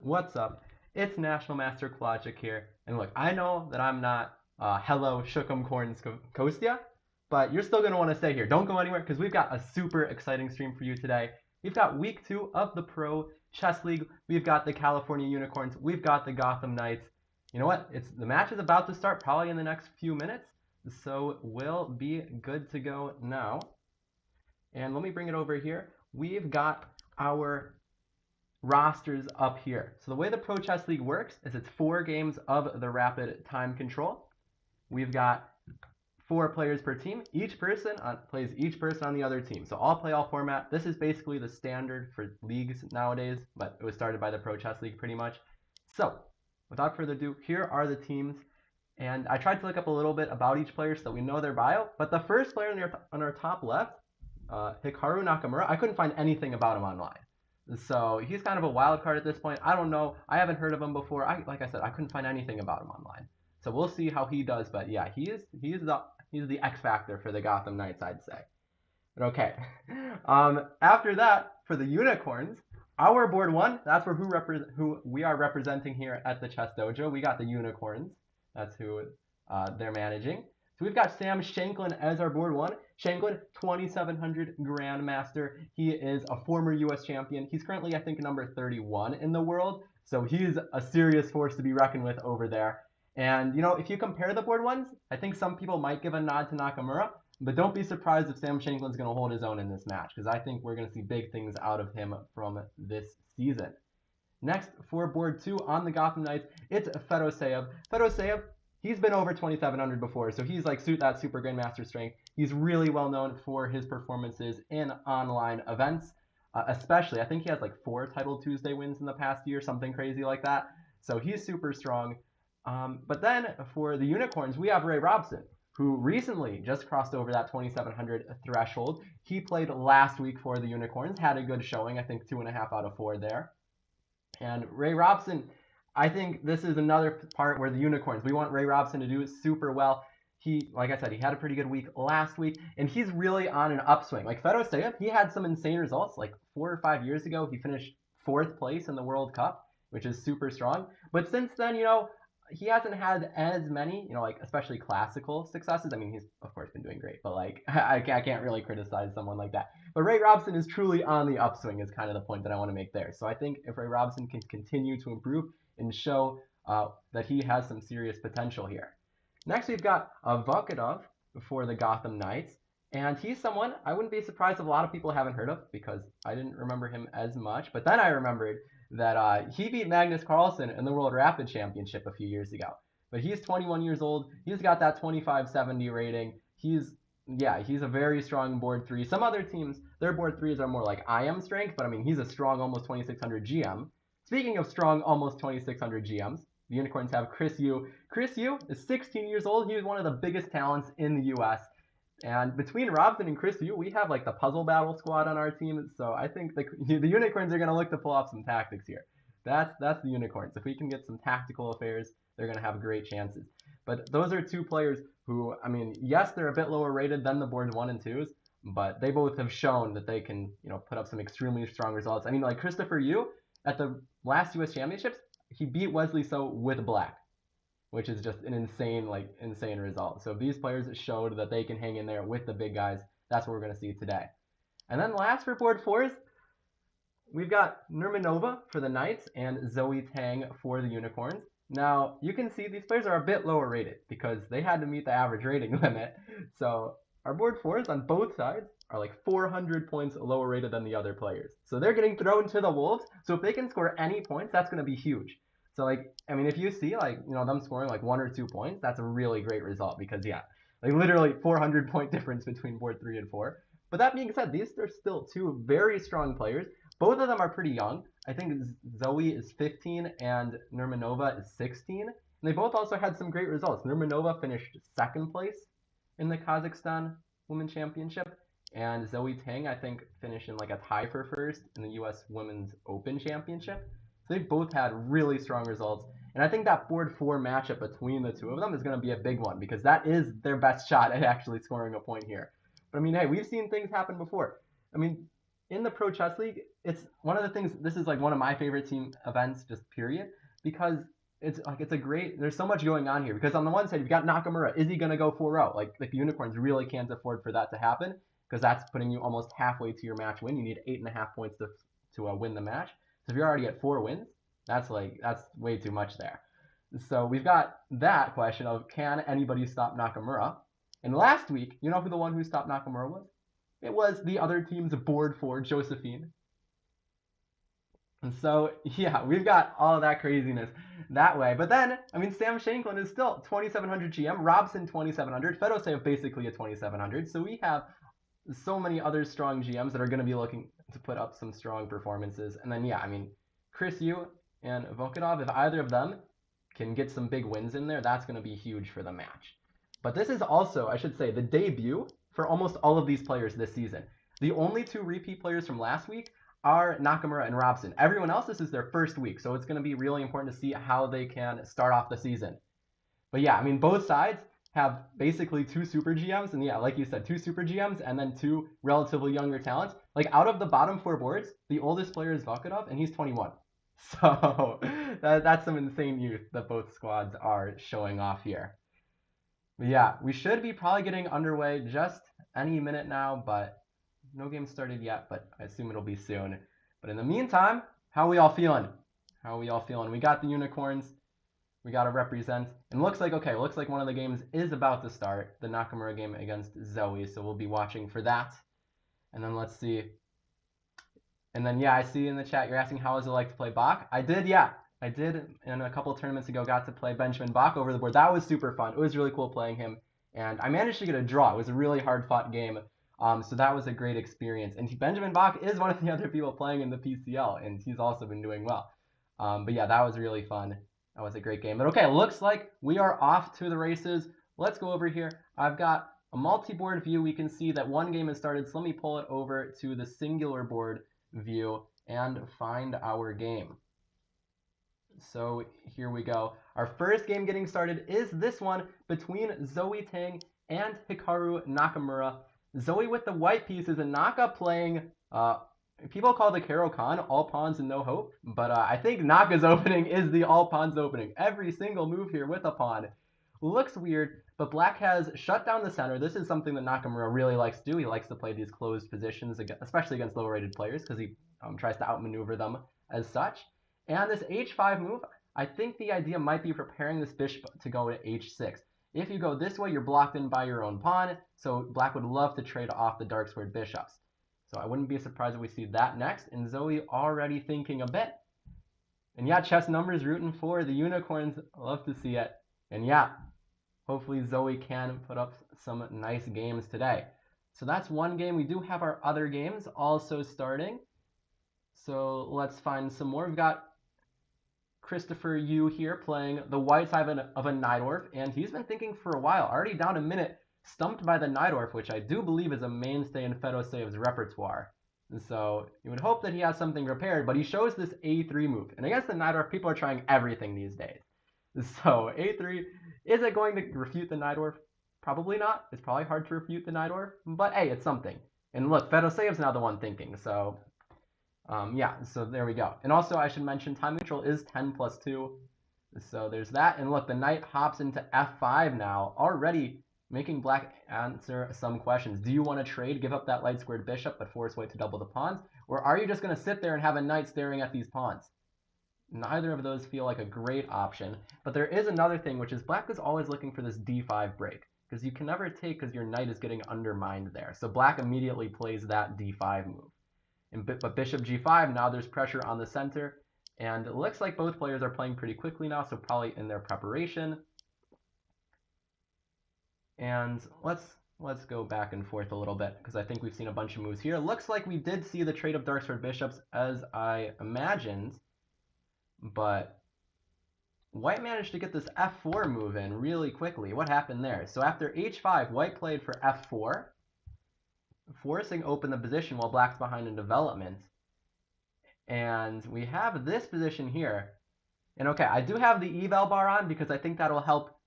What's up? It's National Master Logic here, and look, I know that I'm not hello Shookum Corns Kostya, but you're still gonna want to stay here. Don't go anywhere because we've got a super exciting stream for you today. We've got week 2 of the Pro Chess League. We've got the California Unicorns. We've got the Gotham Knights. You know what? The match is about to start probably in the next few minutes, so we'll be good to go now. And let me bring it over here. We've got our rosters up here. So the way the Pro Chess League works is it's 4 games of the rapid time control. We've got 4 players per team. Each person plays each person on the other team. So all play all format. This is basically the standard for leagues nowadays, but it was started by the Pro Chess League pretty much. So without further ado, here are the teams. And I tried to look up a little bit about each player so that we know their bio. But the first player on our top left, Hikaru Nakamura, I couldn't find anything about him online. So he's kind of a wild card at this point. I don't know. I haven't heard of him before. Like I said, I couldn't find anything about him online. So we'll see how he does. But yeah, he's the X factor for the Gotham Knights, I'd say. But okay. After that, for the Unicorns, our board 1, that's for who we are representing here at the Chess Dojo. We got the Unicorns. That's who they're managing. So we've got Sam Shanklin as our board 1. Shanklin, 2700 Grandmaster. He is a former US champion. He's currently, I think, number 31 in the world. So he's a serious force to be reckoned with over there. And, you know, if you compare the board 1s, I think some people might give a nod to Nakamura. But don't be surprised if Sam Shanklin's going to hold his own in this match, because I think we're going to see big things out of him from this season. Next, for board 2 on the Gotham Knights, it's Fedoseev. Fedoseev, he's been over 2,700 before, so he's like that super grandmaster strength. He's really well known for his performances in online events, especially. I think he has like 4 Title Tuesday wins in the past year, something crazy like that. So he's super strong. But then for the Unicorns, we have Ray Robson, who recently just crossed over that 2,700 threshold. He played last week for the Unicorns, had a good showing, I think 2.5 out of 4 there. And Ray Robson, I think this is another part where the Unicorns, we want Ray Robson to do super well. He, like I said, he had a pretty good week last week, and he's really on an upswing. Like Fedoseev, he had some insane results. Like 4 or 5 years ago, he finished 4th place in the World Cup, which is super strong. But since then, you know, he hasn't had as many, you know, like especially classical successes. I mean, he's of course been doing great, but like I can't really criticize someone like that. But Ray Robson is truly on the upswing is kind of the point that I want to make there. So I think if Ray Robson can continue to improve and show that he has some serious potential here. Next, we've got Vokadov for the Gotham Knights. And he's someone I wouldn't be surprised if a lot of people haven't heard of because I didn't remember him as much. But then I remembered that he beat Magnus Carlsen in the World Rapid Championship a few years ago. But he's 21 years old. He's got that 2570 rating. He's a very strong board 3. Some other teams, their board 3s are more like IM strength, but I mean, he's a strong almost 2600 GM. Speaking of strong almost 2600 GMs, the Unicorns have Chris Yu. Chris Yu is 16 years old. He's one of the biggest talents in the US. And between Robson and Chris Yu, we have like the puzzle battle squad on our team. So I think the Unicorns are going to look to pull off some tactics here. That's the Unicorns. If we can get some tactical affairs, they're going to have great chances. But those are 2 players who, I mean, yes, they're a bit lower rated than the board 1 and 2s, but they both have shown that they can, you know, put up some extremely strong results. I mean, like Christopher Yu at the last US Championships, he beat Wesley So with black, which is just an insane result. So if these players showed that they can hang in there with the big guys, that's what we're going to see today. And then last for board 4s, we've got Nurmanova for the Knights and Zoe Tang for the Unicorns. Now, you can see these players are a bit lower rated because they had to meet the average rating limit. So our board 4s on both sides are like 400 points lower rated than the other players. So they're getting thrown to the wolves. So if they can score any points, that's going to be huge. So, like, I mean, if you see, like, you know, them scoring, like, 1 or 2 points, that's a really great result because, yeah, like, literally 400-point difference between board 3 and 4. But that being said, these are still 2 very strong players. Both of them are pretty young. I think Zoe is 15 and Nurmanova is 16. And they both also had some great results. Nurmanova finished 2nd place in the Kazakhstan Women's Championship. And Zoe Tang, I think, finished in, like, a tie for 1st in the U.S. Women's Open Championship. They both had really strong results. And I think that board 4 matchup between the 2 of them is going to be a big one because that is their best shot at actually scoring a point here. But I mean, hey, we've seen things happen before. I mean, in the Pro Chess League, it's one of the things. This is like one of my favorite team events, just period, because it's a great. There's so much going on here because on the one side you've got Nakamura. Is he gonna go 4-0? Like the Unicorns really can't afford for that to happen because that's putting you almost halfway to your match win. You need 8.5 points to win the match. So if you're already at 4 wins, that's way too much there. So we've got that question of can anybody stop Nakamura? And last week, you know who the one who stopped Nakamura was? It was the other team's board 4, Josephine. And so, yeah, we've got all of that craziness that way. But then, I mean, Sam Shanklin is still 2,700 GM, Robson 2,700, Fedoseev basically a 2,700. So we have so many other strong GMs that are going to be looking to put up some strong performances. And then, yeah, I mean, Chris Yu and Volkadov, if either of them can get some big wins in there, that's going to be huge for the match. But this is also, I should say, the debut for almost all of these players this season. The only 2 repeat players from last week are Nakamura and Robson. Everyone else, this is their first week, so it's going to be really important to see how they can start off the season. But yeah, I mean, both sides have basically 2 super GMs, and yeah, like you said, 2 super GMs, and then 2 relatively younger talents. Like, out of the bottom 4 boards, the oldest player is Volkadov, and he's 21. So that's some insane youth that both squads are showing off here. But yeah, we should be probably getting underway just any minute now, but no game started yet, but I assume it'll be soon. But in the meantime, how are we all feeling? How are we all feeling? We got the Unicorns. We got to represent. And looks like one of the games is about to start, the Nakamura game against Zoe, so we'll be watching for that. And then let's see. And then, yeah, I see in the chat you're asking how is it like to play Bach. I did, in a couple of tournaments ago, got to play Benjamin Bach over the board. That was super fun. It was really cool playing him. And I managed to get a draw. It was a really hard-fought game. So that was a great experience. And Benjamin Bach is one of the other people playing in the PCL, and he's also been doing well. But yeah, that was really fun. That was a great game. But okay, looks like we are off to the races. Let's go over here. I've got a multi-board view. We can see that one game has started. So let me pull it over to the singular board view and find our game. So here we go. Our first game getting started is this one between Zoe Tang and Hikaru Nakamura. Zoe with the white pieces and Naka playing, people call the Caro-Kann, all pawns and no hope, but I think Naka's opening is the all pawns opening. Every single move here with a pawn. Looks weird, but black has shut down the center. This is something that Nakamura really likes to do. He likes to play these closed positions, especially against lower-rated players, because he tries to outmaneuver them as such. And this h5 move, I think the idea might be preparing this bishop to go to h6. If you go this way, you're blocked in by your own pawn, so black would love to trade off the dark squared bishops. So I wouldn't be surprised if we see that next, and Zoe already thinking a bit. And yeah, chess numbers rooting for the Unicorns. Love to see it. And yeah, hopefully Zoe can put up some nice games today. So that's one game. We do have our other games also starting. So let's find some more. We've got Christopher Yu here playing the white side of a Najdorf, and he's been thinking for a while, already down a minute, stumped by the Najdorf, which I do believe is a mainstay in Fedoseev's repertoire. And so you would hope that he has something prepared, but he shows this a3 move. And against the Najdorf, people are trying everything these days. So a3, is it going to refute the Najdorf? Probably not. It's probably hard to refute the Najdorf, but hey, it's something. And look, Fedoseev's now the one thinking, so yeah, so there we go. And also, I should mention, time control is 10+2. So there's that. And look, the knight hops into f5 now, already making black answer some questions. Do you want to trade, give up that light squared bishop, but force white to double the pawns? Or are you just going to sit there and have a knight staring at these pawns? Neither of those feel like a great option. But there is another thing, which is black is always looking for this d5 break, because you can never take because your knight is getting undermined there. So black immediately plays that d5 move. But bishop g5, now there's pressure on the center, and it looks like both players are playing pretty quickly now, so probably in their preparation. And let's go back and forth a little bit, because I think we've seen a bunch of moves here. It looks like we did see the trade of dark squared bishops as I imagined, but white managed to get this f4 move in really quickly. What happened there? So after h5, white played for f4, forcing open the position while black's behind in development. And we have this position here. And okay, I do have the eval bar on because I think that'll help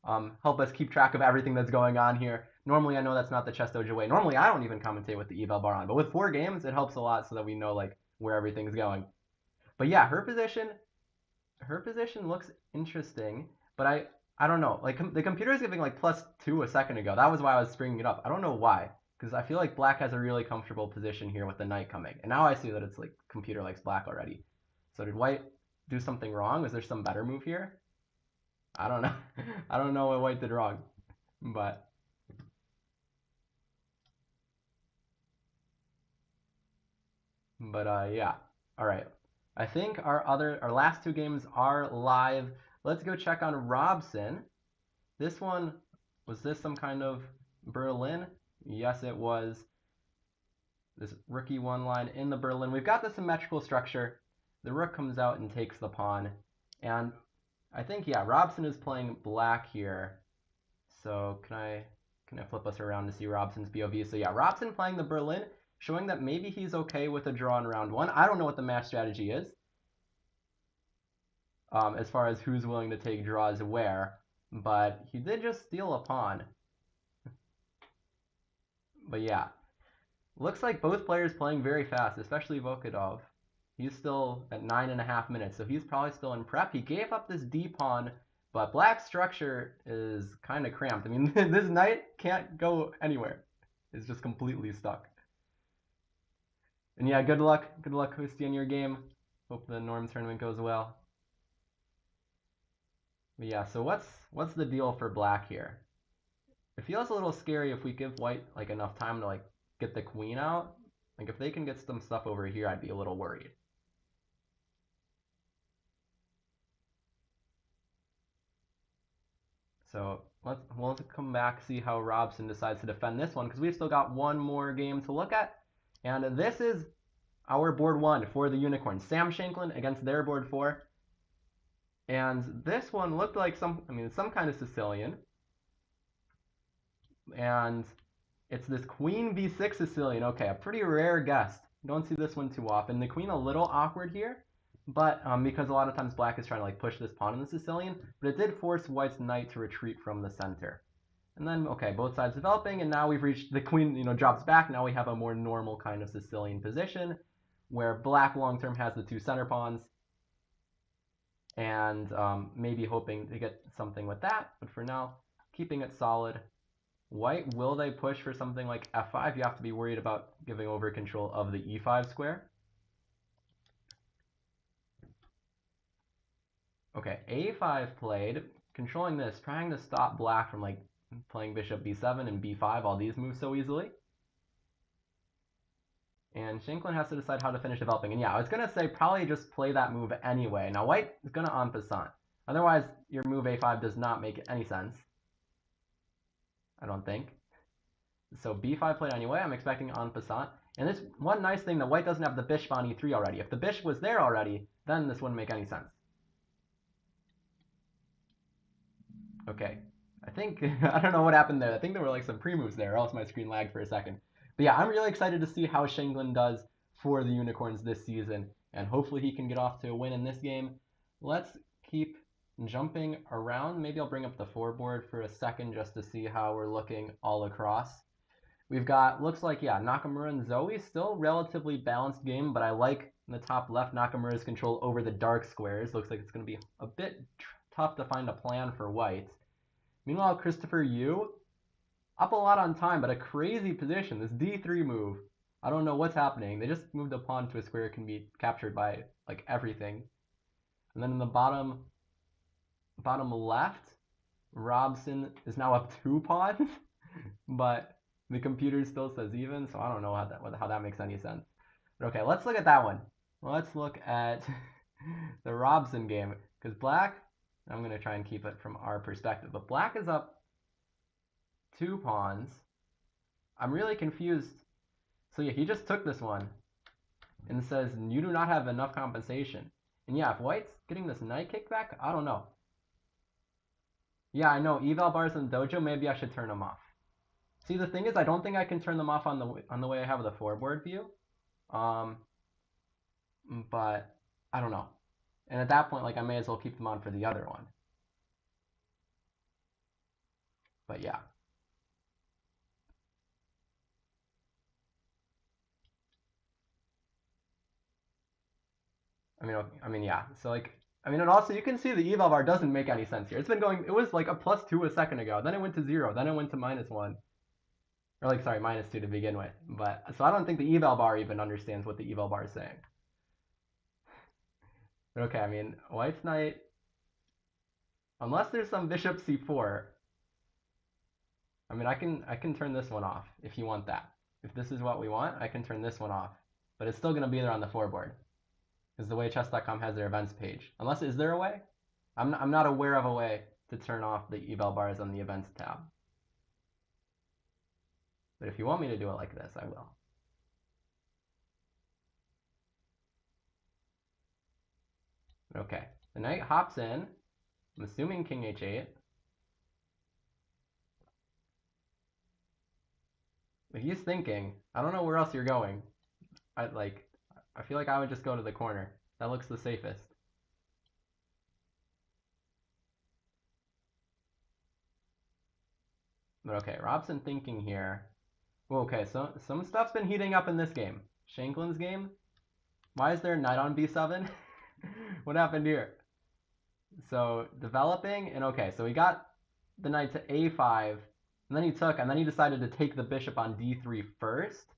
us keep track of everything that's going on here. Normally, I know that's not the ChessDojo way. Normally, I don't even commentate with the eval bar on, but with 4 games, it helps a lot so that we know like where everything's going. But yeah, her position looks interesting, but I don't know. Like the computer is giving like +2 a second ago. That was why I was bringing it up. I don't know why, because I feel like black has a really comfortable position here with the knight coming, and now I see that it's like computer likes black already. So did white do something wrong? Was there some better move here? I don't know. I don't know what white did wrong, but yeah. All right. I think our last 2 games are live. Let's go check on Robson. This one, was this some kind of Berlin? Yes, it was. This rookie 1 line in the Berlin. We've got the symmetrical structure. The rook comes out and takes the pawn. And I think, yeah, Robson is playing black here. So can I flip us around to see Robson's POV? So yeah, Robson playing the Berlin, showing that maybe he's okay with a draw in round 1. I don't know what the match strategy is, as far as who's willing to take draws where, but he did just steal a pawn. But yeah, looks like both players playing very fast, especially Volkodov. He's still at 9.5 minutes, so he's probably still in prep. He gave up this D pawn, but black's structure is kind of cramped. I mean, this knight can't go anywhere. It's just completely stuck. And yeah, good luck, Kostya, in your game. Hope the Norm tournament goes well. But yeah, so what's the deal for black here? It feels a little scary if we give white like enough time to like get the queen out. Like if they can get some stuff over here, I'd be a little worried. So we'll come back, see how Robson decides to defend this one, because we've still got one more game to look at. And this is our board 1 for the Unicorns. Sam Shanklin against their board 4. And this one looked like some kind of Sicilian. And it's this queen b6 Sicilian. Okay, a pretty rare guest. Don't see this one too often. The queen a little awkward here, but because a lot of times black is trying to like push this pawn in the Sicilian, but it did force white's knight to retreat from the center. And then, okay, both sides developing, and now we've reached the queen, drops back. Now we have a more normal kind of Sicilian position where black long-term has the 2 center pawns and maybe hoping to get something with that, but for now, keeping it solid. White, will they push for something like f5? You have to be worried about giving over control of the e5 square. Okay, a5 played, controlling this, trying to stop black from like playing bishop b7 and b5, all these moves so easily. And Shanklin has to decide how to finish developing. And yeah, I was going to say probably just play that move anyway. Now white is going to en passant. Otherwise, your move a5 does not make any sense. I don't think. So b5 played anyway. I'm expecting en passant. And this one nice thing that white doesn't have the bishop on e3 already. If the bishop was there already, then this wouldn't make any sense. Okay. I think, I don't know what happened there. I think there were like some pre-moves there, or else my screen lagged for a second. But yeah, I'm really excited to see how Shanklin does for the Unicorns this season. And hopefully he can get off to a win in this game. Let's keep jumping around. Maybe I'll bring up the 4 board for a second just to see how we're looking all across. We've got, looks like, yeah, Nakamura and Zoe, still relatively balanced game, but I like in the top left Nakamura's control over the dark squares. Looks like it's going to be a bit tough to find a plan for white. Meanwhile, Christopher Yu, up a lot on time, but a crazy position. This d3 move, I don't know what's happening. They just moved a pawn to a square that can be captured by like everything. And then in the bottom left, Robson is now up 2 pawns, but the computer still says even, so I don't know how that makes any sense. But okay, let's look at that one. Let's look at the Robson game, because black, I'm going to try and keep it from our perspective, but black is up 2 pawns. I'm really confused. So yeah, he just took this one and says, you do not have enough compensation. And yeah, if white's getting this knight kickback, I don't know. Yeah, I know, eval bars in dojo, maybe I should turn them off. See, the thing is, I don't think I can turn them off on the way I have the 4 board view. But I don't know. And at that point, like, I may as well keep them on for the other one. But yeah. I mean, yeah. So like, I mean, and also you can see the eval bar doesn't make any sense here. It's been going. It was like a +2 a second ago. Then it went to 0. Then it went to -1. Or like, sorry, -2 to begin with. But so I don't think the eval bar even understands what the eval bar is saying. But okay, I mean, White's knight, unless there's some bishop c4. I mean, I can turn this one off if you want that. If this is what we want, I can turn this one off. But it's still gonna be there on the foreboard. Is the way chess.com has their events page. Unless, is there a way? I'm not aware of a way to turn off the eval bars on the events tab. But if you want me to do it like this, I will. Okay, the knight hops in. I'm assuming king h8. If he's thinking, I don't know where else you're going. I feel like I would just go to the corner. That looks the safest. But okay, Robson thinking here. Well, okay, so some stuff's been heating up in this game. Shanklin's game. Why is there a knight on b7? What happened here? So developing, and okay, so he got the knight to a5, and then he decided to take the bishop on d3 first.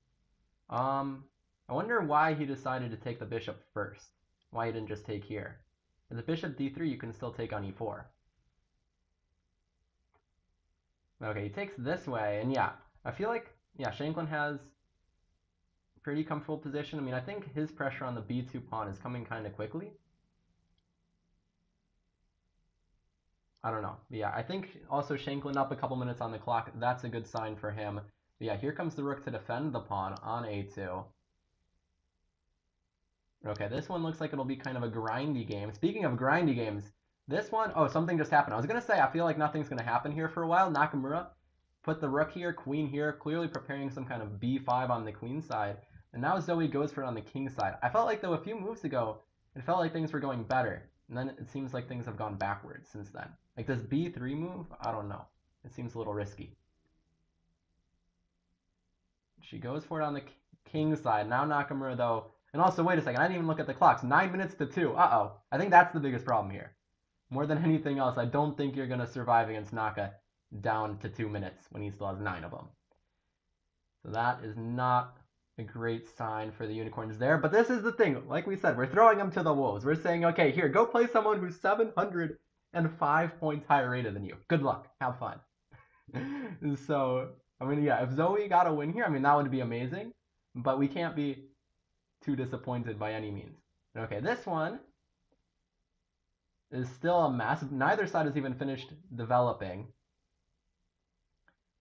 I wonder why he decided to take the bishop first. Why he didn't just take here. With the bishop d3, you can still take on e4. Okay, he takes this way, and yeah, I feel like, yeah, Shanklin has pretty comfortable position. I mean, I think his pressure on the b2 pawn is coming kind of quickly. I don't know. Yeah, I think also Shanklin up a couple minutes on the clock. That's a good sign for him. But yeah, here comes the rook to defend the pawn on a2. Okay, this one looks like it'll be kind of a grindy game. Speaking of grindy games, this one, oh, something just happened. I was going to say, I feel like nothing's going to happen here for a while. Nakamura put the rook here, queen here, clearly preparing some kind of b5 on the queen side. And now Zoe goes for it on the king side. I felt like, though, a few moves ago, it felt like things were going better. And then it seems like things have gone backwards since then. Like this b3 move, I don't know. It seems a little risky. She goes for it on the king side. Now Nakamura, though. And also, wait a second, I didn't even look at the clocks. 9 minutes to 2. Uh-oh. I think that's the biggest problem here. More than anything else, I don't think you're going to survive against Naka down to 2 minutes when he still has 9 of them. So that is not a great sign for the unicorns there. But this is the thing. Like we said, we're throwing them to the wolves. We're saying, okay, here, go play someone who's 705 points higher rated than you. Good luck. Have fun. So, I mean, yeah, if Zoe got a win here, I mean, that would be amazing. But we can't be too disappointed by any means. Okay, this one is still a mess. Neither side has even finished developing.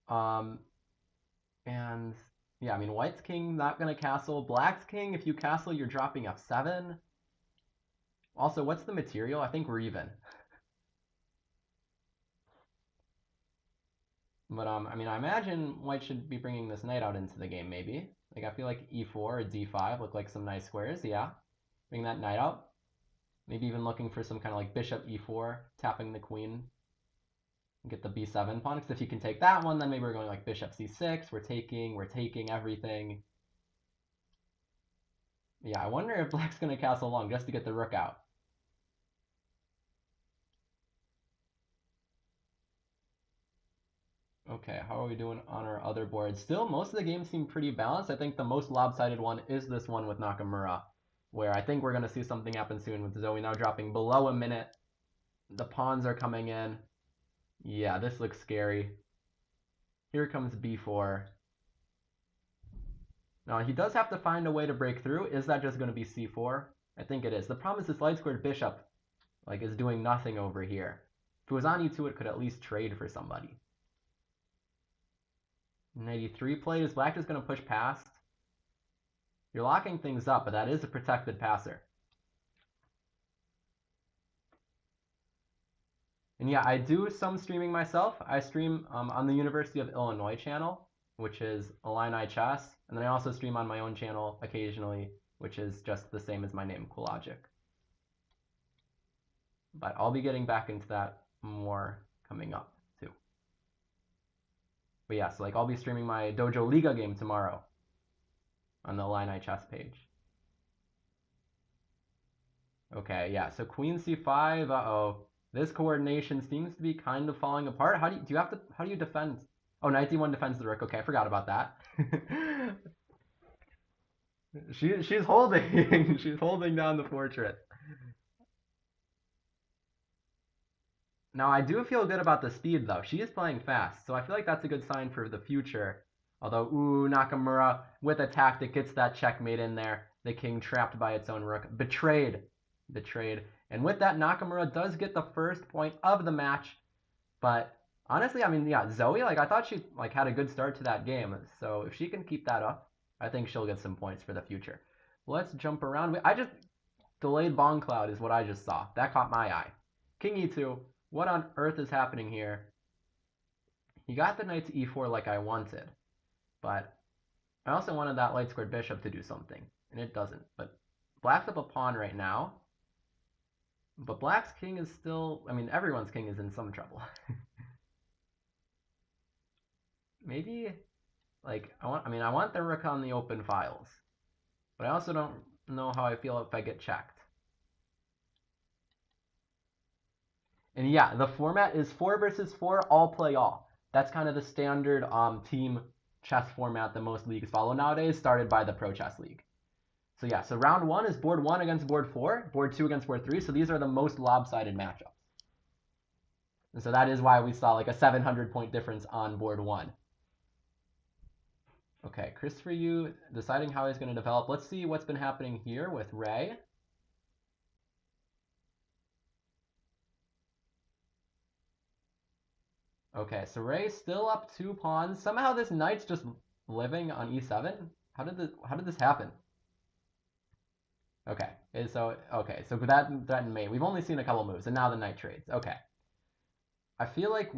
And yeah, I mean, White's king not gonna castle. Black's king, if you castle, you're dropping f7. Also, what's the material? I think we're even. But I mean, I imagine White should be bringing this knight out into the game, maybe. Like, I feel like e4 or d5 look like some nice squares. Yeah, bring that knight out. Maybe even looking for some kind of like bishop e4, tapping the queen. Get the b7 pawn, because if you can take that one, then maybe we're going like bishop c6. We're taking everything. Yeah, I wonder if Black's going to castle long just to get the rook out. Okay, how are we doing on our other boards? Still, most of the games seem pretty balanced. I think the most lopsided one is this one with Nakamura, where I think we're going to see something happen soon with Zoe now dropping below a minute. The pawns are coming in. Yeah, this looks scary. Here comes b4. Now, he does have to find a way to break through. Is that just going to be c4? I think it is. The problem is this light squared bishop is doing nothing over here. If it was on e2, it could at least trade for somebody. Knight e3 play. Is Black just going to push past? You're locking things up, but that is a protected passer. And yeah, I do some streaming myself. I stream on the University of Illinois channel, which is Illini Chess. And then I also stream on my own channel occasionally, which is just the same as my name, Coologic. But I'll be getting back into that more coming up, too. But yeah, so I'll be streaming my Dojo Liga game tomorrow on the Illini Chess page. Okay, yeah, so queen c5, uh-oh. This coordination seems to be kind of falling apart. How do you defend? Oh, knight d1 defends the rook. Okay, I forgot about that. She's holding. She's holding down the fortress. Now, I do feel good about the speed, though. She is playing fast, so I feel like that's a good sign for the future. Although, ooh, Nakamura, with a tactic, gets that checkmate in there. The king trapped by its own rook. Betrayed. Betrayed. And with that, Nakamura does get the first point of the match. But honestly, I mean, yeah, Zoe, like, I thought she like had a good start to that game. So if she can keep that up, I think she'll get some points for the future. Let's jump around. I just delayed Bong Cloud is what I just saw. That caught my eye. King e2. What on earth is happening here? He got the knight to e4 like I wanted, but I also wanted that light squared bishop to do something, and it doesn't. But black's up a pawn right now, but black's king is still, I mean, everyone's king is in some trouble. Maybe, like, I want the rook on the open files, but I also don't know how I feel if I get checked. And yeah, the format is 4 versus 4, all play all. That's kind of the standard team chess format that most leagues follow nowadays, started by the Pro Chess League. So yeah, so round 1 is board 1 against board 4, board 2 against board 3, so these are the most lopsided matchups. And so that is why we saw like a 700-point difference on board 1. Okay, Christopher Yu deciding how he's going to develop. Let's see what's been happening here with Ray. Okay, so Ray's still up 2 pawns. Somehow this knight's just living on e7. How did this happen? Okay, so that threatened mate. We've only seen a couple moves, and now the knight trades. Okay, I feel like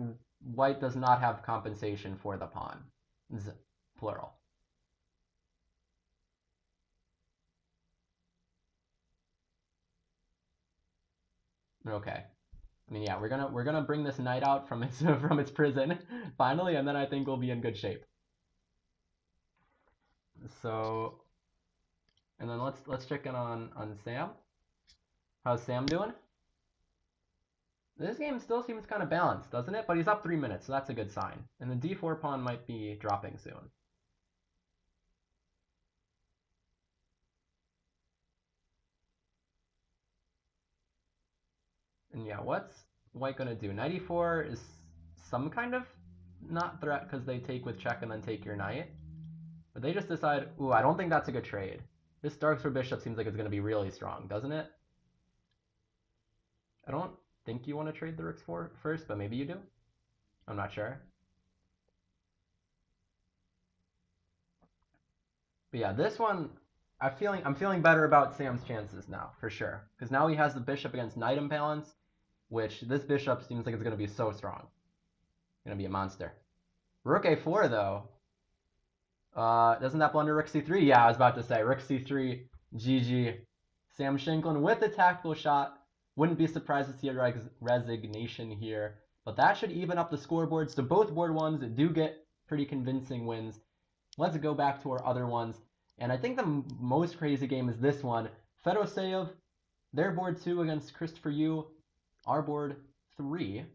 white does not have compensation for the pawn, plural. Okay, I mean, yeah, we're gonna bring this knight out from its from its prison finally, and then I think we'll be in good shape. So, and then let's check in on Sam. How's Sam doing? This game still seems kind of balanced, doesn't it? But he's up 3 minutes, so that's a good sign. And the d4 pawn might be dropping soon. And yeah, what's white gonna do? Knight e4 is some kind of not threat because they take with check and then take your knight. But they just decide, ooh, I don't think that's a good trade. This dark square bishop seems like it's gonna be really strong, doesn't it? I don't think you want to trade the rooks first, but maybe you do. I'm not sure. But yeah, this one, I'm feeling better about Sam's chances now, for sure. Because now he has the bishop against knight imbalance, which this bishop seems like it's going to be so strong. Going to be a monster. Rook a4, though. Doesn't that blunder rook c3? Yeah, I was about to say, rook c3, GG. Sam Shanklin with a tactical shot. Wouldn't be surprised to see a resignation here. But that should even up the scoreboard. So both board ones do get pretty convincing wins. Let's go back to our other ones. And I think the most crazy game is this one. Fedoseev, their board 2 against Christopher Yu, our board 3.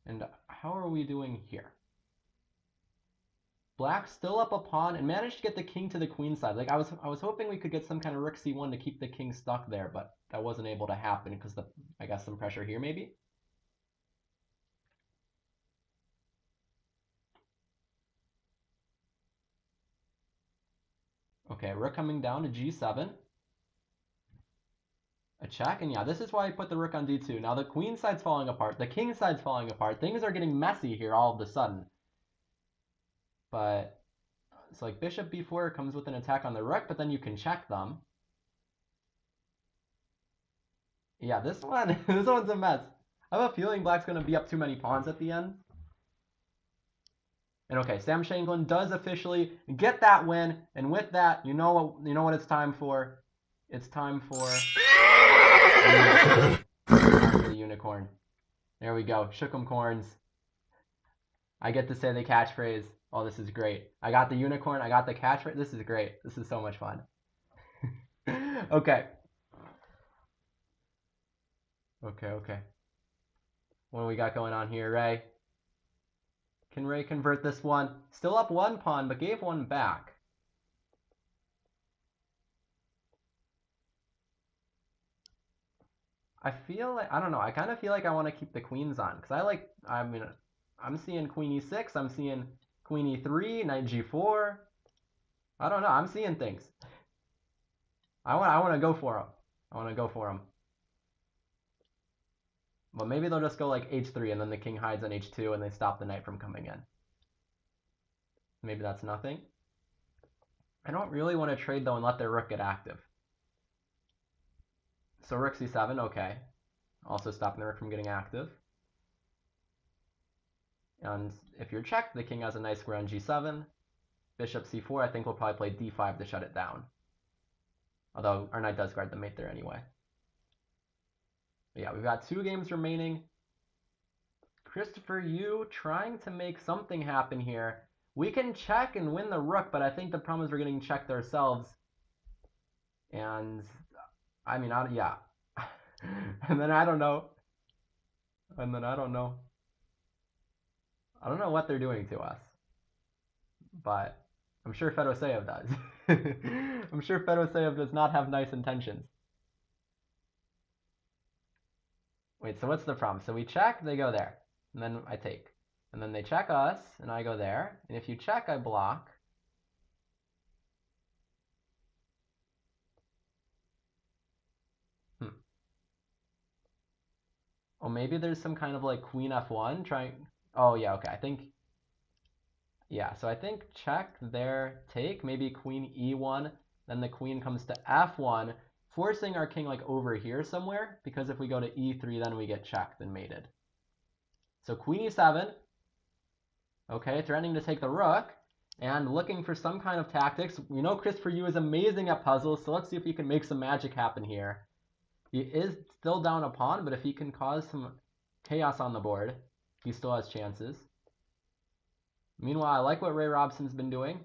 And how are we doing here? Black still up a pawn and managed to get the king to the queen side. Like I was hoping we could get some kind of rook c1 to keep the king stuck there, but that wasn't able to happen because I guess some pressure here maybe. Okay, rook coming down to g7. A check, and yeah, this is why I put the rook on d2. Now the queen side's falling apart, the king side's falling apart. Things are getting messy here all of a sudden. But it's like bishop b4 comes with an attack on the rook, but then you can check them. Yeah, this one's a mess. I have a feeling black's going to be up too many pawns at the end. And okay, Sam Shanklin does officially get that win, and with that, you know what it's time for. It's time for the unicorn. There we go. Shook 'em corns. I get to say the catchphrase. Oh, this is great. I got the unicorn. I got the catchphrase. This is great. This is so much fun. Okay. Okay, okay. What do we got going on here, Ray? Can Ray convert this one? Still up one pawn, but gave one back. I feel like, I don't know, I kind of feel like I want to keep the queens on, because I mean, I'm seeing queen e6, I'm seeing queen e3, knight g4. I don't know, I'm seeing things. I want to go for them. I want to go for them. But maybe they'll just go like h3 and then the king hides on h2 and they stop the knight from coming in. Maybe that's nothing. I don't really want to trade though and let their rook get active. So rook c7, okay. Also stopping the rook from getting active. And if you're checked, the king has a nice square on g7. Bishop c4, I think we'll probably play d5 to shut it down. Although our knight does guard the mate there anyway. But yeah, we've got 2 games remaining. Christopher Yu trying to make something happen here. We can check and win the rook, but I think the problem is we're getting checked ourselves. And, I mean, yeah. And then I don't know. I don't know what they're doing to us. But I'm sure Fedoseev does. I'm sure Fedoseev does not have nice intentions. Wait, so what's the problem? So we check, they go there. And then I take. And then they check us, and I go there. And if you check, I block. Oh, maybe there's some kind of like queen f1 trying... Oh, yeah, okay, I think... Yeah, so I think check there, take, maybe queen e1, then the queen comes to f1, forcing our king like over here somewhere, because if we go to e3, then we get checked and mated. So queen e7, okay, threatening to take the rook, and looking for some kind of tactics. We know Christopher Yu is amazing at puzzles, so let's see if he can make some magic happen here. He is still down a pawn, but if he can cause some chaos on the board, he still has chances. Meanwhile, I like what Ray Robson's been doing.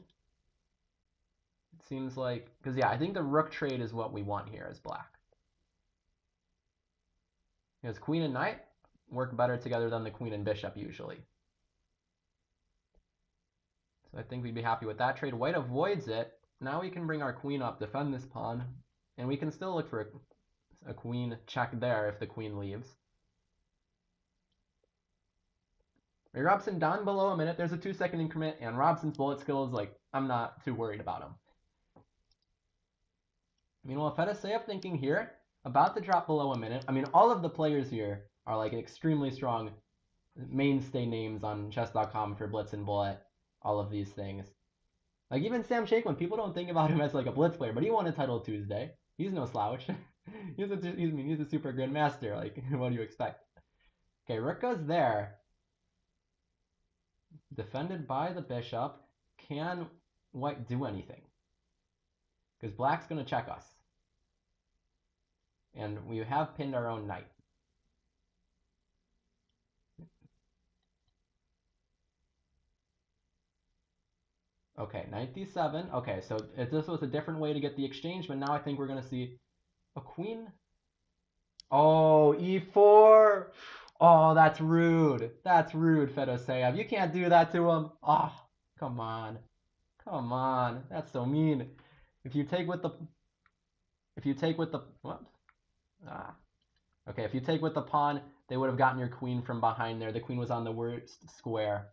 It seems like, because yeah, I think the rook trade is what we want here as black. Because queen and knight work better together than the queen and bishop usually. So I think we'd be happy with that trade. White avoids it. Now we can bring our queen up, defend this pawn, and we can still look for a queen check there if the queen leaves. Ray Robson down below a minute. There's a 2-second increment, and Robson's bullet skill is like, I'm not too worried about him. Meanwhile, Fedoseev thinking here, about to drop below a minute. I mean, all of the players here are like extremely strong mainstay names on chess.com for Blitz and Bullet, all of these things. Like even Sam Shakeman, people don't think about him as like a Blitz player, but he won a title Tuesday. He's no slouch. he's a super grandmaster. Like, what do you expect? Okay, rook goes there. Defended by the bishop. Can white do anything? Because black's going to check us. And we have pinned our own knight. Okay, knight d7. Okay, so if this was a different way to get the exchange, but now I think we're going to see a queen. Oh, e4. Oh, that's rude. That's rude, Fedoseev. You can't do that to him. Oh, come on. Come on. That's so mean. If you take with the what? Ah. Okay, if you take with the pawn, they would have gotten your queen from behind there. The queen was on the worst square.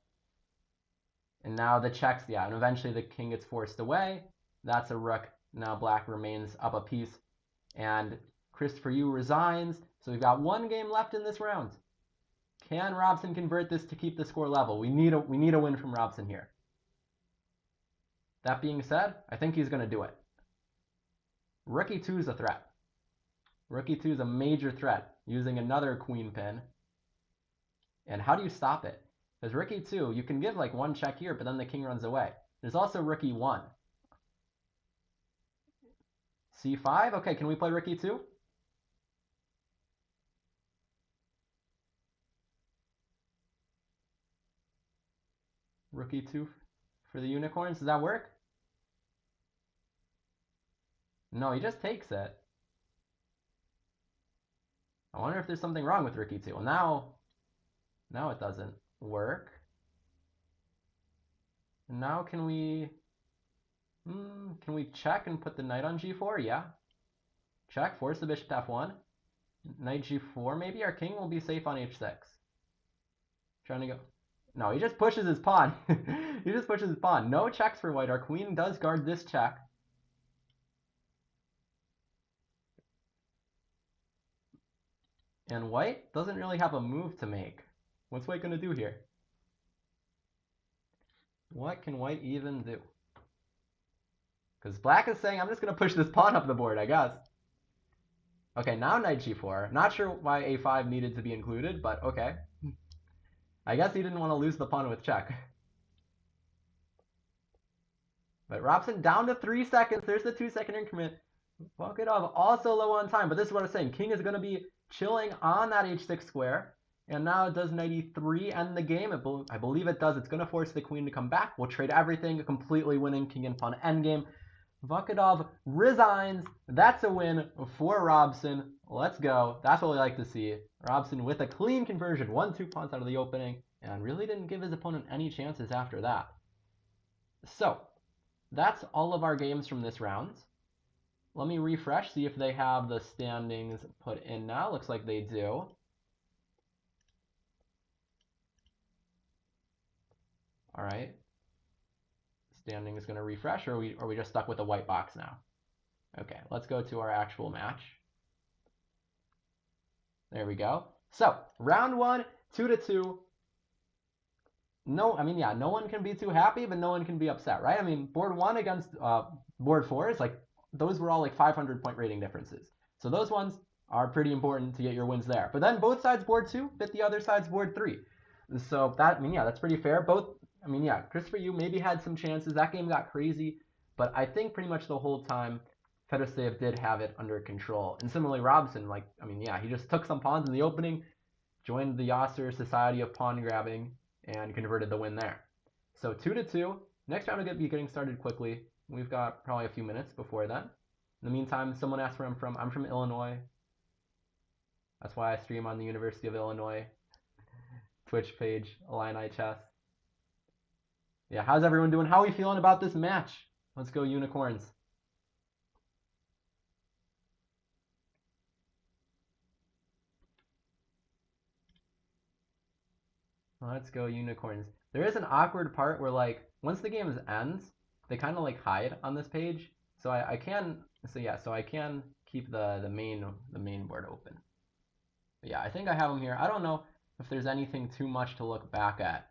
And now the checks, yeah, and eventually the king gets forced away. That's a rook. Now black remains up a piece. And Christopher Yu resigns. So we've got 1 game left in this round. Can Robson convert this to keep the score level? We need a win from Robson here. That being said, I think he's going to do it. Rook e2 is a threat. Rook e2 is a major threat, using another queen pin. And how do you stop it? Because rook e2, you can give like 1 check here, but then the king runs away. There's also rook e1. c5? Okay, can we play rook e2? Rook e2 for the unicorns. Does that work? No, he just takes it. I wonder if there's something wrong with Rook E2. Well, now it doesn't work. And now can we check and put the knight on G4? Yeah. Check, force the bishop to F1. Knight G4 maybe? Our king will be safe on H6. Trying to go. No, he just pushes his pawn. He just pushes his pawn. No checks for white. Our queen does guard this check. And white doesn't really have a move to make. What's white going to do here? What can white even do? Because black is saying, I'm just going to push this pawn up the board, I guess. Okay, now knight G4. Not sure why A5 needed to be included, but okay. I guess he didn't want to lose the pawn with check. But Robson down to 3 seconds. There's the 2-second increment. Vakitov also low on time, but this is what I'm saying. King is going to be chilling on that H6 square. And now does knight E3 end the game? I believe it does. It's going to force the queen to come back. We'll trade everything, completely winning king and pawn endgame. Vakitov resigns. That's a win for Robson. Let's go. That's what we like to see. Robson with a clean conversion. 1-2 pawns out of the opening. And really didn't give his opponent any chances after that. So, that's all of our games from this round. Let me refresh, see if they have the standings put in now. Looks like they do. All right. Standing is going to refresh, or are we just stuck with a white box now? Okay, let's go to our actual match. There we go. So, round 1, 2-2. No one can be too happy, but no one can be upset, right? I mean, board 1 against board 4 is like, those were all like 500-point rating differences. So those ones are pretty important to get your wins there. But then both sides board 2 bit the other side's board 3. So that, that's pretty fair. Christopher Yu maybe had some chances. That game got crazy, but I think pretty much the whole time Fedoseev did have it under control. And similarly, Robson, he just took some pawns in the opening, joined the Yasser Society of Pawn Grabbing, and converted the win there. So 2-2. Next round will be getting started quickly. We've got probably a few minutes before then. In the meantime, someone asked where I'm from. I'm from Illinois. That's why I stream on the University of Illinois Twitch page, Illini Chess. Yeah, how's everyone doing? How are we feeling about this match? Let's go Unicorns. Let's go Unicorns. There is an awkward part where once the game ends, they kind of hide on this page. So I can keep the main board open. But yeah, I think I have them here. I don't know if there's anything too much to look back at.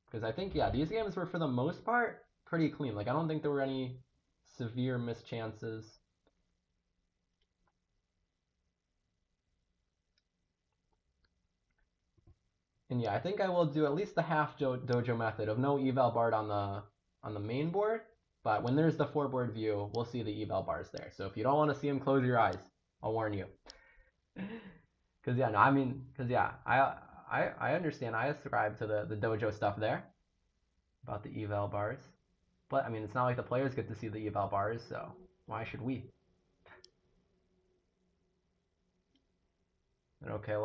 Because I think, these games were, for the most part, pretty clean. I don't think there were any severe mischances. And I think I will do at least the half dojo method of no eval bar on the main board. But when there's the 4-board view, we'll see the eval bars there. So if you don't want to see them, close your eyes. I'll warn you. Because I understand. I ascribe to the dojo stuff there about the eval bars. But it's not like the players get to see the eval bars, so why should we? Okay,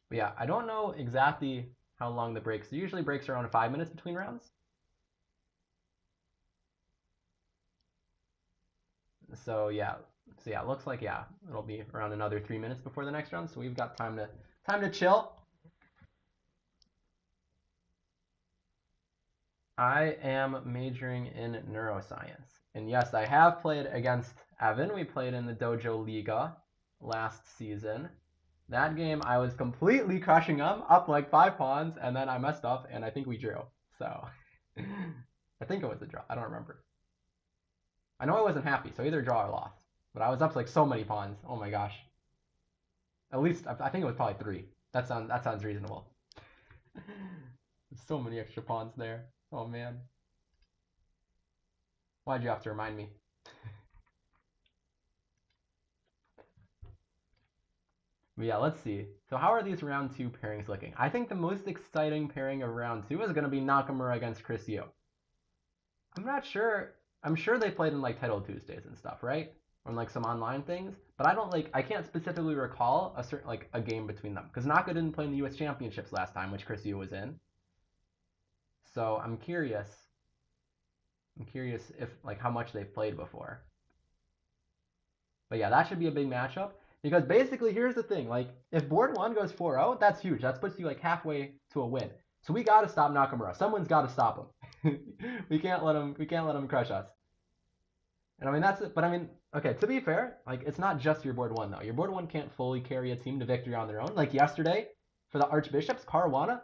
But I don't know exactly how long the breaks. Usually breaks around 5 minutes between rounds. So it looks like it'll be around another 3 minutes before the next round. So we've got time to chill. I am majoring in neuroscience. And yes, I have played against Evan. We played in the Dojo Liga last season. That game, I was completely crushing him, up 5 pawns, and then I messed up, and I think we drew. So, I think it was a draw. I don't remember. I know I wasn't happy, so either draw or loss. But I was up so many pawns. Oh my gosh. At least, I think it was probably 3. That sounds reasonable. So many extra pawns there. Oh man. Why'd you have to remind me? But let's see. So how are these round 2 pairings looking? I think the most exciting pairing of round 2 is going to be Nakamura against Chris Yu. I'm not sure I'm sure they played in like Title Tuesdays and stuff, right? Or in like some online things. But I can't specifically recall a certain like a game between them because Naka didn't play in the U.S. Championships last time, which Chris Yu was in. So I'm curious. I'm curious if like how much they've played before. But yeah, that should be a big matchup because basically here's the thing: like if board one goes 4-0, that's huge. That puts you like halfway to a win. So we got to stop Nakamura. Someone's got to stop him. We can't let him. We can't let him crush us. And I mean that's it. But I mean, okay. To be fair, like it's not just your board one though. Your board one can't fully carry a team to victory on their own. Like yesterday for the Archbishops, Caruana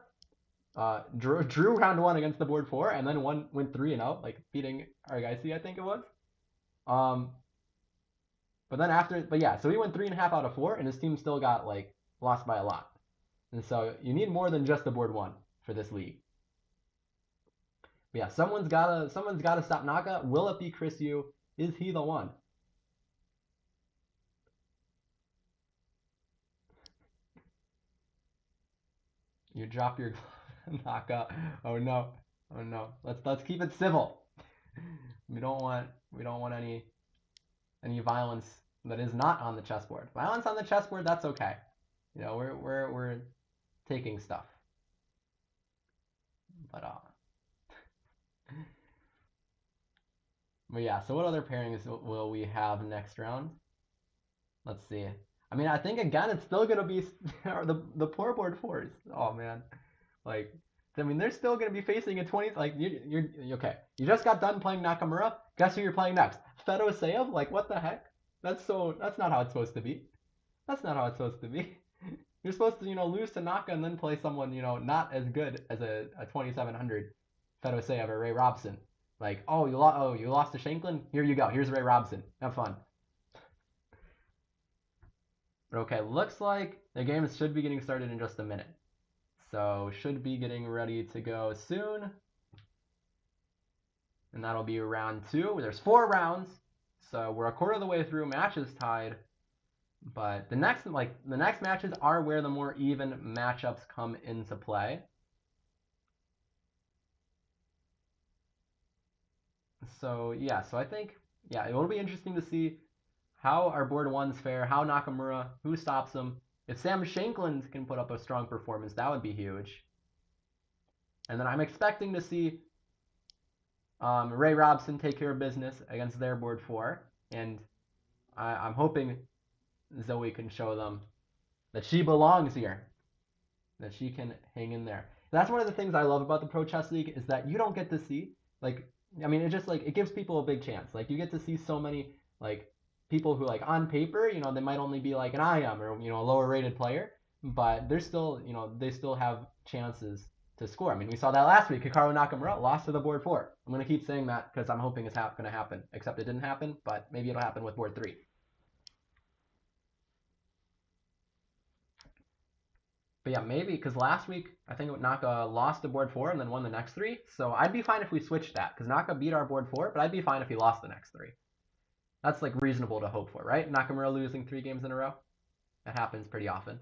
drew round one against the board four, and then went 3-0, like beating Argaisi, I think it was. Um, but then but yeah, so he went 3.5 out of 4, and his team still got like lost by a lot. And so you need more than just the board one for this league. But yeah, someone's gotta stop Naka. Will it be Chris Yu? Is he the one? You drop your Naka. Oh no. Oh no. Let's keep it civil. We don't want any violence that is not on the chessboard. Violence on the chessboard, that's okay. You know, we're taking stuff. But yeah, so what other pairings will we have next round? Let's see. I mean, I think again it's still gonna be the poor board fours. Oh man, like I mean they're still gonna be facing a 20. Like you're okay. You just got done playing Nakamura. Guess who you're playing next? Fedo Saev? Like what the heck? That's not how it's supposed to be. That's not how it's supposed to be. You're supposed to lose to Naka and then play someone not as good as a 2700 Fedo Saev or Ray Robson. Like you lost to Shanklin. Here you go. Here's Ray Robson. Have fun. But okay, looks like the game should be getting started in just a minute. So should be getting ready to go soon. And that'll be round 2. There's 4 rounds. So we're a quarter of the way through. Match is tied. But the next matches are where the more even matchups come into play. So yeah, so I think it will be interesting to see how our board ones fare, how Nakamura, who stops him. If Sam Shanklin can put up a strong performance, that would be huge. And then I'm expecting to see Ray Robson take care of business against their board 4. And I'm hoping Zoe can show them that she belongs here, that she can hang in there. That's one of the things I love about the Pro Chess League is that you don't get to see, like, I mean, it just, like, it gives people a big chance. Like, you get to see so many, like, people who, like, on paper, they might only be, like, an IM or, a lower rated player, but they're still, they still have chances to score. I mean, we saw that last week. Hikaru Nakamura lost to the board 4. I'm going to keep saying that because I'm hoping it's going to happen, except it didn't happen, but maybe it'll happen with board 3. But yeah, maybe because last week I think Naka lost to board 4 and then won the next 3. So I'd be fine if we switched that because Naka beat our board 4, but I'd be fine if he lost the next 3. That's like reasonable to hope for, right? Nakamura losing 3 games in a row. That happens pretty often.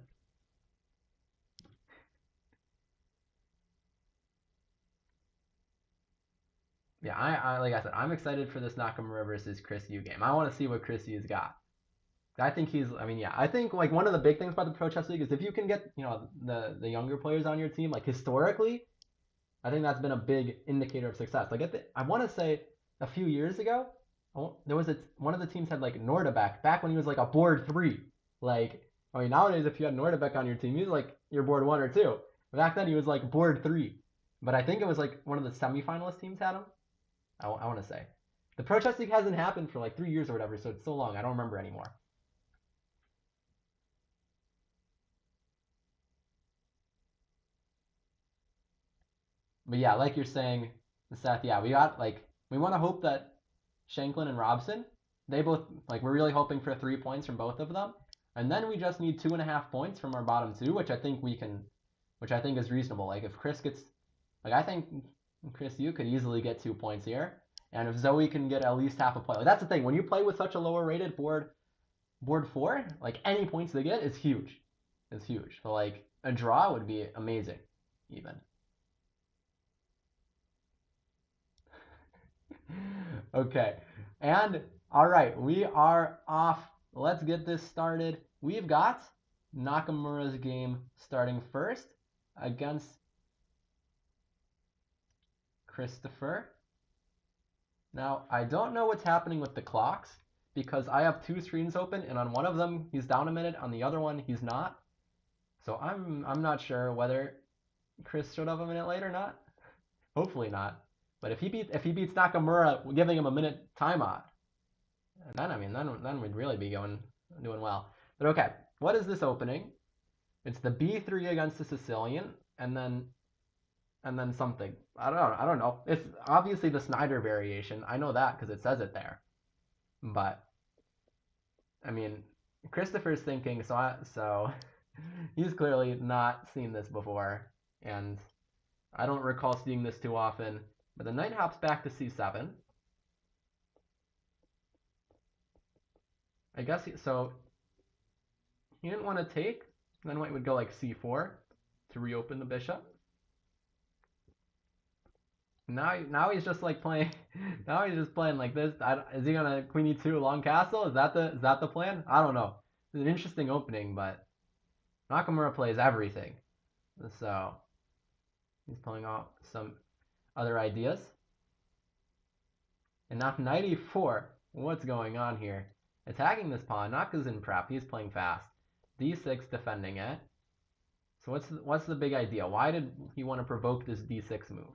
Yeah, I like I said, I'm excited for this Nakamura versus Chris Yu game. I want to see what Chris Yu's got. I think I think like one of the big things about the Pro Chess League is if you can get, the younger players on your team, like historically, I think that's been a big indicator of success. Like I want to say a few years ago, there was one of the teams had like Nordebek back when he was like a board 3. Like, I mean, nowadays if you had Nordebek on your team, he was like your board 1 or 2. Back then he was like board 3. But I think it was like one of the semifinalist teams had him. I want to say. The Pro Chess League hasn't happened for like 3 years or whatever, so it's so long. I don't remember anymore. But yeah, like you're saying, Seth, yeah, we want to hope that Shanklin and Robson, they both we're really hoping for 3 points from both of them, and then we just need 2.5 points from our bottom 2, which I think is reasonable. Like if Chris gets, I think Chris, you could easily get 2 points here, and if Zoe can get at least half a point, that's the thing. When you play with such a lower rated board 4, like any points they get is huge. It's huge. So like a draw would be amazing, even. Okay. And all right, we are off. Let's get this started. We've got Nakamura's game starting first against Christopher. Now, I don't know what's happening with the clocks because I have two screens open and on one of them he's down a minute, on the other one he's not. So I'm not sure whether Chris showed up a minute late or not. Hopefully not. But if he beats Nakamura, giving him a minute timeout, then we'd really be doing well. But okay, what is this opening? It's the B3 against the Sicilian, and then something. I don't know. It's obviously the Snyder variation. I know that because it says it there. But I mean, Christopher's thinking so he's clearly not seen this before, and I don't recall seeing this too often. But the knight hops back to c7. I guess so. He didn't want to take. Then white would go like c4 to reopen the bishop. Now he's just like playing. Now he's just playing like this. Is he gonna queen e2 long castle? Is that the plan? I don't know. It's an interesting opening, but Nakamura plays everything, so he's pulling out some other ideas. And now knight e4. What's going on here? Attacking this pawn. Naka's in prep. He's playing fast. d6 defending it. So what's the big idea? Why did he want to provoke this d6 move?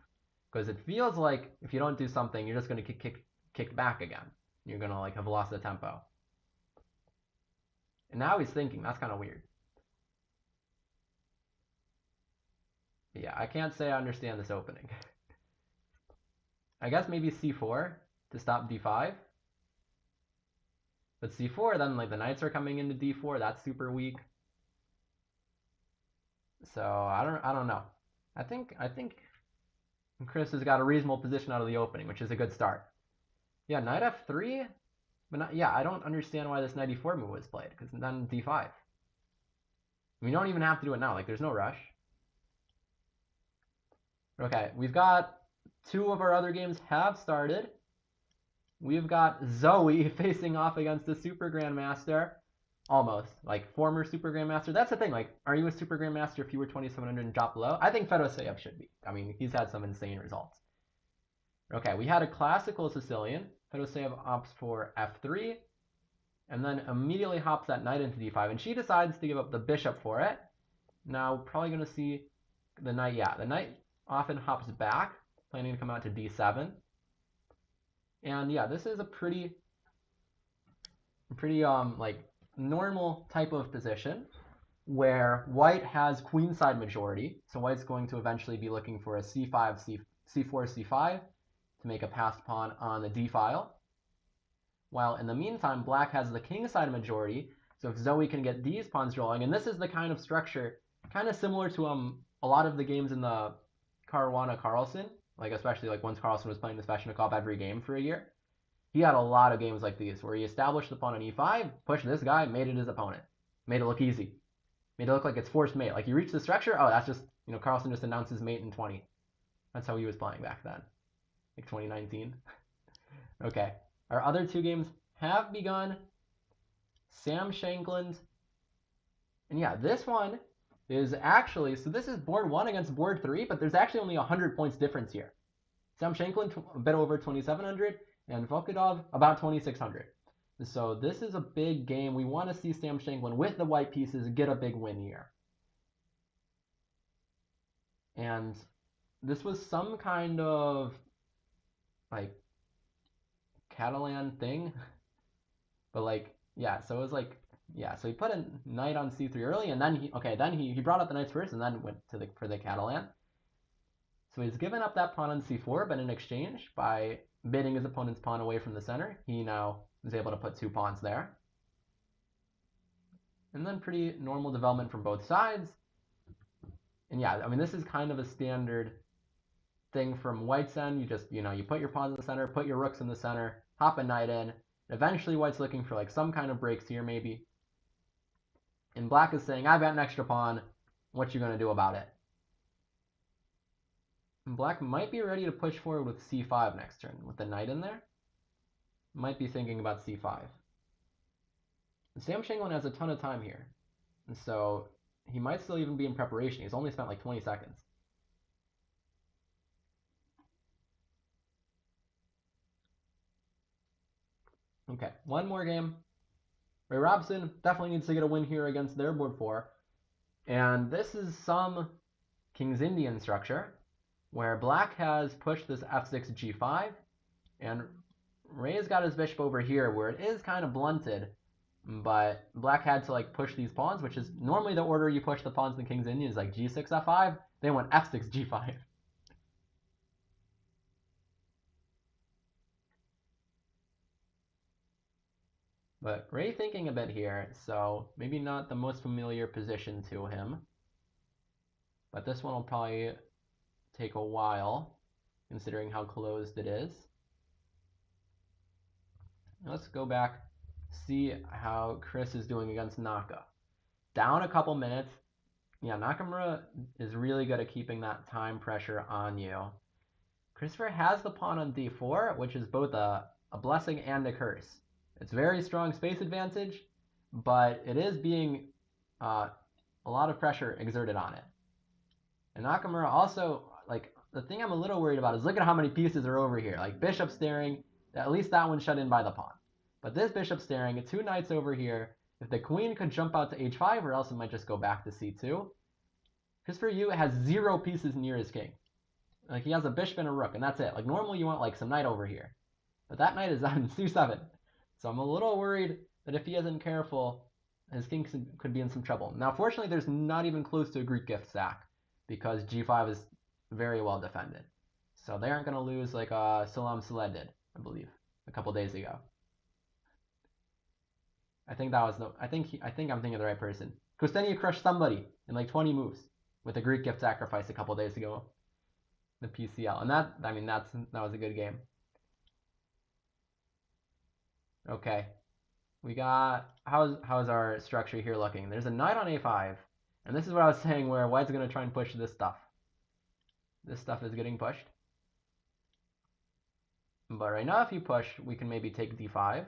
Because it feels like if you don't do something, you're just going to kick back again. You're going to like have lost the tempo. And now he's thinking. That's kind of weird. But yeah, I can't say I understand this opening. I guess maybe c4 to stop d5. But c4, then like the knights are coming into d4. That's super weak. So I don't know. I think Chris has got a reasonable position out of the opening, which is a good start. Yeah, knight f3, but not, yeah, I don't understand why this knight e4 move was played, because then d5. We don't even have to do it now. Like, there's no rush. Okay, we've got two of our other games have started. We've got Zoe facing off against the Super Grandmaster. Almost. Like, former Super Grandmaster. That's the thing. Like, are you a Super Grandmaster if you were 2,700 and dropped below? I think Fedoseev should be. I mean, he's had some insane results. Okay, we had a classical Sicilian. Fedoseev opts for f3. And then immediately hops that knight into d5. And she decides to give up the bishop for it. Now, probably going to see the knight. Yeah, the knight often hops back, planning to come out to d7. And yeah, this is a pretty like normal type of position where white has queenside majority. So white's going to eventually be looking for a c5, c4, c5 to make a passed pawn on the d file. While in the meantime, black has the kingside majority. So if Zoe can get these pawns rolling, and this is the kind of structure kind of similar to a lot of the games in the Caruana Carlsen, like especially like once Carlsen was playing the Sveshnikov every game for a year. He had a lot of games like these where he established the pawn on e5, pushed this guy, made it his opponent. Made it look easy. Made it look like it's forced mate. Like you reach the structure, oh, that's just, Carlsen just announced his mate in 20. That's how he was playing back then. Like 2019. Okay. Our other two games have begun. Sam Shankland. And yeah, this one is actually, so this is board 1 against board 3, but there's actually only 100 points difference here. Sam Shankland a bit over 2,700, and Volkodov about 2,600. So this is a big game. We want to see Sam Shankland with the white pieces get a big win here. And this was some kind of like Catalan thing. But like, yeah, so it was like, yeah, so he put a knight on c3 early, and then he brought up the knights first and then went for the Catalan. So he's given up that pawn on c4, but in exchange, by bidding his opponent's pawn away from the center, he now is able to put two pawns there. And then pretty normal development from both sides. And yeah, I mean, this is kind of a standard thing from white's end. You just, you put your pawns in the center, put your rooks in the center, hop a knight in. Eventually, white's looking for like some kind of breaks here, maybe. And black is saying, I've got an extra pawn. What you gonna do about it? And black might be ready to push forward with c5 next turn with the knight in there. might be thinking about c5. And Sam Shanglin has a ton of time here. And so he might still even be in preparation. He's only spent like 20 seconds. Okay, one more game. Ray Robson definitely needs to get a win here against their board 4. And this is some King's Indian structure where black has pushed this f6 g5, and Ray's got his bishop over here where it is kind of blunted, but black had to like push these pawns, which is normally the order you push the pawns in the King's Indian is like g6 f5. They went f6 g5. But Ray thinking a bit here, so maybe not the most familiar position to him. But this one will probably take a while, considering how closed it is. Let's go back, see how Chris is doing against Naka. Down a couple minutes. Yeah, Nakamura is really good at keeping that time pressure on you. Christopher has the pawn on d4, which is both a blessing and a curse. It's very strong space advantage, but it is being a lot of pressure exerted on it. And Nakamura also, like, the thing I'm a little worried about is look at how many pieces are over here. Like, bishop staring, at least that one's shut in by the pawn. But this bishop staring, 2 knights over here. If the queen could jump out to h5, or else it might just go back to c2. Christopher Yu has 0 pieces near his king. Like, he has a bishop and a rook, and that's it. Like, normally you want, like, some knight over here. But that knight is on c7. So I'm a little worried that if he isn't careful, his king could be in some trouble. Now, fortunately, there's not even close to a Greek gift stack, because g5 is very well defended. So they aren't going to lose like Salam Saleh did, I believe, a couple days ago. I think that was I think I'm thinking of the right person. Kostya crushed somebody in like 20 moves with a Greek gift sacrifice a couple days ago. The PCL. And that was a good game. Okay. We got how's our structure here looking? There's a knight on a5. And this is what I was saying where white's going to try and push this stuff. This stuff is getting pushed. But right now if you push, we can maybe take d5.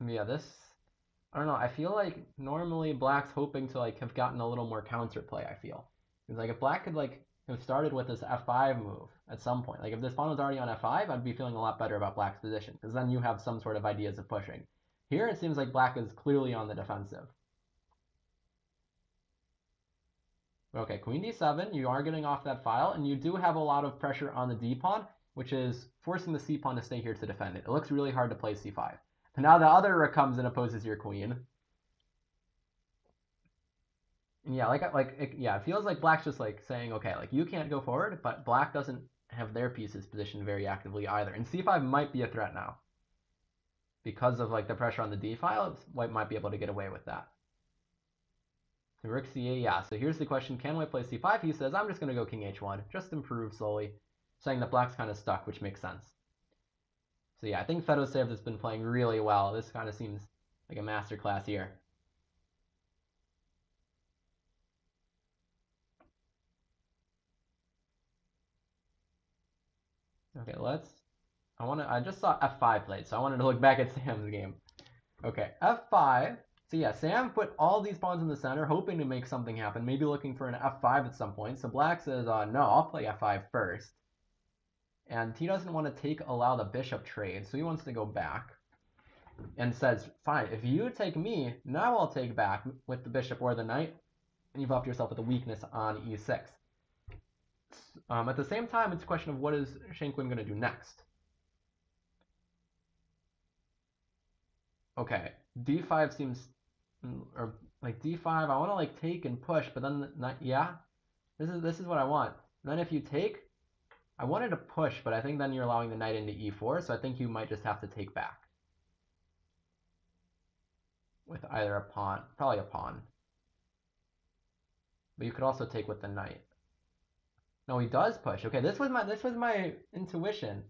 Yeah, this, I don't know, I feel like normally black's hoping to like have gotten a little more counterplay, I feel. Because like if black could like have started with this f5 move at some point, like if this pawn was already on f5, I'd be feeling a lot better about black's position, because then you have some sort of ideas of pushing. Here it seems like black is clearly on the defensive. Okay, queen d7, you are getting off that file, and you do have a lot of pressure on the d pawn, which is forcing the c pawn to stay here to defend it. It looks really hard to play c5. And now the other rook comes and opposes your queen. And yeah, it feels like black's just like saying, okay, like you can't go forward, but black doesn't have their pieces positioned very actively either. And c5 might be a threat now. Because of like the pressure on the d file, white might be able to get away with that. So rook c8, yeah. So here's the question, can white play c5? He says, I'm just going to go king h1, just improve slowly, saying that black's kind of stuck, which makes sense. So yeah, I think Fedoseev has been playing really well. This kind of seems like a masterclass here. Okay, I just saw f5 played, so I wanted to look back at Sam's game. Okay, f5. So yeah, Sam put all these pawns in the center, hoping to make something happen, maybe looking for an f5 at some point. So black says, no, I'll play f5 first. And he doesn't want to allow the bishop trade, so he wants to go back. And says, fine, if you take me, now I'll take back with the bishop or the knight, and you've left yourself with a weakness on e6. At the same time, it's a question of what is Shanklin going to do next. Okay, d5 seems, or like d5, I want to like take and push, but then yeah, this is what I want. And then if you take, I wanted to push, but I think then you're allowing the knight into e4, so I think you might just have to take back. With either a pawn, probably a pawn. But you could also take with the knight. No, he does push. Okay, this was my intuition.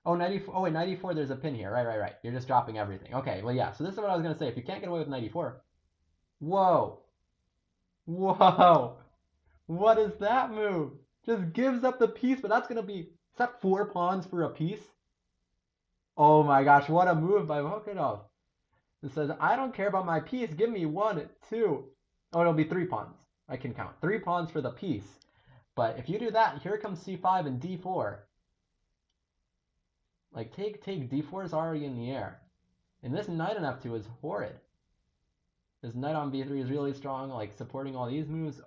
Oh, 94. Oh, wait, 94, there's a pin here. Right. You're just dropping everything. Okay, well, yeah. So this is what I was going to say. If you can't get away with 94. Whoa. Whoa! What is that move? Just gives up the piece, but that's gonna be... Is that 4 pawns for a piece? Oh my gosh, what a move by Volkanov. It says, I don't care about my piece, give me 1, 2. Oh, it'll be 3 pawns. I can count. 3 pawns for the piece. But if you do that, here comes c5 and d4. Like, take, d4 is already in the air. And this knight on f2 is horrid. This knight on b3 is really strong, like, supporting all these moves.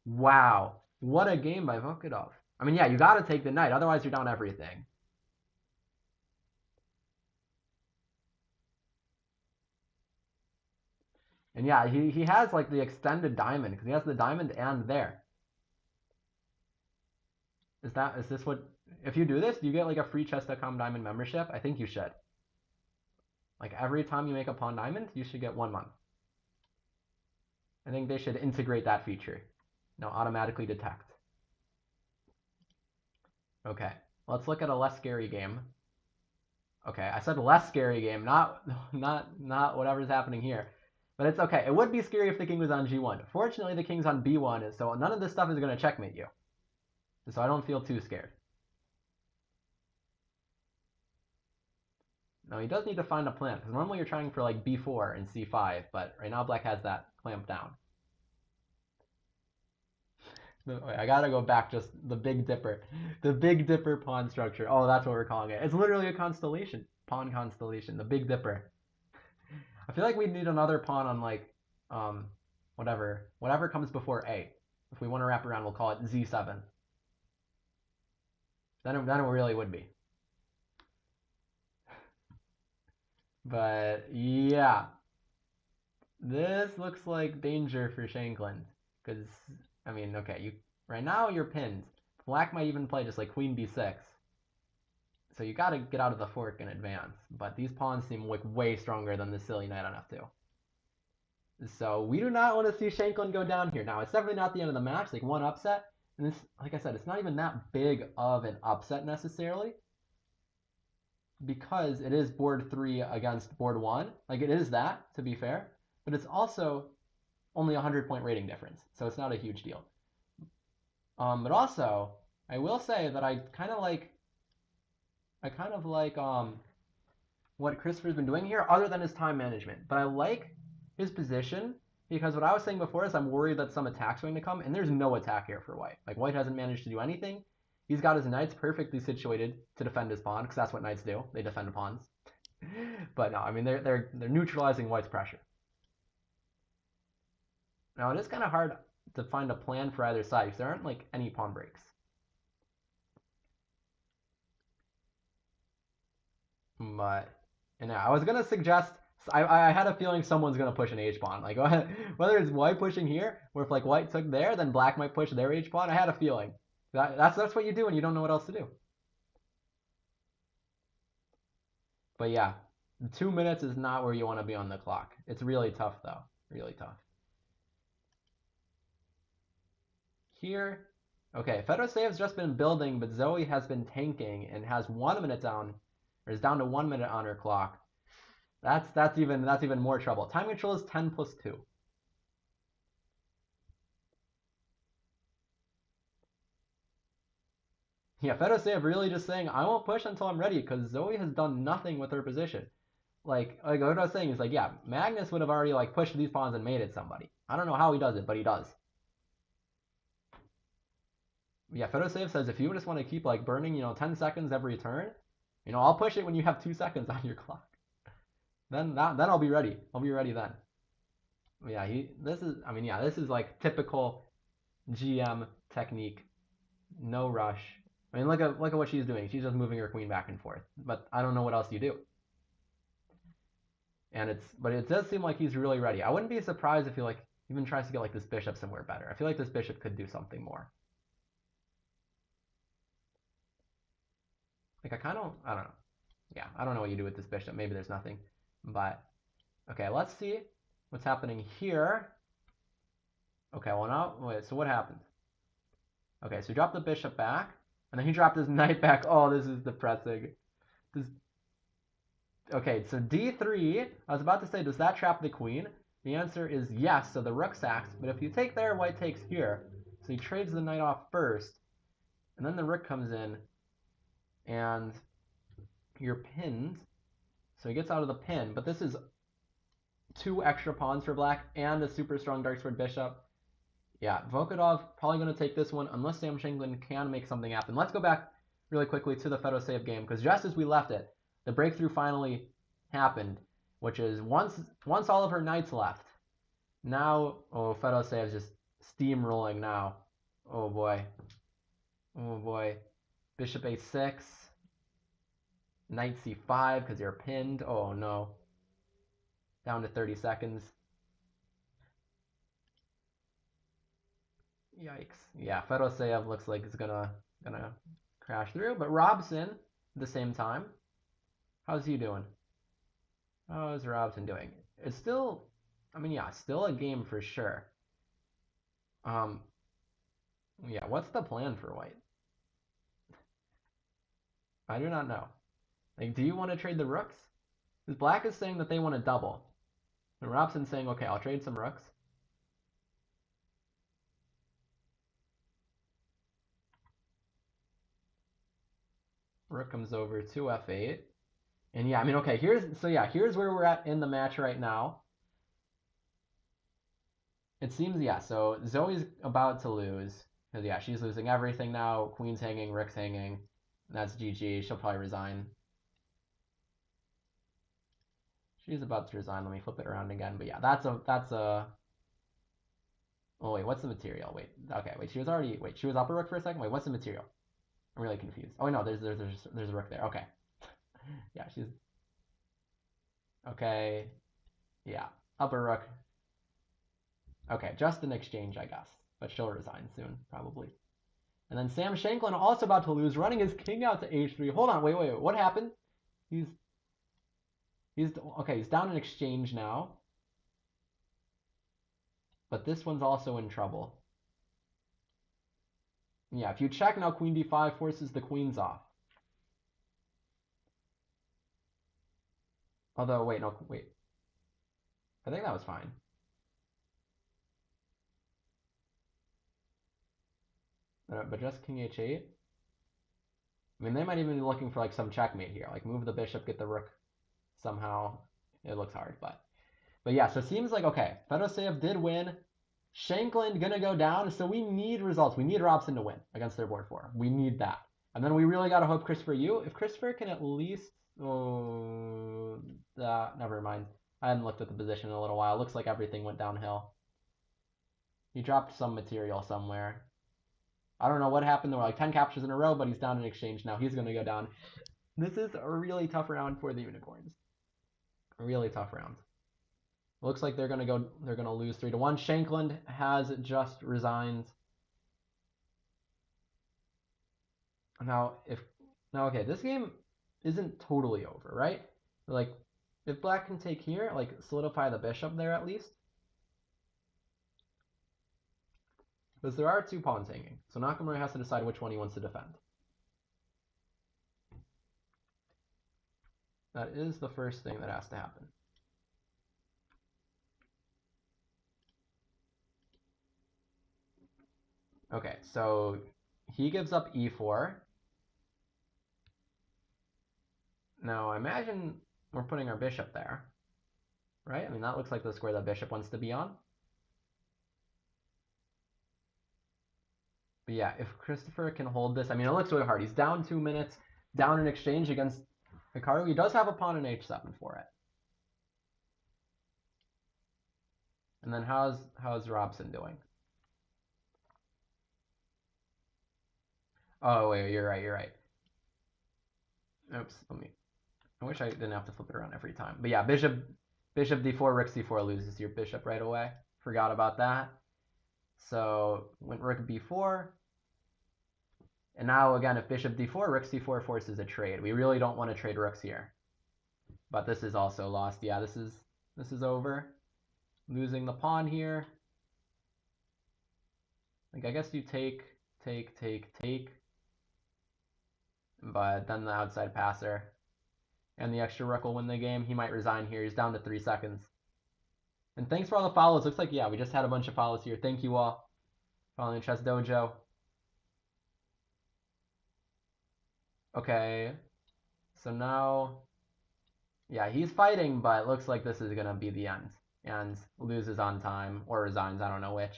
Wow. What a game by Volkanov. I mean, yeah, you gotta take the knight, otherwise you're down everything. And yeah, he has, like, the extended diamond, because he has the diamond and there. Is this what... If you do this, do you get, like, a free Chess.com diamond membership? I think you should. Like, every time you make a pawn diamond, you should get 1 month. I think they should integrate that feature. Now automatically detect. Okay, let's look at a less scary game. Okay, I said less scary game, not whatever's happening here. But it's okay. It would be scary if the king was on g1. Fortunately, the king's on b1, so none of this stuff is going to checkmate you. So I don't feel too scared. Now he does need to find a plan, because normally you're trying for like b4 and c5, but right now black has that clamped down. I gotta go back, just the Big Dipper. The Big Dipper pawn structure. Oh, that's what we're calling it. It's literally a constellation. Pawn constellation. The Big Dipper. I feel like we need another pawn on like, whatever comes before A. If we want to wrap around, we'll call it Z7. Then it really would be. But yeah, this looks like danger for Shanklin. Because, I mean, okay, right now you're pinned. Black might even play just like queen b6. So you gotta get out of the fork and advance. But these pawns seem like way stronger than the silly knight on f2. So we do not want to see Shanklin go down here. Now, it's definitely not the end of the match. Like, one upset. And this, like I said, it's not even that big of an upset necessarily. Because it is board 3 against board 1. Like, it is that, to be fair. But it's also only a 100-point rating difference. So it's not a huge deal. But also, I will say that I kind of like what Christopher's been doing here, other than his time management. But I like his position, because what I was saying before is I'm worried that some attack's going to come, and there's no attack here for white. Like, white hasn't managed to do anything. He's got his knights perfectly situated to defend his pawn, because that's what knights do. They defend pawns. But no, I mean, they're neutralizing white's pressure. Now, it is kind of hard to find a plan for either side, because there aren't, like, any pawn breaks. But, and yeah, I was going to suggest... I had a feeling someone's going to push an h-pawn. Like, whether it's white pushing here, or if, like, white took there, then black might push their h-pawn. I had a feeling. That's what you do when you don't know what else to do. But yeah, 2 minutes is not where you want to be on the clock. It's really tough, though. Really tough. Here, okay, Fedosev's just been building, but Zoe has been tanking and has 1 minute down, or is down to 1 minute on her clock. That's even more trouble. Time control is 10 plus 2. Yeah, Fedosev really just saying, I won't push until I'm ready, because Zoe has done nothing with her position. Like what I was saying is, like, yeah, Magnus would have already, like, pushed these pawns and made it somebody. I don't know how he does it, but he does. Yeah, Fedosev says, if you just want to keep, like, burning, 10 seconds every turn, I'll push it when you have 2 seconds on your clock. Then I'll be ready. I'll be ready then. But yeah, this is like typical GM technique. No rush. I mean, look at what she's doing. She's just moving her queen back and forth. But I don't know what else you do. But it does seem like he's really ready. I wouldn't be surprised if he, like, even tries to get, like, this bishop somewhere better. I feel like this bishop could do something more. Like, I don't know. Yeah, I don't know what you do with this bishop. Maybe there's nothing. But, okay, let's see what's happening here. Okay, well now, wait, so what happened? Okay, so he dropped the bishop back, and then he dropped his knight back. Oh, this is depressing. Okay, so d3, I was about to say, does that trap the queen? The answer is yes, so the rook sacks, but if you take there, white takes here. So he trades the knight off first, and then the rook comes in, and you're pinned. So he gets out of the pin, but this is 2 extra pawns for black and a super strong dark sword bishop. Yeah, Volkodov probably going to take this one unless Sam Shanklin can make something happen. Let's go back really quickly to the Fedoseev game, because just as we left it, the breakthrough finally happened, which is once all of her knights left. Now, oh, Fedoseev is just steamrolling now. Oh boy. Oh boy. Bishop a6. Knight c5 because you're pinned. Oh no. Down to 30 seconds. Yikes. Yeah, Fedoseev looks like it's gonna crash through, but Robson at the same time. How's he doing? How's Robson doing? It's still, I mean, yeah, still a game for sure. Yeah, what's the plan for white? I do not know. Like, do you want to trade the rooks? Because black is saying that they want to double. And Robson's saying, okay, I'll trade some rooks. Rook comes over to f8. And yeah, I mean, okay, here's where we're at in the match right now. It seems, yeah, so Zoe's about to lose. Because, yeah, she's losing everything now. Queen's hanging, rook's hanging. That's GG. She'll probably resign. She's about to resign. Let me flip it around again. But yeah, that's a... Oh, wait, what's the material? Wait, okay, wait, she was up a rook for a second? Wait, what's the material? I'm really confused. Oh, no, there's a rook there. Okay. Yeah, she's... Okay. Yeah, up a rook. Okay, just an exchange, I guess. But she'll resign soon, probably. And then Sam Shanklin also about to lose, running his king out to h3. Hold on, wait, what happened? He's down an exchange now. But this one's also in trouble. Yeah, if you check now, queen d5 forces the queens off. Although, wait. I think that was fine. But just king h8? I mean, they might even be looking for like some checkmate here. Like move the bishop, get the rook somehow. It looks hard, but yeah, so it seems like, okay, Fedoseev did win. Shanklin gonna go down, so we need results. We need Robson to win against their board 4. We need that. And then we really gotta hope Christopher Yu. If Christopher can at least... Oh, never mind. I hadn't looked at the position in a little while. Looks like everything went downhill. He dropped some material somewhere. I don't know what happened. There were like 10 captures in a row, but he's down in exchange now. He's going to go down. This is a really tough round for the Unicorns. A really tough round. Looks like they're going to lose 3-1. Shanklin has just resigned. Okay, this game isn't totally over, right? Like, if black can take here, like, solidify the bishop there at least. Because there are 2 pawns hanging, so Nakamura has to decide which one he wants to defend. That is the first thing that has to happen. Okay, so he gives up e4. Now, I imagine we're putting our bishop there, right? I mean, that looks like the square that bishop wants to be on. But yeah, if Christopher can hold this, I mean, it looks really hard. He's down 2 minutes, down in exchange against Hikaru. He does have a pawn in h7 for it. And then how's Robson doing? Oh, wait, you're right. Oops, I wish I didn't have to flip it around every time. But yeah, bishop d4, rook c4 loses your bishop right away. Forgot about that. So went rook b4. And now again, if bishop d4, rook c4 forces a trade. We really don't want to trade rooks here. But this is also lost. Yeah, this is over. Losing the pawn here. Like, I guess you take. But then the outside passer and the extra rook will win the game. He might resign here. He's down to 3 seconds. And thanks for all the follows. Looks like, yeah, we just had a bunch of follows here. Thank you all for following Chess Dojo. Okay. So now, yeah, he's fighting, but it looks like this is going to be the end. And loses on time, or resigns, I don't know which.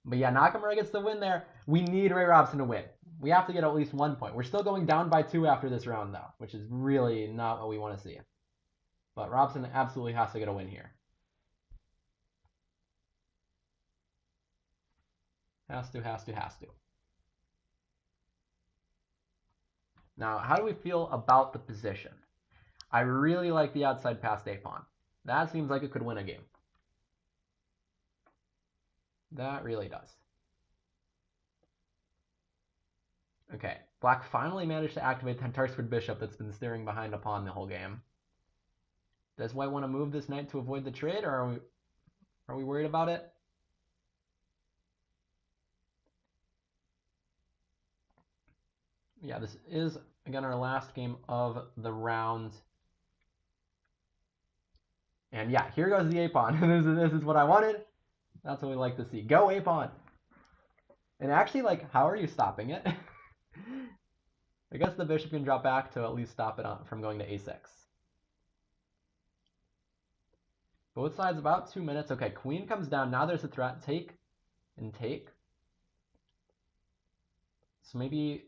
But yeah, Nakamura gets the win there. We need Ray Robson to win. We have to get at least 1 point. We're still going down by 2 after this round, though, which is really not what we want to see. But Robson absolutely has to get a win here. Has to. Now, how do we feel about the position? I really like the outside passed a-pawn. That seems like it could win a game. That really does. Okay, Black finally managed to activate the Tarsford Bishop that's been staring behind a pawn the whole game. Does White want to move this knight to avoid the trade, or are we worried about it? Yeah, this is, again, our last game of the round. And yeah, here goes the a-pawn. This is what I wanted. That's what we like to see. Go a-pawn. And actually, like, how are you stopping it? I guess the bishop can drop back to at least stop it from going to a6. Both sides about 2 minutes. Okay, queen comes down. Now there's a threat. Take and take. So maybe,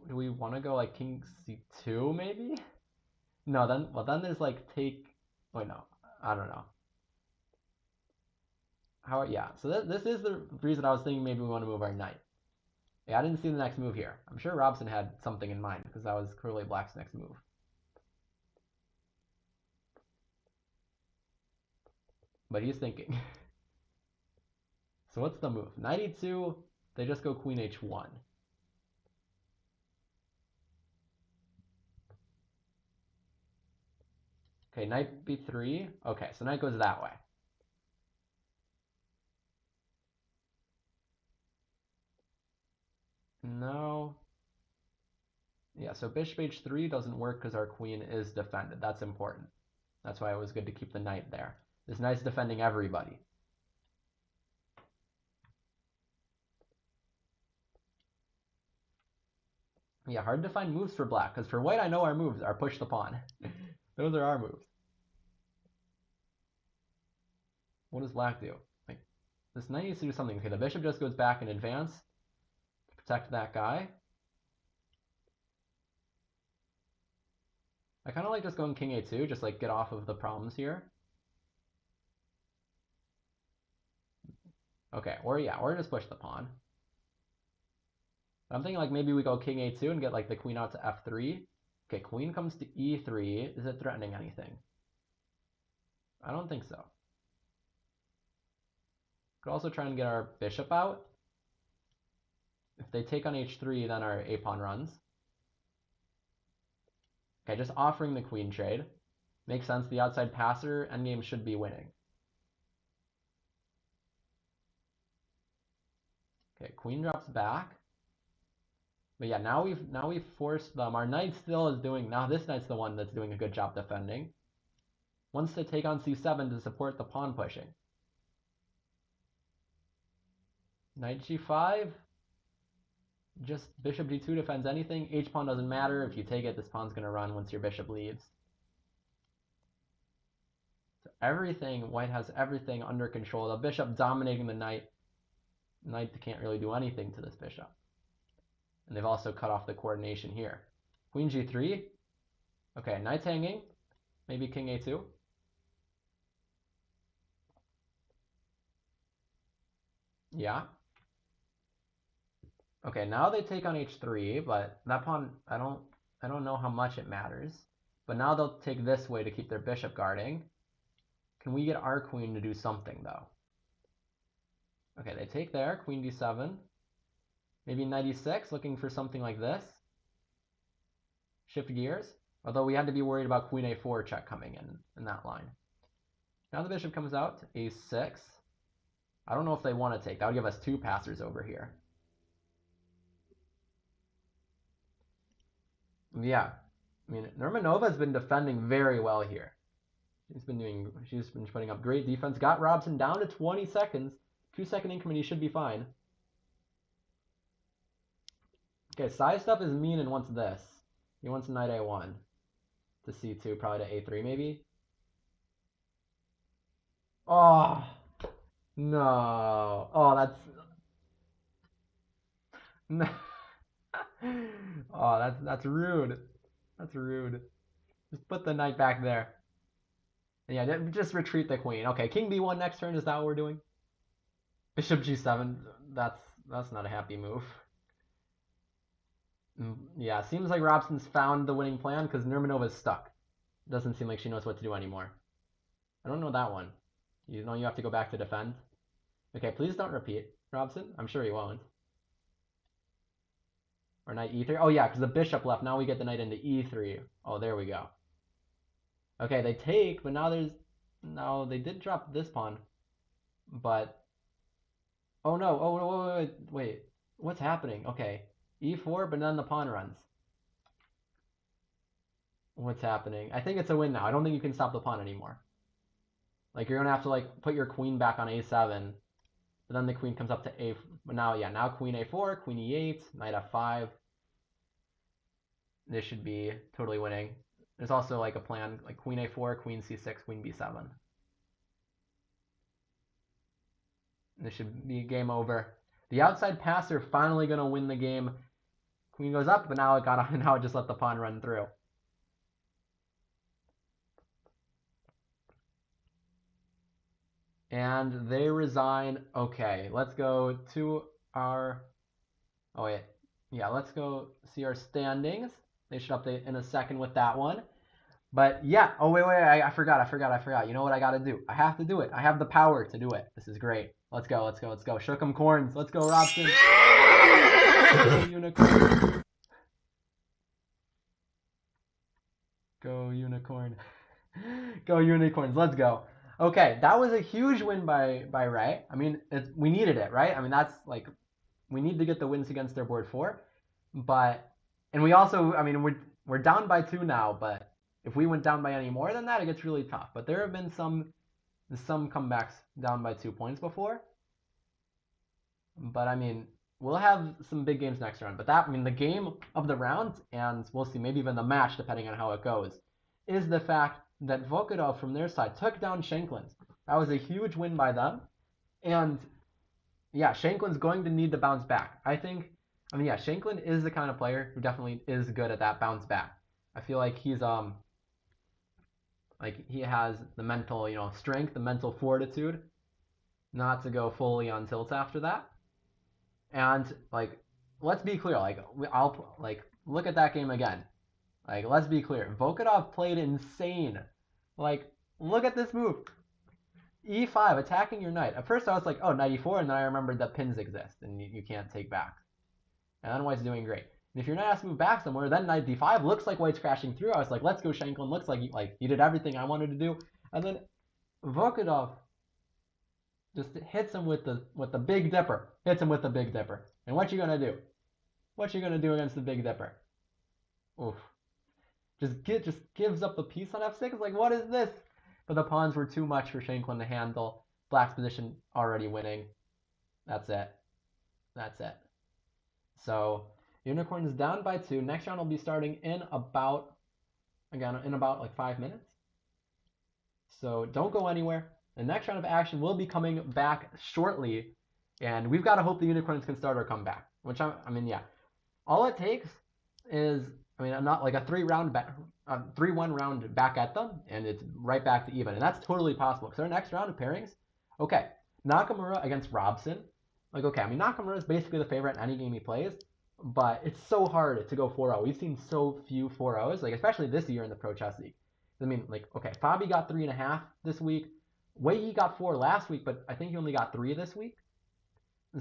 do we want to go like king c2 maybe? No, then there's like take. Wait, no, I don't know. Yeah, so this is the reason I was thinking maybe we want to move our knight. Yeah, I didn't see the next move here. I'm sure Robson had something in mind because that was clearly Black's next move. But he's thinking. So what's the move? Knight e2, they just go queen h1. Okay, knight b3. Okay, so knight goes that way. No. Yeah, so bishop h3 doesn't work because our queen is defended. That's important. That's why it was good to keep the knight there. This knight's defending everybody. Yeah, hard to find moves for black, because for white I know our moves are push the pawn. Those are our moves. What does black do? Like, this knight needs to do something. Okay, the bishop just goes back in advance to protect that guy. I kind of like just going king a2, just like get off of the problems here. Okay, or yeah, or just push the pawn. I'm thinking like maybe we go king a2 and get like the queen out to f3. Okay, queen comes to e3. Is it threatening anything? I don't think so. Could also try and get our bishop out. If they take on h3, then our a-pawn runs. Okay, just offering the queen trade. Makes sense. The outside passer endgame should be winning. Okay, queen drops back. But yeah, now we've forced them. Our knight still is doing, now this knight's the one that's doing a good job defending. Wants to take on c7 to support the pawn pushing. Knight g5. Just bishop g2 defends anything. H-pawn doesn't matter. If you take it, this pawn's going to run once your bishop leaves. So everything, white has everything under control. The bishop dominating the knight. Knight can't really do anything to this bishop. And they've also cut off the coordination here. Queen g3. Okay, knight's hanging. Maybe king a2. Yeah. Okay, now they take on h3, but that pawn, I don't know how much it matters. But now they'll take this way to keep their bishop guarding. Can we get our queen to do something, though? Okay, they take there, queen d7. Maybe knight e6, looking for something like this. Shift gears. Although we had to be worried about queen a4 check coming in that line. Now the bishop comes out, a6. I don't know if they want to take. That would give us 2 passers over here. Yeah. I mean, Nurmanova has been defending very well here. She's been putting up great defense. Got Robson down to 20 seconds. 2-second increment, he should be fine. Okay, side stuff is mean and wants this. He wants knight a1 to c2, probably to a3 maybe. Oh no! Oh, that's no. Oh, that's rude. That's rude. Just put the knight back there. And yeah, just retreat the queen. Okay, king b1 next turn. Is that what we're doing? Bishop g7. That's not a happy move. Yeah, seems like Robson's found the winning plan because Nurmanova's stuck. Doesn't seem like she knows what to do anymore. I don't know that one. You know you have to go back to defend. Okay, please don't repeat, Robson. I'm sure he won't. Or knight e3. Oh yeah, because the bishop left. Now we get the knight into e3. Oh, there we go. Okay, they take, but now they did drop this pawn. But oh no! Oh wait. What's happening? Okay, e4, but then the pawn runs. What's happening? I think it's a win now. I don't think you can stop the pawn anymore. Like you're gonna have to like put your queen back on a7, but then the queen comes up to a. But now queen a4, queen e8, knight f5. This should be totally winning. There's also like a plan like queen a4, queen c6, queen b7. This should be game over. The outside passer finally gonna win the game. Queen goes up, but now it just let the pawn run through. And they resign. Okay, let's go to our. Oh wait, yeah, let's go see our standings. They should update in a second with that one. But yeah, oh wait, I forgot. You know what I gotta do? I have to do it. I have the power to do it. This is great. Let's go. Shook 'em corns. Let's go, Robson. Go unicorn. Go unicorn. Go unicorns. Let's go. Okay, that was a huge win by Ray. I mean, we needed it, right? I mean, that's like we need to get the wins against their board 4, and we also, I mean, we're down by 2 now, but if we went down by any more than that, it gets really tough. But there have been some comebacks down by 2 points before. But I mean, we'll have some big games next round. But I mean, the game of the round, and we'll see, maybe even the match, depending on how it goes, is the fact that Volkodov from their side took down Shanklin's. That was a huge win by them. And yeah, Shanklin's going to need to bounce back. I mean, yeah, Shanklin is the kind of player who definitely is good at that bounce back. I feel like he's like he has the mental, strength, the mental fortitude not to go fully on tilt after that. And like, let's be clear, I'll look at that game again. Like, let's be clear. Volkodov played insane. Like, look at this move. E5, attacking your knight. At first I was like, oh, knight e4, and then I remembered that pins exist and you can't take back. And then white's doing great. And if your knight has to move back somewhere, then knight d5 looks like white's crashing through. I was like, let's go Shanklin. Looks like he did everything I wanted to do. And then Volkodov just hits him with the Big Dipper. Hits him with the Big Dipper. And what you gonna do? What you gonna do against the Big Dipper? Oof. Just gives up the piece on f6. Like, what is this? But the pawns were too much for Shanklin to handle. Black's position already winning. That's it. So Unicorn is down by 2. Next round will be starting in about like 5 minutes. So don't go anywhere. The next round of action will be coming back shortly, and we've got to hope the Unicorns can start our comeback. Which I mean, yeah, all it takes is, I mean, not like a 3-1 round back at them, and it's right back to even, and that's totally possible. Because our next round of pairings, okay, Nakamura against Robson. Like, okay, I mean, Nakamura is basically the favorite in any game he plays, but it's so hard to go 4-0. We've seen so few 4-0s, like especially this year in the Pro Chess League. I mean, like, okay, Fabi got 3.5 this week. Wei got 4 last week, but I think he only got 3 this week.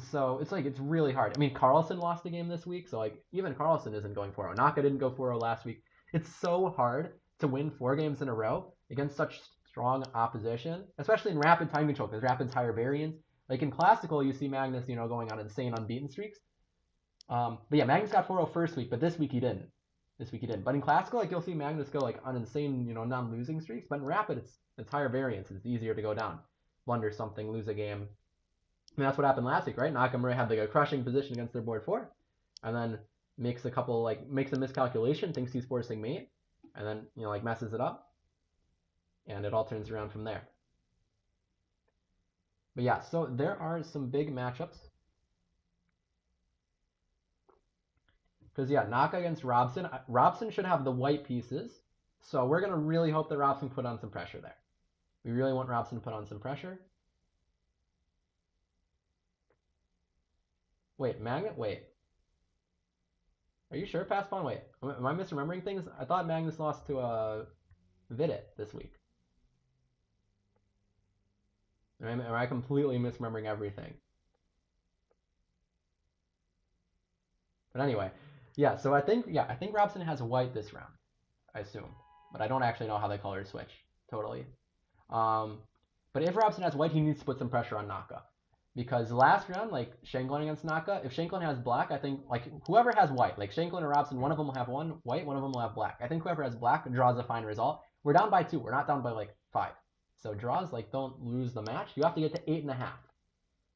So it's like, it's really hard. I mean, Carlsen lost a game this week, so like even Carlsen isn't going 4-0. Naka didn't go 4-0 last week. It's so hard to win 4 games in a row against such strong opposition, especially in rapid time control, because rapid's higher variance. Like in classical, you see Magnus, going on insane unbeaten streaks. But yeah, Magnus got 4-0 first week, but this week he didn't. this week he did. But in Classical, like you'll see Magnus go like on insane, non-losing streaks. But in Rapid, it's higher variance. It's easier to go down, blunder something, lose a game. And that's what happened last week, right? Nakamura had like a crushing position against their board 4, and then makes a miscalculation, thinks he's forcing mate, and then messes it up, and it all turns around from there. But yeah, so there are some big matchups. Because yeah, Naka against Robson. Robson should have the white pieces, so we're gonna really hope that Robson put on some pressure there. We really want Robson to put on some pressure. Wait, Magnet? Wait. Are you sure pass pawn? Wait, am I misremembering things? I thought Magnus lost to Vidit this week. Am I completely misremembering everything? But anyway, yeah. So I think Robson has white this round. I assume, but I don't actually know how the colors switch totally. But if Robson has white, he needs to put some pressure on Naka. Because last round, like Shanklin against Naka, if Shanklin has black, I think like whoever has white, like Shanklin or Robson, one of them will have one white, one of them will have black. I think whoever has black draws a fine result. We're down by 2. We're not down by like 5. So draws like don't lose the match. You have to get to 8.5.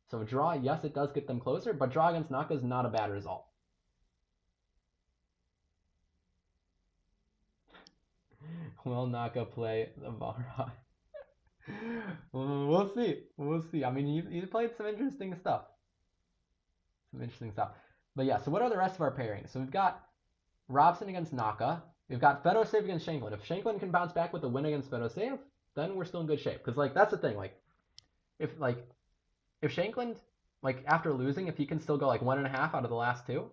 So draw, yes, it does get them closer, but draw against Naka is not a bad result. Will Naka play the Balrog? We'll see. We'll see. I mean, he played some interesting stuff. But yeah, so what are the rest of our pairings? So we've got Robson against Naka. We've got Fedosave against Shanklin. If Shanklin can bounce back with a win against Fedosave, then we're still in good shape. Because like that's the thing. If Shanklin after losing, if he can still go like 1.5 out of the last 2,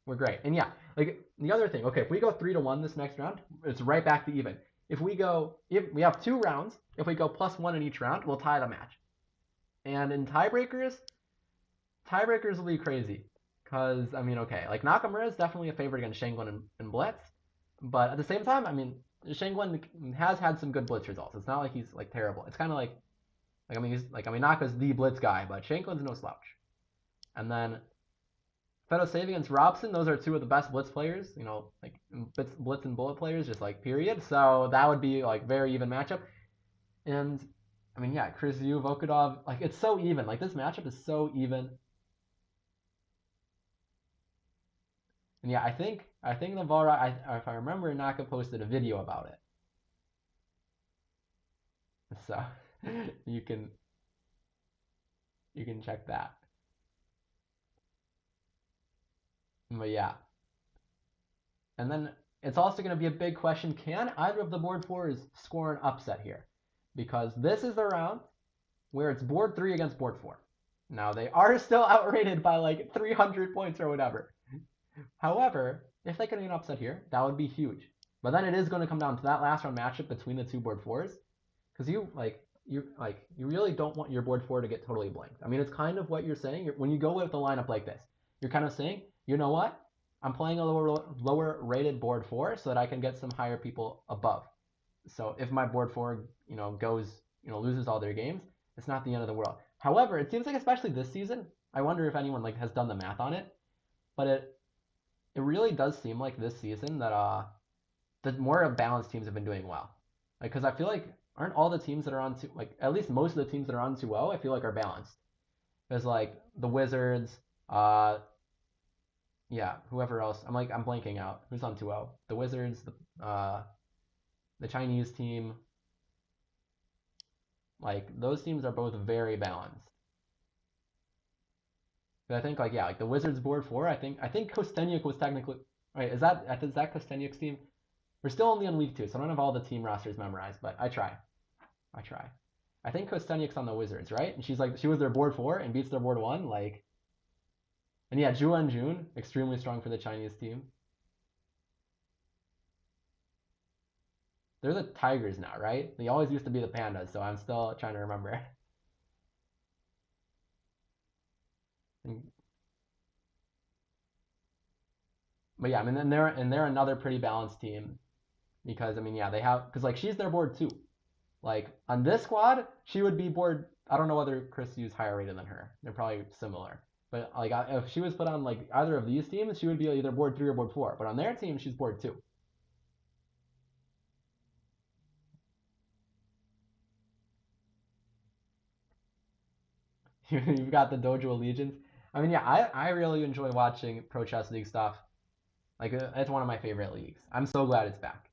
we're great. And yeah, like the other thing. Okay, if we go 3-1 this next round, it's right back to even. If we have 2 rounds, if we go +1 in each round, we'll tie the match. And in tiebreakers will be crazy. Because, I mean, okay, like Nakamura is definitely a favorite against Shanklin and Blitz. But at the same time, I mean, Shanklin has had some good Blitz results. It's not like he's like terrible. It's kind of Naka's the Blitz guy, but Shanklin's no slouch. And then Fedosave against Robson, those are 2 of the best Blitz players, like Blitz and Bullet players, just like period. So that would be like very even matchup. And I mean, yeah, Chris Yu, Volkodov, like it's so even. Like this matchup is so even. And yeah, I think the Valra, if I remember, Naka posted a video about it. So you can check that. But yeah. And then it's also going to be a big question, can either of the board 4s score an upset here? Because this is the round where it's board 3 against board 4. Now, they are still outrated by like 300 points or whatever. However, if they can get an upset here, that would be huge. But then it is going to come down to that last round matchup between the 2 board 4s. Because you really don't want your board 4 to get totally blanked. I mean, it's kind of what you're saying. When you go with a lineup like this, you're kind of saying, you know what? I'm playing a lower rated board 4 so that I can get some higher people above. So if my board 4, loses all their games, it's not the end of the world. However, it seems like especially this season, I wonder if anyone has done the math on it, but it really does seem like this season that the more balanced teams have been doing well. Because I feel like aren't all the teams that are on at least most of the teams that are on 2-0, I feel like are balanced. There's like the Wizards, yeah, whoever else. I'm blanking out. Who's on 2-0? The Wizards, the Chinese team. Like those teams are both very balanced. But I think the Wizards board 4. I think Kostenyuk was technically right. Is that Kostenyuk's team? We're still only on week 2, so I don't have all the team rosters memorized, but I try. I think Kostenyuk's on the Wizards, right? And she was their board 4 and beats their board 1, like. And yeah, Zhu Jun, extremely strong for the Chinese team. They're the Tigers now, right? They always used to be the Pandas, so I'm still trying to remember. But yeah, I mean, they're another pretty balanced team because I mean, yeah, they have because she's their board 2. Like on this squad, she would be board. I don't know whether Chris Yu's higher rated than her. They're probably similar. But if she was put on either of these teams, she would be either board 3 or board 4. But on their team, she's board 2. You've got the Dojo Allegiance. I mean, yeah, I really enjoy watching Pro Chess League stuff. Like, it's one of my favorite leagues. I'm so glad it's back.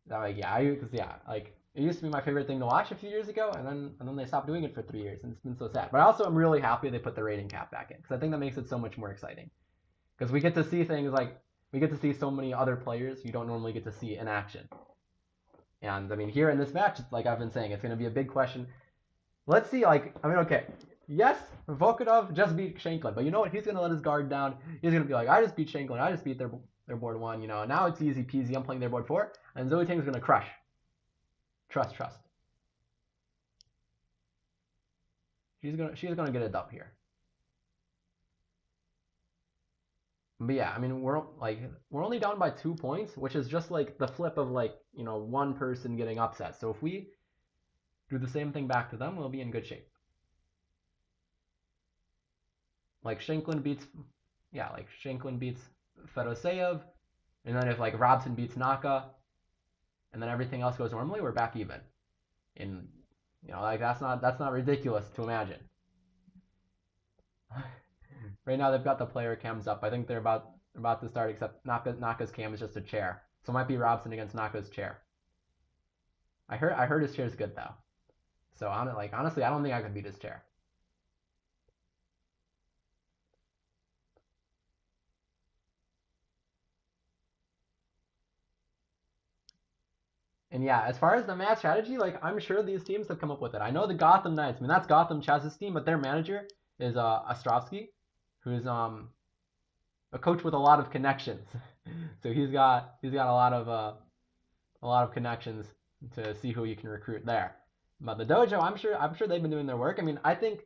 Like, yeah, because yeah, like it used to be my favorite thing to watch a few years ago, and then they stopped doing it for 3 years, and it's been so sad. But I also am really happy they put the rating cap back in because I think that makes it so much more exciting. Because we get to see things like we get to see so many other players you don't normally get to see in action. And I mean, here in this match, like I've been saying, it's going to be a big question. Let's see, like, I mean, okay, yes, Volkov just beat Shanklin, but you know what? He's going to let his guard down. He's going to be like, I just beat Shanklin. I just beat their board 1, you know. Now it's easy peasy. I'm playing their board 4, and Zoe Ting's going to crush. Trust. She's gonna get a dub here. But yeah, I mean we're only down by 2 points, which is just like the flip of like, you know, one person getting upset. So if we do the same thing back to them, we'll be in good shape. Like Shanklin beats Fedoseev, and then if like Robson beats Naka, and then everything else goes normally, we're back even. And you know, like that's not ridiculous to imagine. Right now they've got the player cams up. I think they're about to start, except Naka's cam is just a chair. So it might be Robson against Naka's chair. I heard his chair's good though. So honestly, I don't think I could beat his chair. And yeah, as far as the match strategy, like I'm sure these teams have come up with it. I know the Gotham Knights. I mean that's Gotham Chess's team, but their manager is Ostrovsky, who's a coach with a lot of connections. So he's got a lot of connections to see who you can recruit there. But the dojo, I'm sure they've been doing their work. I mean, I think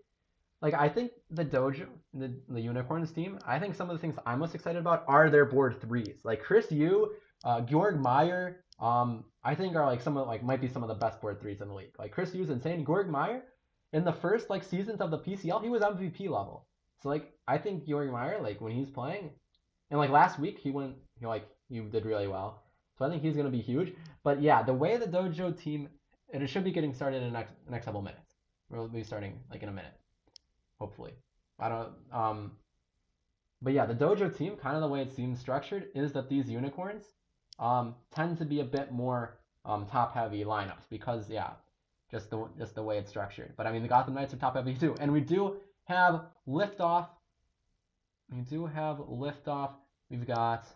the dojo, the Unicorns team, I think some of the things I'm most excited about are their board 3s. Like Chris Yu, Georg Meyer, I think are like might be some of the best board 3s in the league. Like Chris Yu's insane. Georg Meyer, in the first like seasons of the PCL, he was MVP level. So like I think Georg Meyer, like when he's playing, and like last week he did really well. So I think he's gonna be huge. But yeah, the way the dojo team, and it should be getting started in the next couple minutes. We'll be starting like in a minute, hopefully. I don't. But yeah, the dojo team, kind of the way it seems structured, is that these unicorns tend to be a bit more top heavy lineups because yeah, just the way it's structured. But I mean, the Gotham Knights are top heavy too, and we do have liftoff. We've got,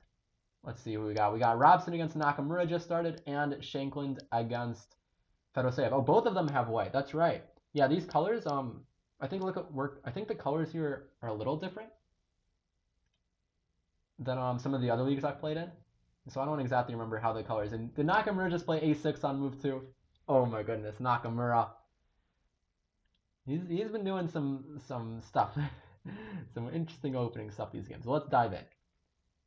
let's see who we got. We got Robson against Nakamura just started, and Shanklin against Fedoseev. Oh, both of them have white. That's right. Yeah, these colors. I think I think the colors here are a little different than some of the other leagues I've played in. So I don't exactly remember how the colors. And did Nakamura just play A6 on move 2? Oh my goodness, Nakamura. He's been doing some stuff, some interesting opening stuff these games. So let's dive in.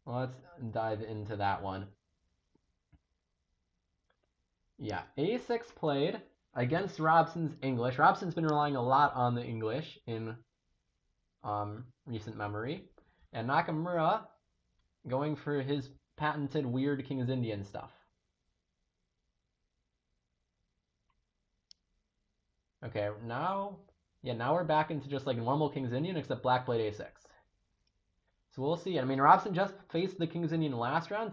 Let's dive into that one. Yeah, A6 played against Robson's English. Robson's been relying a lot on the English in recent memory. And Nakamura going for his patented weird King's Indian stuff. Okay, now we're back into just like normal King's Indian, except black played A6. So we'll see. I mean, Robson just faced the King's Indian last round.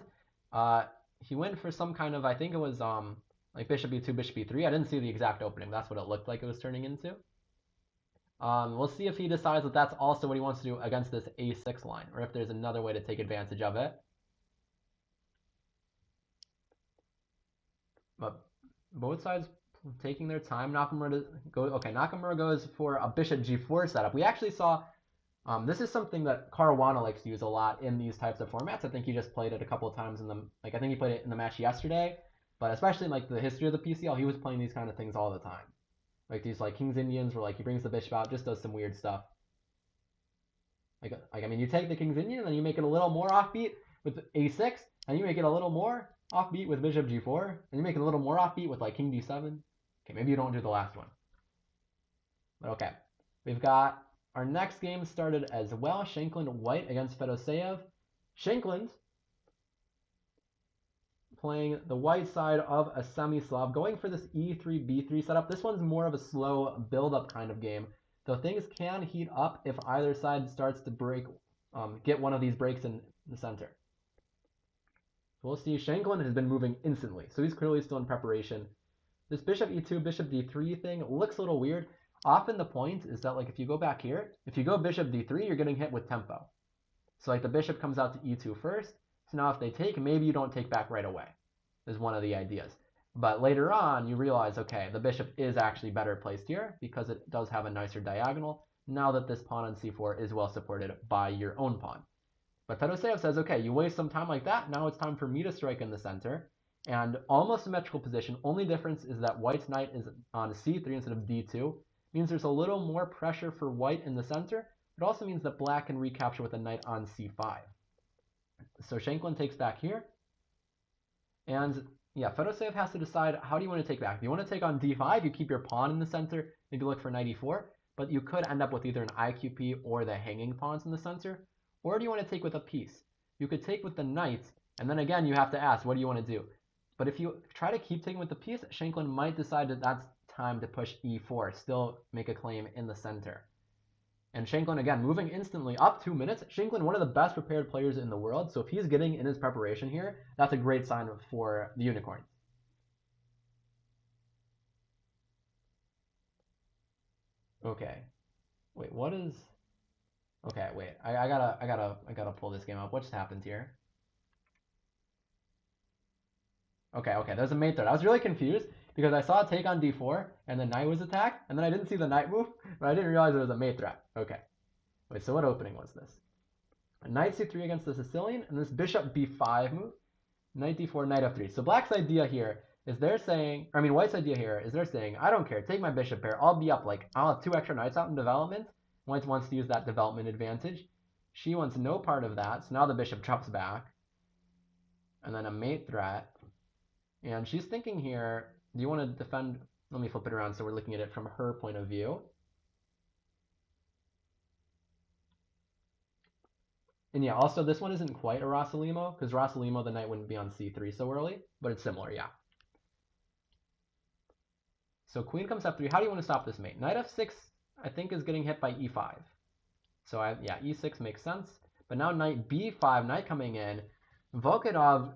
He went for some kind of, I think it was like bishop e2, bishop e3. I didn't see the exact opening. That's what it looked like it was turning into. We'll see if he decides that that's also what he wants to do against this A6 line, or if there's another way to take advantage of it. But both sides taking their time. Nakamura goes for a bishop g4 setup. We actually saw, this is something that Caruana likes to use a lot in these types of formats. I think he just played it a couple of times I think he played it in the match yesterday, but especially in like the history of the PCL, he was playing these kind of things all the time. Like these like King's Indians where like he brings the bishop out, just does some weird stuff. I mean, you take the King's Indian and then you make it a little more offbeat with a6, and you make it a little more offbeat with bishop g4, and you make it a little more offbeat with like king d7. Okay, maybe you don't do the last one. But okay, we've got our next game started as well. Shanklin white against Fedoseev. Shanklin playing the white side of a semi-Slav, going for this e3, b3 setup. This one's more of a slow build-up kind of game. though things can heat up if either side starts to break, get one of these breaks in the center. We'll see. Shanklin has been moving instantly, so he's clearly still in preparation. This bishop e2, bishop d3 thing looks a little weird. Often the point is that, like, if you go back here, if you go bishop d3, you're getting hit with tempo. So, like, the bishop comes out to e2 first. So now if they take, maybe you don't take back right away, is one of the ideas. But later on, you realize, okay, the bishop is actually better placed here because it does have a nicer diagonal now that this pawn on c4 is well supported by your own pawn. But Fedoseev says, okay, you waste some time like that. Now it's time for me to strike in the center. And almost symmetrical position. Only difference is that white's knight is on c3 instead of d2. Means there's a little more pressure for white in the center. It also means that black can recapture with a knight on c5. So Shanklin takes back here. And yeah, Fedoseev has to decide, how do you want to take back? Do you want to take on d5? You keep your pawn in the center, maybe look for knight e4. But you could end up with either an IQP or the hanging pawns in the center. Or do you want to take with a piece? You could take with the knight, and then again you have to ask, what do you want to do? But if you try to keep taking with the piece, Shanklin might decide that that's time to push e4, still make a claim in the center. And Shanklin, again, moving instantly up 2 minutes. Shanklin, one of the best prepared players in the world, so if he's getting in his preparation here, that's a great sign for the Unicorns. Okay. Wait, what is... Okay, wait. I gotta pull this game up. What just happened here? Okay, there's a mate threat. I was really confused because I saw a take on d4 and the knight was attacked, and then I didn't see the knight move, but I didn't realize there was a mate threat. Okay. Wait, so what opening was this? A knight c3 against the Sicilian, and this bishop b5 move. Knight d4, knight f3. So black's idea here is they're saying, I mean white's idea here is they're saying, I don't care, take my bishop pair, I'll be up, like, I'll have 2 extra knights out in development. White wants to use that development advantage. She wants no part of that, so now the bishop drops back. And then a mate threat. And she's thinking here, do you want to defend? Let me flip it around so we're looking at it from her point of view. And yeah, also this one isn't quite a Rossolimo, because Rossolimo the knight wouldn't be on c3 so early, but it's similar, yeah. So queen comes f3. How do you want to stop this mate? Knight f6, I think, is getting hit by e5. So yeah, e6 makes sense. But now knight b5, knight coming in. Volkadov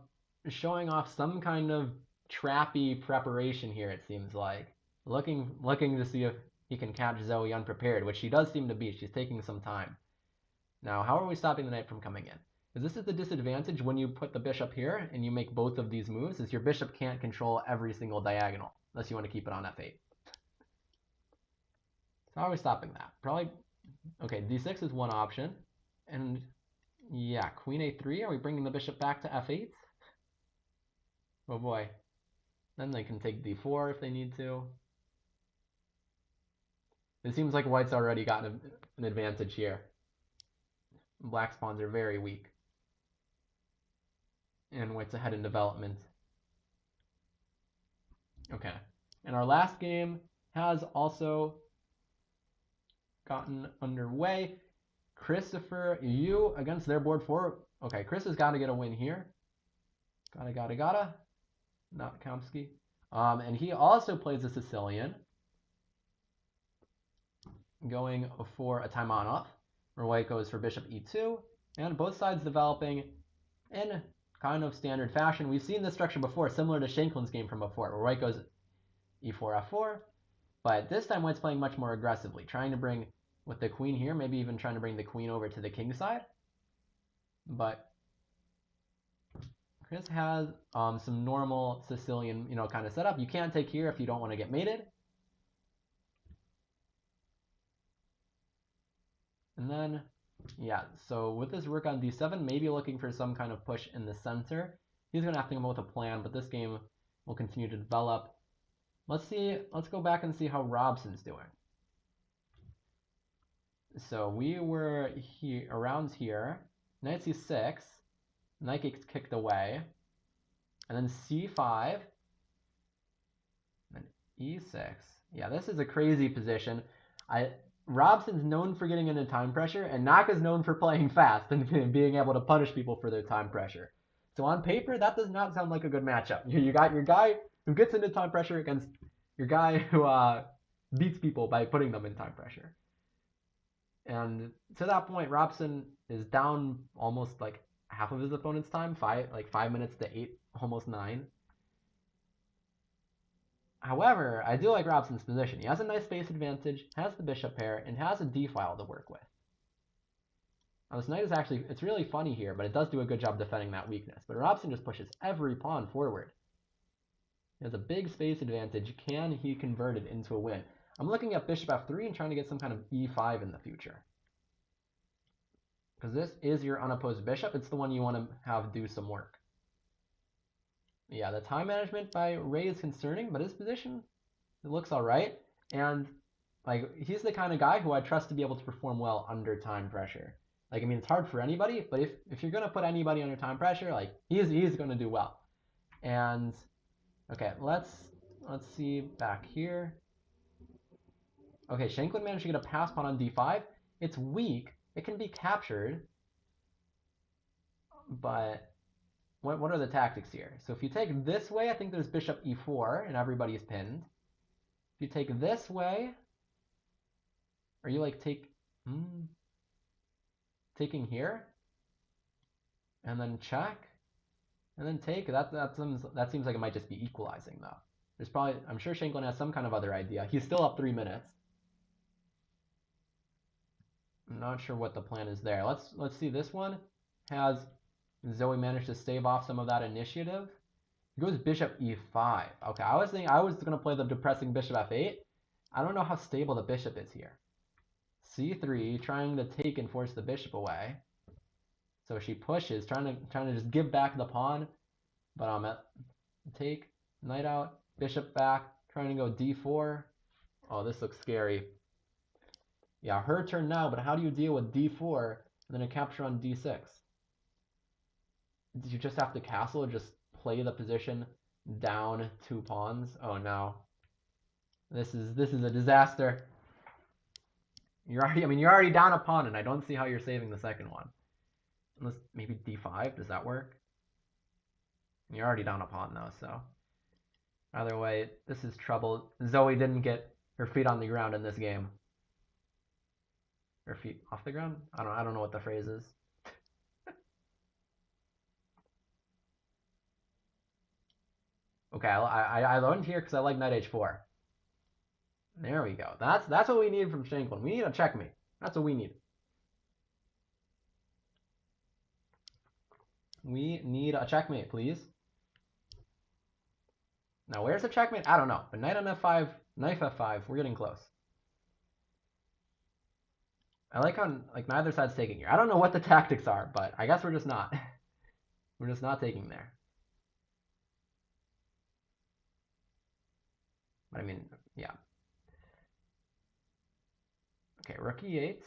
showing off some kind of trappy preparation here, it seems like. Looking to see if he can catch Zoe unprepared, which she does seem to be. She's taking some time. Now, how are we stopping the knight from coming in? Because this is the disadvantage when you put the bishop here and you make both of these moves, is your bishop can't control every single diagonal, unless you want to keep it on f8. So how are we stopping that? Probably, okay, d6 is one option. And yeah, queen a3, are we bringing the bishop back to f8? Oh boy. Then they can take d4 if they need to. It seems like white's already gotten an advantage here. Black's pawns are very weak. And white's ahead in development. Okay. And our last game has also gotten underway. Christopher Yu against their board 4. Okay, Chris has got to get a win here. Gotta. Not Kavutskiy. And he also plays a Sicilian, going for a Taimanov, where white goes for bishop e2, and both sides developing in kind of standard fashion. We've seen this structure before, similar to Shanklin's game from before, where white goes e4, f4, but this time white's playing much more aggressively, trying to bring, with the queen here, maybe even trying to bring the queen over to the king side. But Chris has some normal Sicilian, kind of setup. You can't take here if you don't want to get mated. And then, yeah, so with this rook on d7, maybe looking for some kind of push in the center. He's going to have to come up with a plan, but this game will continue to develop. Let's go back and see how Robson's doing. So we were here, around here. Knight c6. Knight gets kicked away. And then c5. And e6. Yeah, this is a crazy position. Robson's known for getting into time pressure, and Naka's known for playing fast and being able to punish people for their time pressure. So on paper, that does not sound like a good matchup. You got your guy who gets into time pressure against your guy who beats people by putting them in time pressure. And to that point, Robson is down almost like half of his opponent's time, 5 minutes to 8, almost 9. However, I do like Robson's position. He has a nice space advantage, has the bishop pair, and has a d-file to work with. Now this knight is actually, it's really funny here, but it does do a good job defending that weakness. But Robson just pushes every pawn forward. He has a big space advantage. Can he convert it into a win? I'm looking at bishop f3 and trying to get some kind of e5 in the future. Because this is your unopposed bishop. It's the one you want to have do some work. Yeah, the time management by Ray is concerning, but his position, it looks all right. And like he's the kind of guy who I trust to be able to perform well under time pressure. Like, I mean, it's hard for anybody, but if you're going to put anybody under time pressure, like he's going to do well. And okay, let's see back here. Okay, Shanklin managed to get a pass pawn on d5. It's weak. It can be captured. But what are the tactics here? So if you take this way, I think there's bishop e4 and everybody's pinned. If you take this way, are you like taking here? And then check? And then take? That seems like it might just be equalizing though. There's probably, I'm sure Shanklin has some kind of other idea. He's still up 3 minutes. I'm not sure what the plan is there. Let's see. This one has Zoe managed to stave off some of that initiative. He goes bishop e5. Okay, I was thinking I was going to play the depressing bishop f8. I don't know how stable the bishop is here. c3, trying to take and force the bishop away. So she pushes, trying to just give back the pawn. But I'm at take, knight out, bishop back, trying to go d4. Oh, this looks scary. Yeah, her turn now, but how do you deal with d4 and then a capture on d6? Do you just have to castle or just play the position down 2 pawns? Oh no. This is a disaster. You're already down a pawn, and I don't see how you're saving the second one. Unless maybe d5, does that work? You're already down a pawn though, so either way, this is trouble. Zoe didn't get her feet on the ground in this game. Her feet off the ground? I don't know what the phrase is. Okay, I learned here because I like knight h4. There we go. That's what we need from Shanklin. We need a checkmate. That's what we need. We need a checkmate, please. Now, where's the checkmate? I don't know. But knight on f5, knight f5, we're getting close. I like how like neither side's taking here. I don't know what the tactics are, but I guess we're just not. We're just not taking there. But I mean, yeah. Okay, rook e8.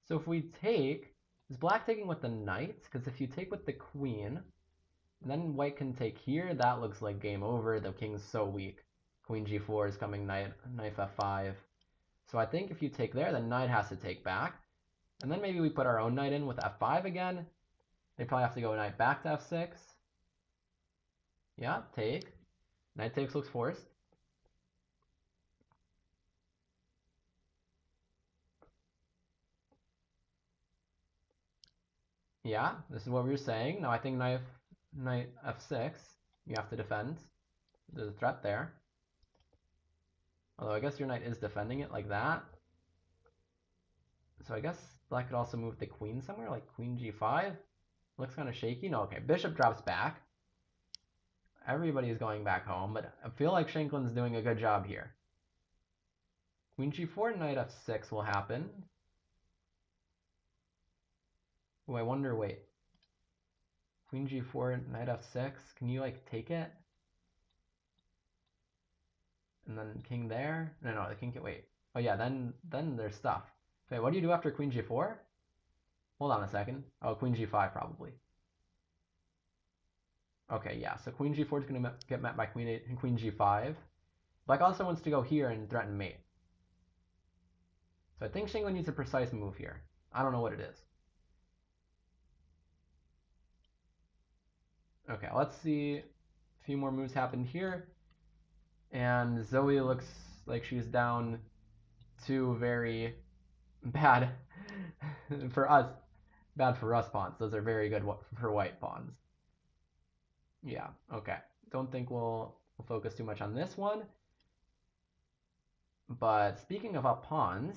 So if we take, is black taking with the knight? Because if you take with the queen, then white can take here. That looks like game over. The king's so weak. Queen g4 is coming, knight f5. So I think if you take there, then knight has to take back. And then maybe we put our own knight in with f5 again. They probably have to go knight back to f6. Yeah, take. Knight takes looks forced. Yeah, this is what we were saying. Now I think knight f6, you have to defend. There's a threat there. Although I guess your knight is defending it like that. So I guess black could also move the queen somewhere, like queen g5. Looks kind of shaky. No, okay, bishop drops back. Everybody's going back home, but I feel like Shanklin's doing a good job here. Queen g4, knight f6 will happen. Oh, I wonder, wait. Queen g4, knight f6, can you like take it? And then king there? No, the king can wait. Oh yeah, then there's stuff. Wait, what do you do after queen g4? Hold on a second. Oh, queen g5 probably. Okay, yeah, so queen g4 is going to get met by queen 8 and queen g5. Black also wants to go here and threaten mate. So I think Shanklin needs a precise move here. I don't know what it is. Okay, let's see. A few more moves happened here. And Zoe looks like she's down 2 very Bad for us. Bad for us pawns. Those are very good for white pawns. Yeah, okay. Don't think we'll focus too much on this one. But speaking of up pawns,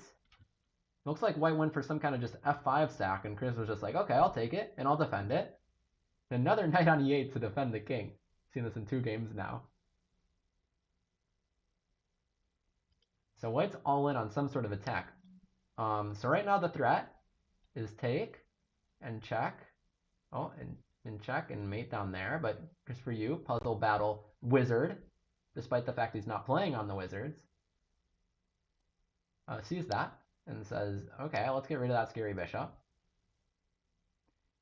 looks like white went for some kind of just f5 sack, and Chris was just like, okay, I'll take it, and I'll defend it. Another knight on e8 to defend the king. Seen this in 2 games now. So white's all in on some sort of attack. So right now the threat is take and check. Oh, and check and mate down there. But just for you, puzzle battle wizard, despite the fact he's not playing on the wizards. Sees that and says, okay, let's get rid of that scary bishop.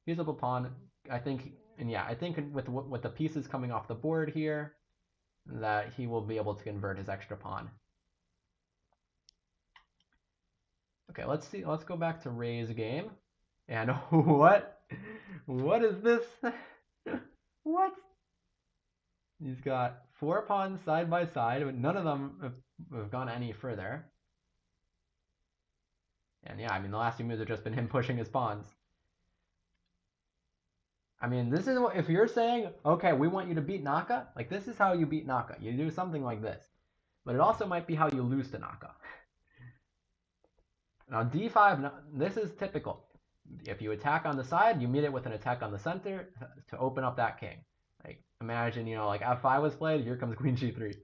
He's up a pawn. I think, and yeah, I think with the pieces coming off the board here, that he will be able to convert his extra pawn. Okay, let's see. Let's go back to Ray's game. And what? What is this? What? He's got 4 pawns side by side, but none of them have gone any further. And yeah, I mean, the last 2 moves have just been him pushing his pawns. I mean, this is what, if you're saying, okay, we want you to beat Naka, like this is how you beat Naka. You do something like this. But it also might be how you lose to Naka. Now d5, this is typical. If you attack on the side, you meet it with an attack on the center to open up that king. Like, imagine, you know, like f5 was played, here comes queen g3.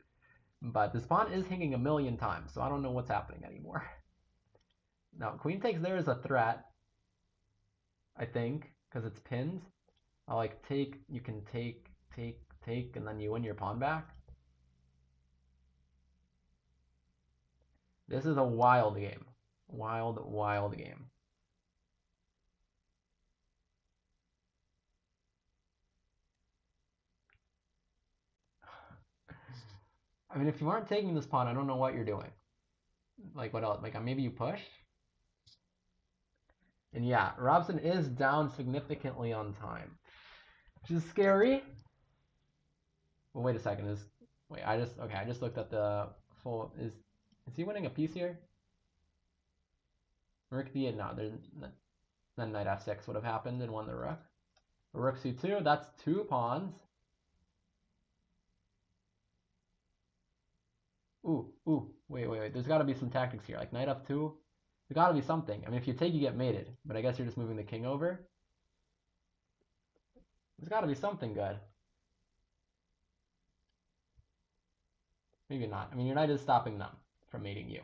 But this pawn is hanging a million times, so I don't know what's happening anymore. Now, queen takes there is a threat, I think, because it's pinned. I'll like take, you can take, and then you win your pawn back. This is a wild game. Wild game. I mean, if you aren't taking this pawn, I don't know what you're doing. Like, what else? Like, maybe you push? And yeah, Robson is down significantly on time, which is scary. Well, wait a second. I just looked at the full. Is he winning a piece here? Rook d8. No, then knight f6 would have happened and won the rook. Rook c2. That's 2 pawns. Ooh. Wait. There's got to be some tactics here. Like knight f2. There's got to be something. I mean, if you take, you get mated. But I guess you're just moving the king over. There's got to be something good. Maybe not. I mean, your knight is stopping them from mating you.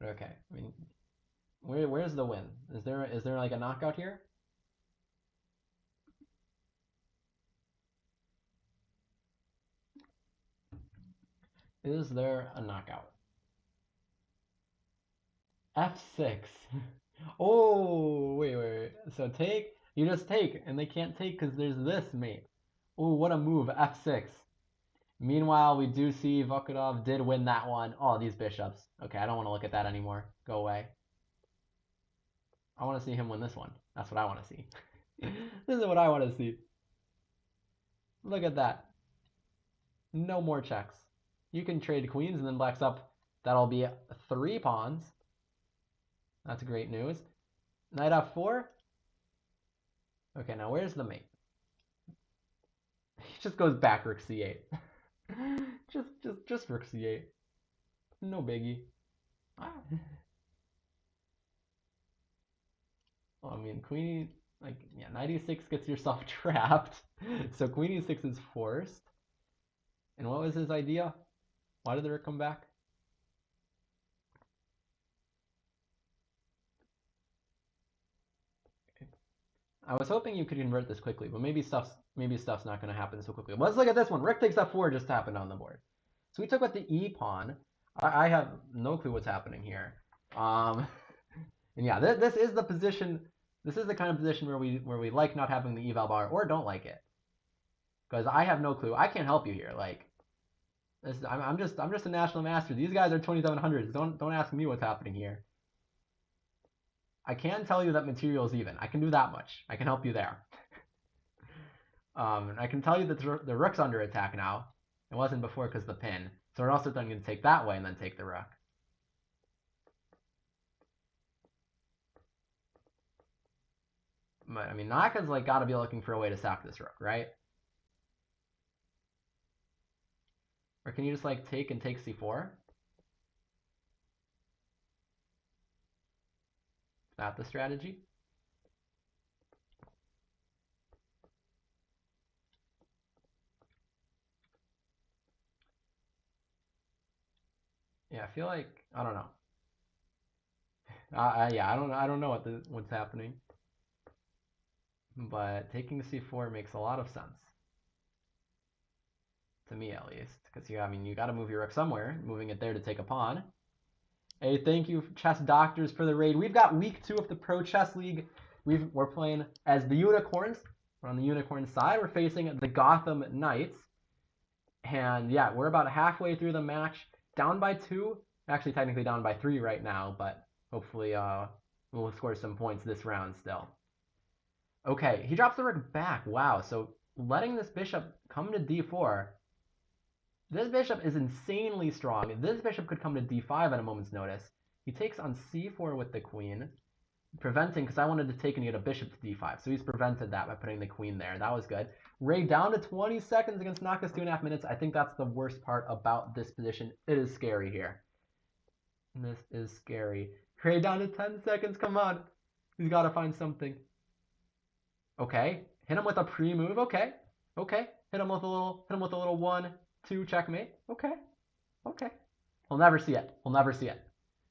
Okay. I mean, where's the win? Is there like a knockout here? Is there a knockout? F6. Oh, wait. So take, you just take, and they can't take because there's this mate. Oh, what a move, F6. Meanwhile, we do see Vokudov did win that one. Oh, these bishops. Okay, I don't want to look at that anymore. Go away. I want to see him win this one. That's what I want to see. This is what I want to see. Look at that. No more checks. You can trade queens, and then black's up. That'll be 3 pawns. That's great news. Knight f4. Okay, now where's the mate? He just goes back rook c8. just rook c8. No biggie. Well, I mean, queen, like, yeah, knight e6 gets yourself trapped. So queen e6 is forced. And what was his idea? Why did the rook come back? I was hoping you could convert this quickly, but maybe stuff's not going to happen so quickly. Let's look at this one. Rook takes f4 just happened on the board. So we took with the e pawn. I have no clue what's happening here. And yeah, this is the position. This is the kind of position where we like not having the eval bar or don't like it, because I have no clue. I can't help you here. Like, I'm just a national master. These guys are 2700s. Don't ask me what's happening here. I can tell you that material is even. I can do that much. I can help you there. I can tell you that the rook's under attack now. It wasn't before because the pin. So we're also going to take that way and then take the rook. But I mean, Naka's like got to be looking for a way to sack this rook, right? Or can you just like take and take c4? Is that the strategy? Yeah, I feel like I don't know. Yeah, I don't know what's happening, but taking c4 makes a lot of sense to me at least, because I mean you got to move your rook somewhere. Moving it there to take a pawn. Hey, thank you, Chess Doctors, for the raid. We've got week 2 of the Pro Chess League. We're playing as the Unicorns. We're on the Unicorn side. We're facing the Gotham Knights, and yeah, we're about halfway through the match. Down by 2. Actually, technically down by 3 right now, but hopefully we'll score some points this round still. Okay, he drops the rook back. Wow, so letting this bishop come to d4. This bishop is insanely strong. This bishop could come to d5 at a moment's notice. He takes on c4 with the queen, preventing, because I wanted to take and get a bishop to d5, so he's prevented that by putting the queen there. That was good. Ray down to 20 seconds against Naka's 2.5 minutes. I think that's the worst part about this position. It is scary here. This is scary. Ray down to 10 seconds. Come on. He's got to find something. Okay. Hit him with a pre-move. Okay. Okay. Hit him with a little 1-2 checkmate. Okay. Okay. He'll never see it. He'll never see it.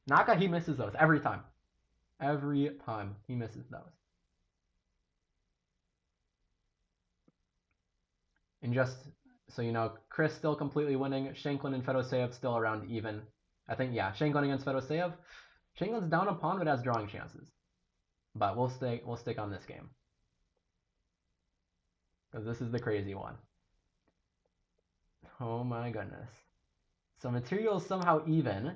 Naka, he misses those every time. Every time he misses those. And just so you know, Chris still completely winning. Shanklin and Fedoseev still around even. I think, yeah, Shanklin against Fedoseev. Shanklin's down a pawn but has drawing chances. But we'll stick on this game. Because this is the crazy one. Oh my goodness. So material is somehow even.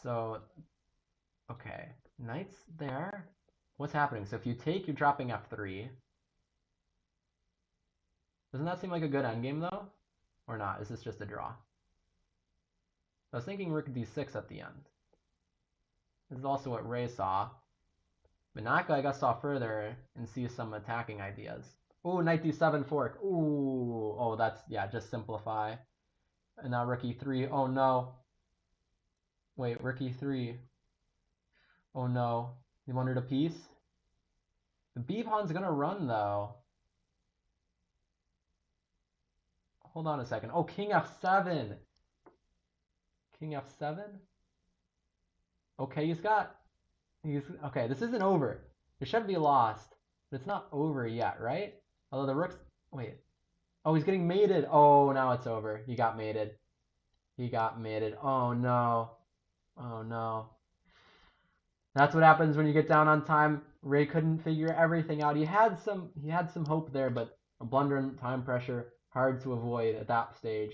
So, okay. Knight's there. What's happening? So if you take, you're dropping f3. Doesn't that seem like a good endgame, though? Or not? Is this just a draw? I was thinking rook d6 at the end. This is also what Ray saw. But Naka, I guess, saw further and sees some attacking ideas. Ooh, knight d7 fork. Ooh. Oh, that's, yeah, just simplify. And now rook e3. Oh, no. Wait, rook e3. Oh, no. You wanted a piece? The b pawn's gonna run, though. Hold on a second. Oh, king f7. King f7? Okay, okay, this isn't over. It should be lost. But it's not over yet, right? Although the rook's, wait. Oh, he's getting mated. Oh, now it's over. He got mated. He got mated. Oh, no. Oh, no. That's what happens when you get down on time. Ray couldn't figure everything out. He had some hope there, but a blunder and time pressure, hard to avoid at that stage.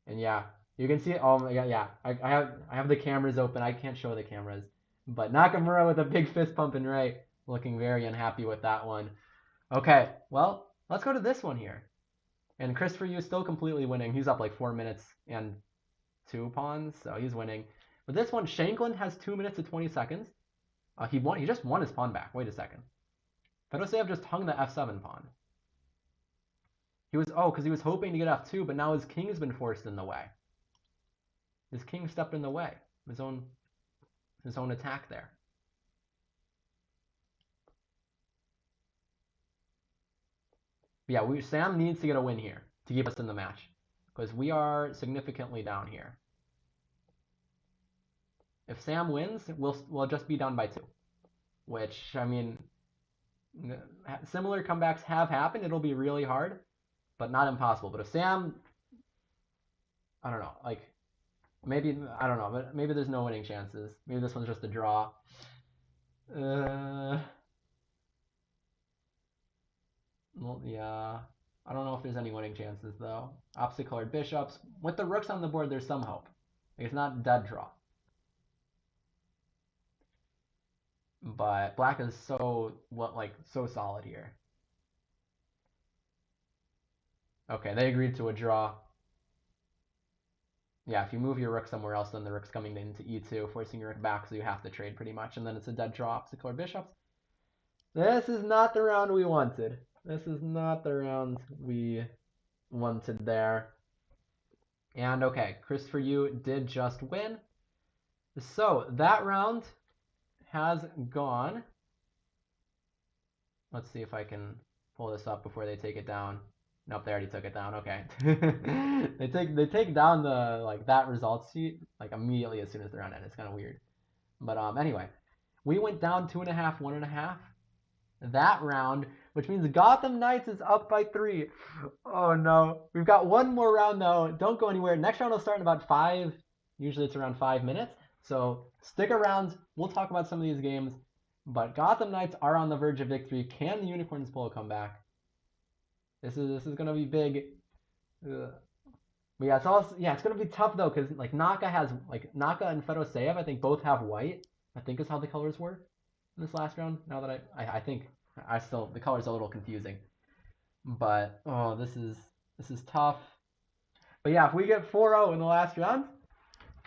And yeah, you can see it. Oh my god, yeah. I have the cameras open. I can't show the cameras. But Nakamura with a big fist pump and Ray looking very unhappy with that one. Okay, well, let's go to this one here. And Christopher Yu is still completely winning. He's up like 4 minutes and 2 pawns, so he's winning. But this one, Shanklin has 2 minutes and 20 seconds. He just won his pawn back. Wait a second. Fedoseev just hung the f7 pawn. Because he was hoping to get f2, but now his king's been forced in the way. His king stepped in the way. His own attack there. But yeah, Sam needs to get a win here to keep us in the match. Because we are significantly down here. If Sam wins, we'll just be down by 2. Which, I mean, similar comebacks have happened. It'll be really hard, but not impossible. But if Sam, I don't know, like, maybe, I don't know, but maybe there's no winning chances. Maybe this one's just a draw. Well, yeah. I don't know if there's any winning chances, though. Opposite colored bishops. With the rooks on the board, there's some hope. Like, it's not dead draw. But black is so so solid here. Okay, they agreed to a draw. Yeah, if you move your rook somewhere else, then the rook's coming into e2, forcing your rook back, so you have to trade pretty much, and then it's a dead draw opposite color bishops. This is not the round we wanted. This is not the round we wanted there. And okay, Christopher Yu did just win. So that round has gone. Let's see if I can pull this up before they take it down. Nope, they already took it down. Okay. they take down the that results sheet immediately as soon as they're on it. It's kind of weird. But anyway, we went down 2.5, 1.5 that round, which means Gotham Knights is up by 3. Oh no. We've got one more round though. Don't go anywhere. Next round will start in about 5. Usually it's around 5 minutes. So stick around. We'll talk about some of these games. But Gotham Knights are on the verge of victory. Can the Unicorns pull a comeback? This is gonna be big. Ugh. But yeah, it's gonna be tough though, because Naka and Fedoseev, I think both have white. I think is how the colors were in this last round. Now that I think the colors are a little confusing. But oh, this is tough. But yeah, if we get 4-0 in the last round,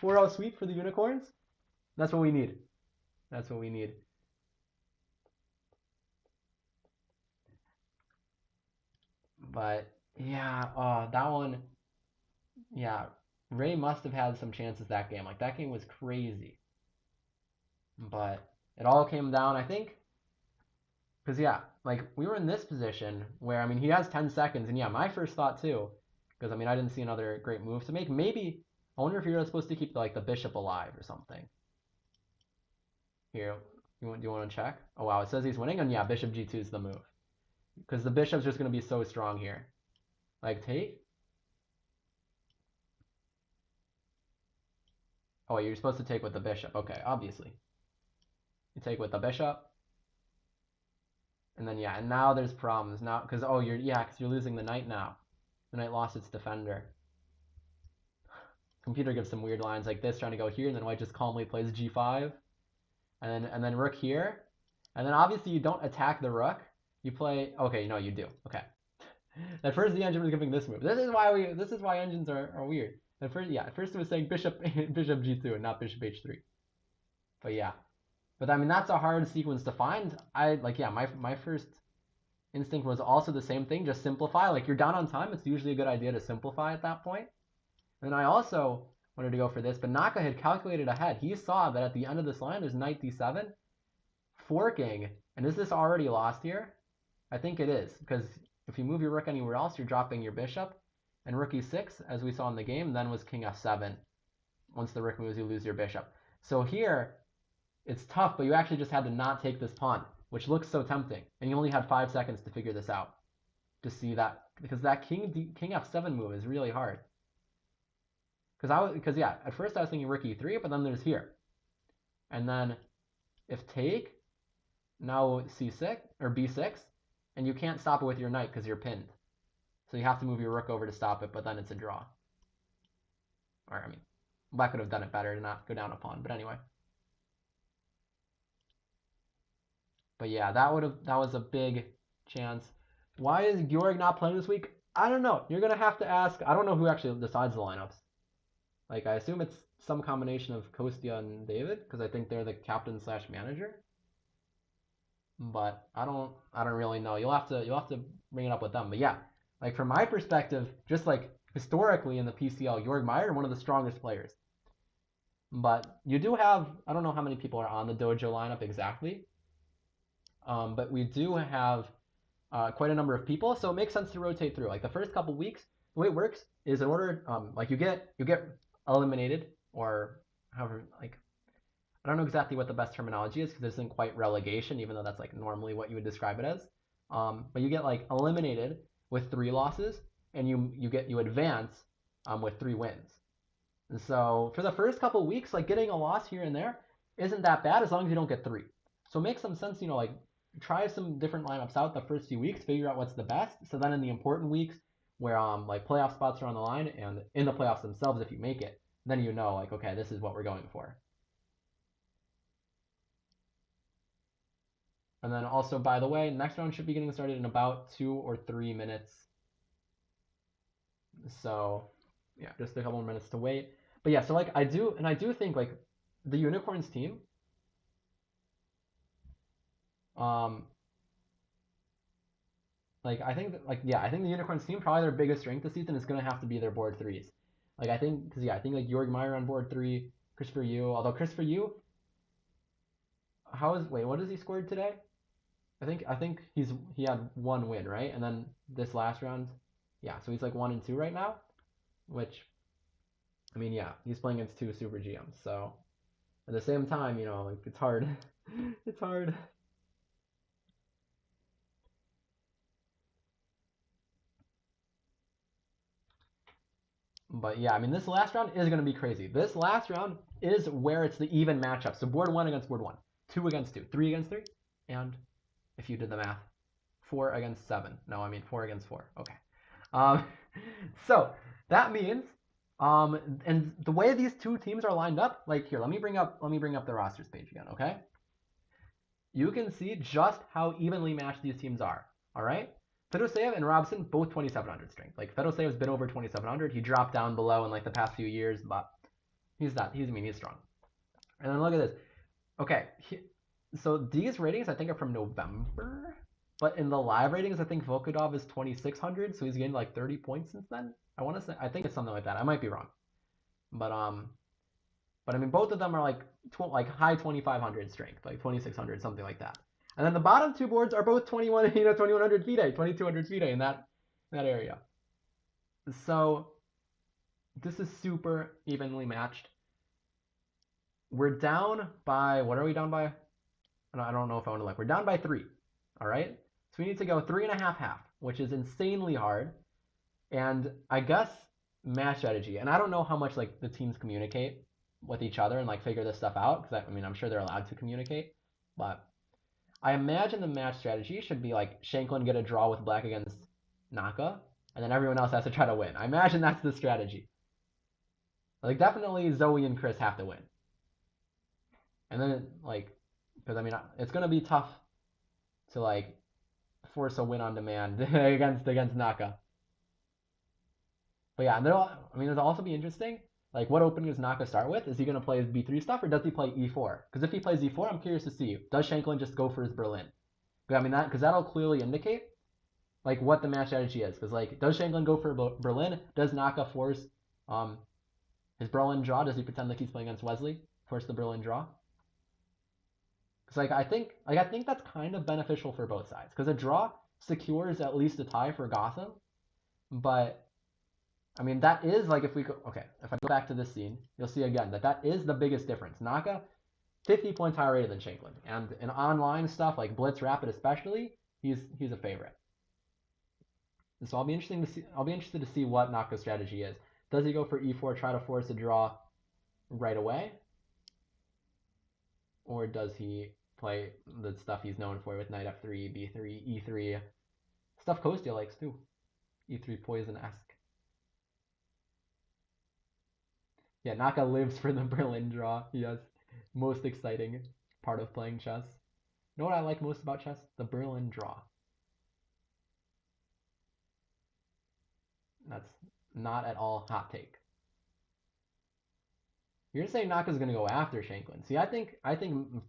4-0 sweep for the Unicorns, that's what we need. That's what we need. But yeah, that one, yeah, Ray must have had some chances that game. That game was crazy. But it all came down, I think, because yeah, we were in this position where he has 10 seconds, and yeah, my first thought too, because I didn't see another great move to make. Maybe I wonder if you're supposed to keep the bishop alive or something. Here, do you want to check? Oh wow, it says he's winning, and yeah, bishop g2 is the move, because the bishop's just gonna be so strong here. Take. Oh, you're supposed to take with the bishop. Okay, obviously. You take with the bishop. And then yeah, and now there's problems now because you're losing the knight now. The knight lost its defender. Computer gives some weird lines like this, trying to go here, and then white just calmly plays g5, and then rook here, and then obviously you don't attack the rook. You play no, you do. Okay. At first the engine was giving this move. This is why engines are weird. At first it was saying bishop bishop g2 and not bishop h3. But yeah. But that's a hard sequence to find. My first instinct was also the same thing, just simplify. You're down on time, it's usually a good idea to simplify at that point. And I also wanted to go for this, but Naka had calculated ahead. He saw that at the end of this line, there's knight d7, forking, and is this already lost here? I think it is, because if you move your rook anywhere else, you're dropping your bishop, and rook e6, as we saw in the game, then was king f7. Once the rook moves, you lose your bishop. So here, it's tough, but you actually just had to not take this pawn, which looks so tempting, and you only had 5 seconds to figure this out, to see that, because that king f7 move is really hard. Because at first I was thinking rook e3, but then there's here, and then if take, now c6 or b6, and you can't stop it with your knight because you're pinned, so you have to move your rook over to stop it, but then it's a draw. Or black could have done it better to not go down a pawn, but anyway. But yeah, that was a big chance. Why is Georg not playing this week? I don't know. You're gonna have to ask. I don't know who actually decides the lineups. I assume it's some combination of Kostya and David, because I think they're the captain / manager. But I don't really know. You'll have to bring it up with them. But yeah, from my perspective, just historically in the PCL, Georg Meyer, one of the strongest players. But you do have, I don't know how many people are on the dojo lineup exactly, but we do have quite a number of people, so it makes sense to rotate through. The first couple weeks, the way it works is in order, you get eliminated, or however, I don't know exactly what the best terminology is because this isn't quite relegation, even though that's normally what you would describe it as. But you get eliminated with 3 losses, and you advance with 3 wins. And so for the first couple weeks, getting a loss here and there isn't that bad as long as you don't get 3. So it makes some sense, try some different lineups out the first few weeks, figure out what's the best. So then in the important weeks where playoff spots are on the line, and in the playoffs themselves, if you make it, then okay, this is what we're going for. And then also, by the way, next round should be getting started in about 2 or 3 minutes. So, yeah, just a couple more minutes to wait. But yeah, so like I do think like the Unicorns team, like I think that, like yeah, I think the Unicorns team probably their biggest strength this season is gonna have to be their board threes. Like I think because yeah, I think like Jorg Meyer on board 3, Christopher Yu. Although Christopher Yu, what has he scored today? I think he had 1 win, right? And then this last round, yeah, so he's like 1-2 right now, which I mean yeah, he's playing against 2 super GMs, so at the same time, you know, like it's hard. It's hard. But yeah, I mean, this last round is going to be crazy. This last round is where it's the even matchup. So board 1 against board 1, 2 against 2, 3 against 3, and if you did the math, 4 against 7. No, I mean 4 against 4. Okay. Um, so that means, and the way these two teams are lined up, like here, let me bring up the rosters page again, okay? You can see just how evenly matched these teams are. All right. Fedoseev and Robson both 2,700 strength. Like Fedoseev's been over 2,700. He dropped down below in like the past few years, but he's strong. And then look at this. Okay, so these ratings I think are from November, but in the live ratings I think Volkodov is 2,600, so he's gained like 30 points since then. I think it's something like that. I might be wrong, but I mean both of them are like high 2,500 strength, like 2,600, something like that. And then the bottom 2 boards are both 2,100 FIDE, 2,200 FIDE in that area. So this is super evenly matched. We're down by, what are we down by? I don't know if I want to look. We're down by 3. All right. So we need to go 3.5 half, which is insanely hard. And I guess match strategy. And I don't know how much like the teams communicate with each other and like figure this stuff out, because I mean I'm sure they're allowed to communicate, but I imagine the match strategy should be like Shanklin get a draw with black against Naka, and then everyone else has to try to win. I imagine that's the strategy. Like definitely Zoe and Chris have to win, and then like because I mean it's gonna be tough to like force a win on demand against Naka. But yeah, and it'll also be interesting. Like, what opening does Naka start with? Is he going to play his B3 stuff, or does he play E4? Because if he plays E4, I'm curious to see, does Shanklin just go for his Berlin? I mean, because that'll clearly indicate, like, what the match strategy is. Because, like, does Shanklin go for Berlin? Does Naka force his Berlin draw? Does he pretend like he's playing against Wesley? Force the Berlin draw? Because, I think that's kind of beneficial for both sides. Because a draw secures at least a tie for Gotham, but I mean, that is like if I go back to this scene, you'll see again that is the biggest difference. Naka, 50 points higher rated than Shanklin, and in online stuff like Blitz Rapid especially, he's a favorite. And so I'll be interested to see what Naka's strategy is. Does he go for E4, try to force a draw right away, or does he play the stuff he's known for with Knight F3, B3, E3, stuff Kostya likes too, E3 Poison-esque. Yeah, Naka lives for the Berlin draw. Yes, most exciting part of playing chess. You know what I like most about chess? The Berlin draw. That's not at all hot take. You're saying Naka's gonna go after Shanklin. See, I think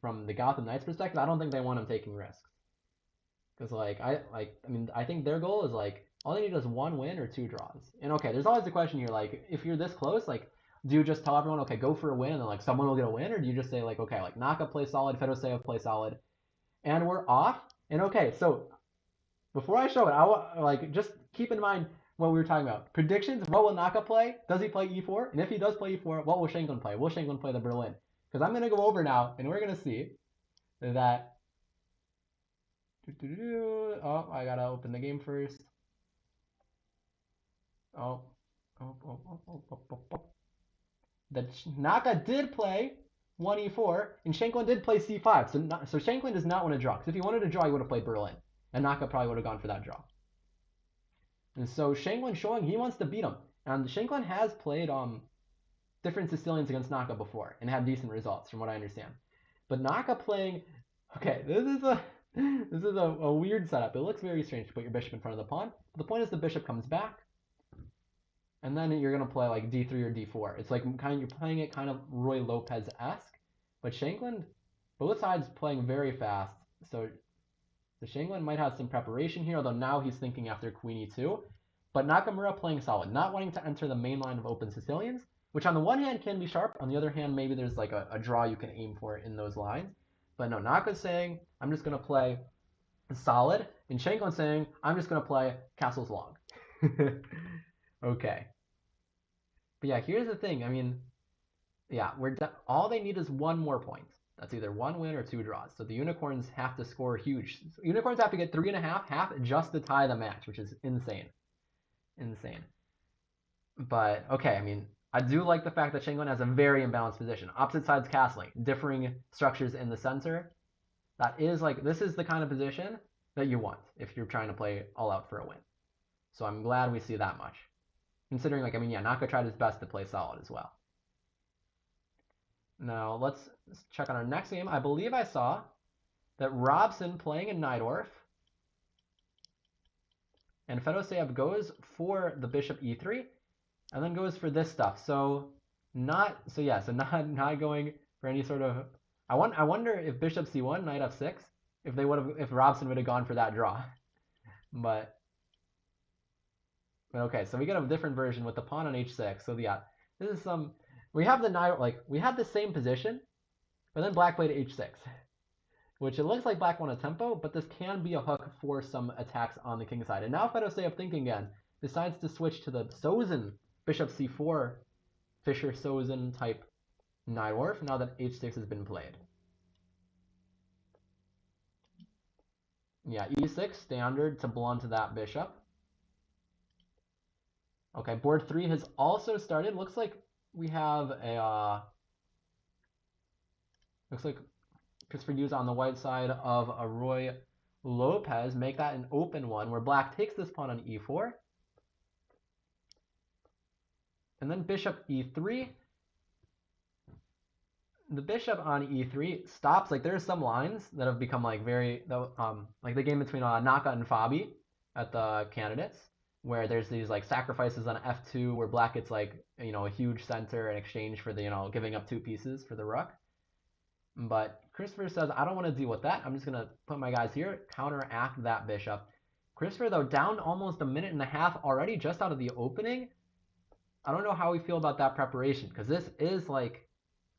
from the Gotham Knights perspective, I don't think they want him taking risks. Because I think their goal is like all they need is 1 win or 2 draws. And okay, there's always the question here, like if you're this close, like do you just tell everyone, okay, go for a win, and then like someone will get a win, or do you just say like, okay, like Naka play solid, Fedoseev play solid, and we're off? And okay, so before I show it, I just keep in mind what we were talking about. Predictions: what will Naka play? Does he play E4? And if he does play E4, what will Shanklin play? Will Shanklin play the Berlin? Because I'm gonna go over now, and we're gonna see that. Oh, I gotta open the game first. Oh. That Naka did play 1e4, and Shanklin did play c5. So Shanklin does not want to draw. Because if he wanted to draw, he would have played Berlin. And Naka probably would have gone for that draw. And so Shanklin showing he wants to beat him. And Shanklin has played different Sicilians against Naka before and had decent results, from what I understand. But Naka playing... Okay, This is a weird setup. It looks very strange to put your bishop in front of the pawn. But the point is the bishop comes back, and then you're gonna play like d3 or d4. It's like you're playing it kind of Roy Lopez-esque, but Shankland, both sides playing very fast. So Shankland might have some preparation here, although now he's thinking after queen e2. But Nakamura playing solid, not wanting to enter the main line of open Sicilians, which on the one hand can be sharp. On the other hand, maybe there's like a draw you can aim for in those lines. But no, Naka's saying, I'm just going to play solid. And Shankland's saying, I'm just going to play castles long. Okay. But yeah, here's the thing. I mean, yeah, all they need is one more point. That's either one win or two draws. So the Unicorns have to score huge. Unicorns have to get 3.5, half just to tie the match, which is insane. Insane. But, okay, I mean, I do like the fact that Shankland has a very imbalanced position. Opposite sides castling, differing structures in the center. That is like, this is the kind of position that you want if you're trying to play all out for a win. So I'm glad we see that much. Considering, like, I mean, yeah, Naka tried his best to play solid as well. Now, let's check on our next game. I believe I saw that Robson playing in Najdorf. And Fedoseev goes for the bishop e3, and then goes for this stuff. So not going for any sort of. I wonder if bishop c1, knight f6, if Robson would have gone for that draw. But okay, so we get a different version with the pawn on h6. So yeah, this is some. We have the knight, like, we had the same position, but then black played h6, which it looks like black won a tempo, but this can be a hook for some attacks on the king side. And now Fedoseev thinking again, decides to switch to the Sozin bishop c4, Fischer-Sozin type Najdorf, now that h6 has been played. Yeah, e6 standard to blunt that bishop. Okay, board 3 has also started. Looks like we have a looks like Christopher Hughes on the white side of a Roy Lopez. Make that an open one where black takes this pawn on e4. And then bishop e3. The bishop on e3 stops. Like, there's some lines that have become like very like the game between Naka and Fabi at the candidates, where there's these like sacrifices on f2 where black gets like, you know, a huge center in exchange for the, you know, giving up 2 pieces for the rook. But Christopher says, I don't want to deal with that. I'm just going to put my guys here, counteract that bishop. Christopher, though, down almost a minute and a half already just out of the opening. I don't know how we feel about that preparation, because this is like,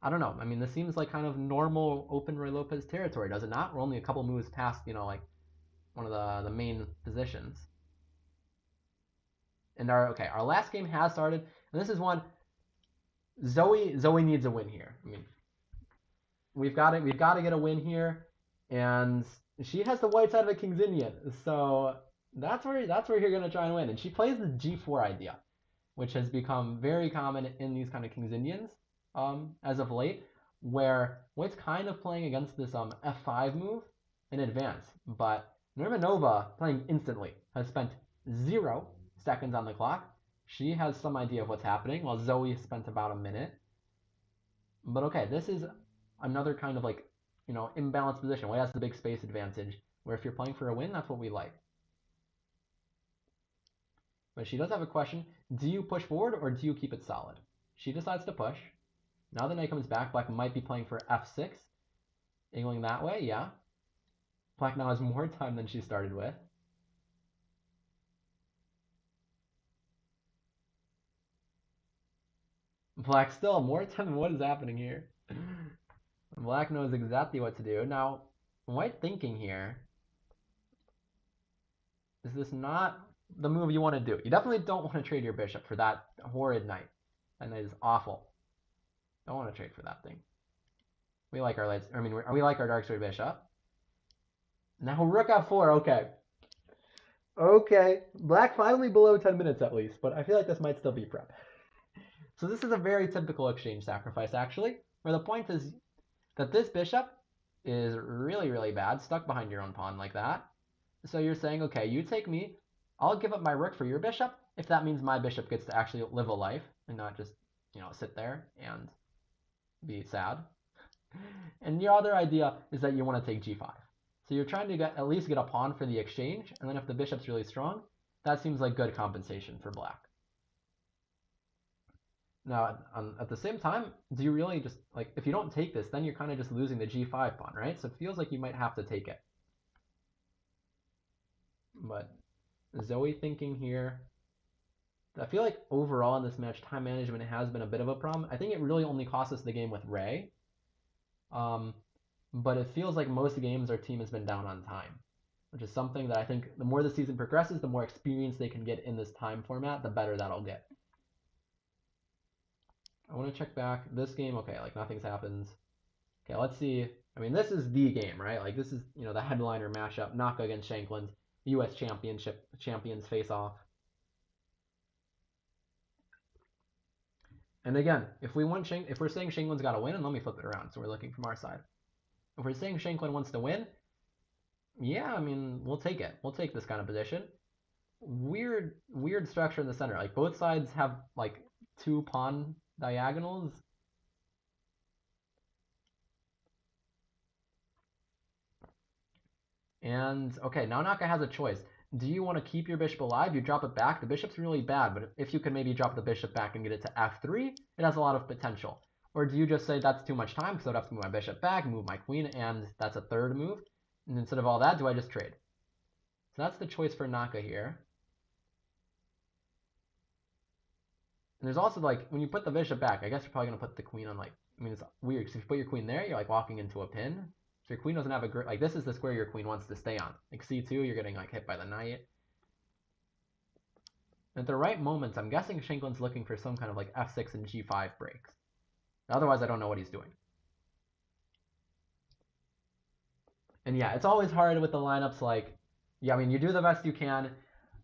I don't know. I mean, this seems like kind of normal open Roy Lopez territory, does it not? We're only a couple moves past, you know, like one of the main positions. And our last game has started, and this is one. Zoe needs a win here. I mean, we've got to get a win here, and she has the white side of a King's Indian, so that's where you're gonna try and win. And she plays the G4 idea, which has become very common in these kind of King's Indians as of late, where White's kind of playing against this f5 move in advance, but Nurmanova, playing instantly, has spent 0 seconds on the clock. She has some idea of what's happening, while Zoe spent about a minute. But okay, this is another kind of like, you know, imbalanced position. White has the big space advantage, where if you're playing for a win, that's what we like. But she does have a question. Do you push forward or do you keep it solid? She decides to push. Now the knight comes back. Black might be playing for f6. Angling that way, yeah. Black now has more time than she started with. Black still more time. What is happening here? Black knows exactly what to do. Now, White thinking here. Is this not the move you want to do? You definitely don't want to trade your bishop for that horrid knight. That knight is awful. Don't want to trade for that thing. We like our lights. I mean, we like our dark square bishop. Now rook f4. Okay. Okay. Black finally below 10 minutes at least, but I feel like this might still be prep. So this is a very typical exchange sacrifice, actually, where the point is that this bishop is really, really bad, stuck behind your own pawn like that. So you're saying, okay, you take me, I'll give up my rook for your bishop, if that means my bishop gets to actually live a life and not just, you know, sit there and be sad. And your other idea is that you want to take g5. So you're trying to at least get a pawn for the exchange, and then if the bishop's really strong, that seems like good compensation for black. Now, at the same time, do you really just, like, if you don't take this, then you're kind of just losing the g5 pawn, right? So it feels like you might have to take it. But Zoe thinking here. I feel like overall in this match, time management has been a bit of a problem. I think it really only cost us the game with Ray. But it feels like most games our team has been down on time, which is something that I think the more the season progresses, the more experience they can get in this time format, the better that'll get. I want to check back this game. Okay, like nothing's happened. Okay, let's see. I mean, this is the game, right? Like this is, the headliner mashup, Naka against Shankland, U.S. champions face off. And again, if we're saying Shankland's got to win, and let me flip it around, so we're looking from our side. If we're saying Shankland wants to win, yeah, I mean, we'll take it. We'll take this kind of position. Weird structure in the center. Like both sides have like 2 pawn diagonals. And okay, now Naka has a choice. Do you want to keep your bishop alive? You drop it back. The bishop's really bad, but if you can maybe drop the bishop back and get it to f3, it has a lot of potential. Or do you just say that's too much time because I'd have to move my bishop back, move my queen, and that's a third move? And instead of all that, do I just trade? So that's the choice for Naka here. And there's also like, when you put the bishop back, I guess you're probably going to put the queen on like, I mean, it's weird because if you put your queen there, you're like walking into a pin. So your queen doesn't have a great, like this is the square your queen wants to stay on. Like c2, you're getting like hit by the knight. At the right moments, I'm guessing Shankland's looking for some kind of like f6 and g5 breaks. Otherwise, I don't know what he's doing. And yeah, it's always hard with the lineups like, yeah, I mean, you do the best you can.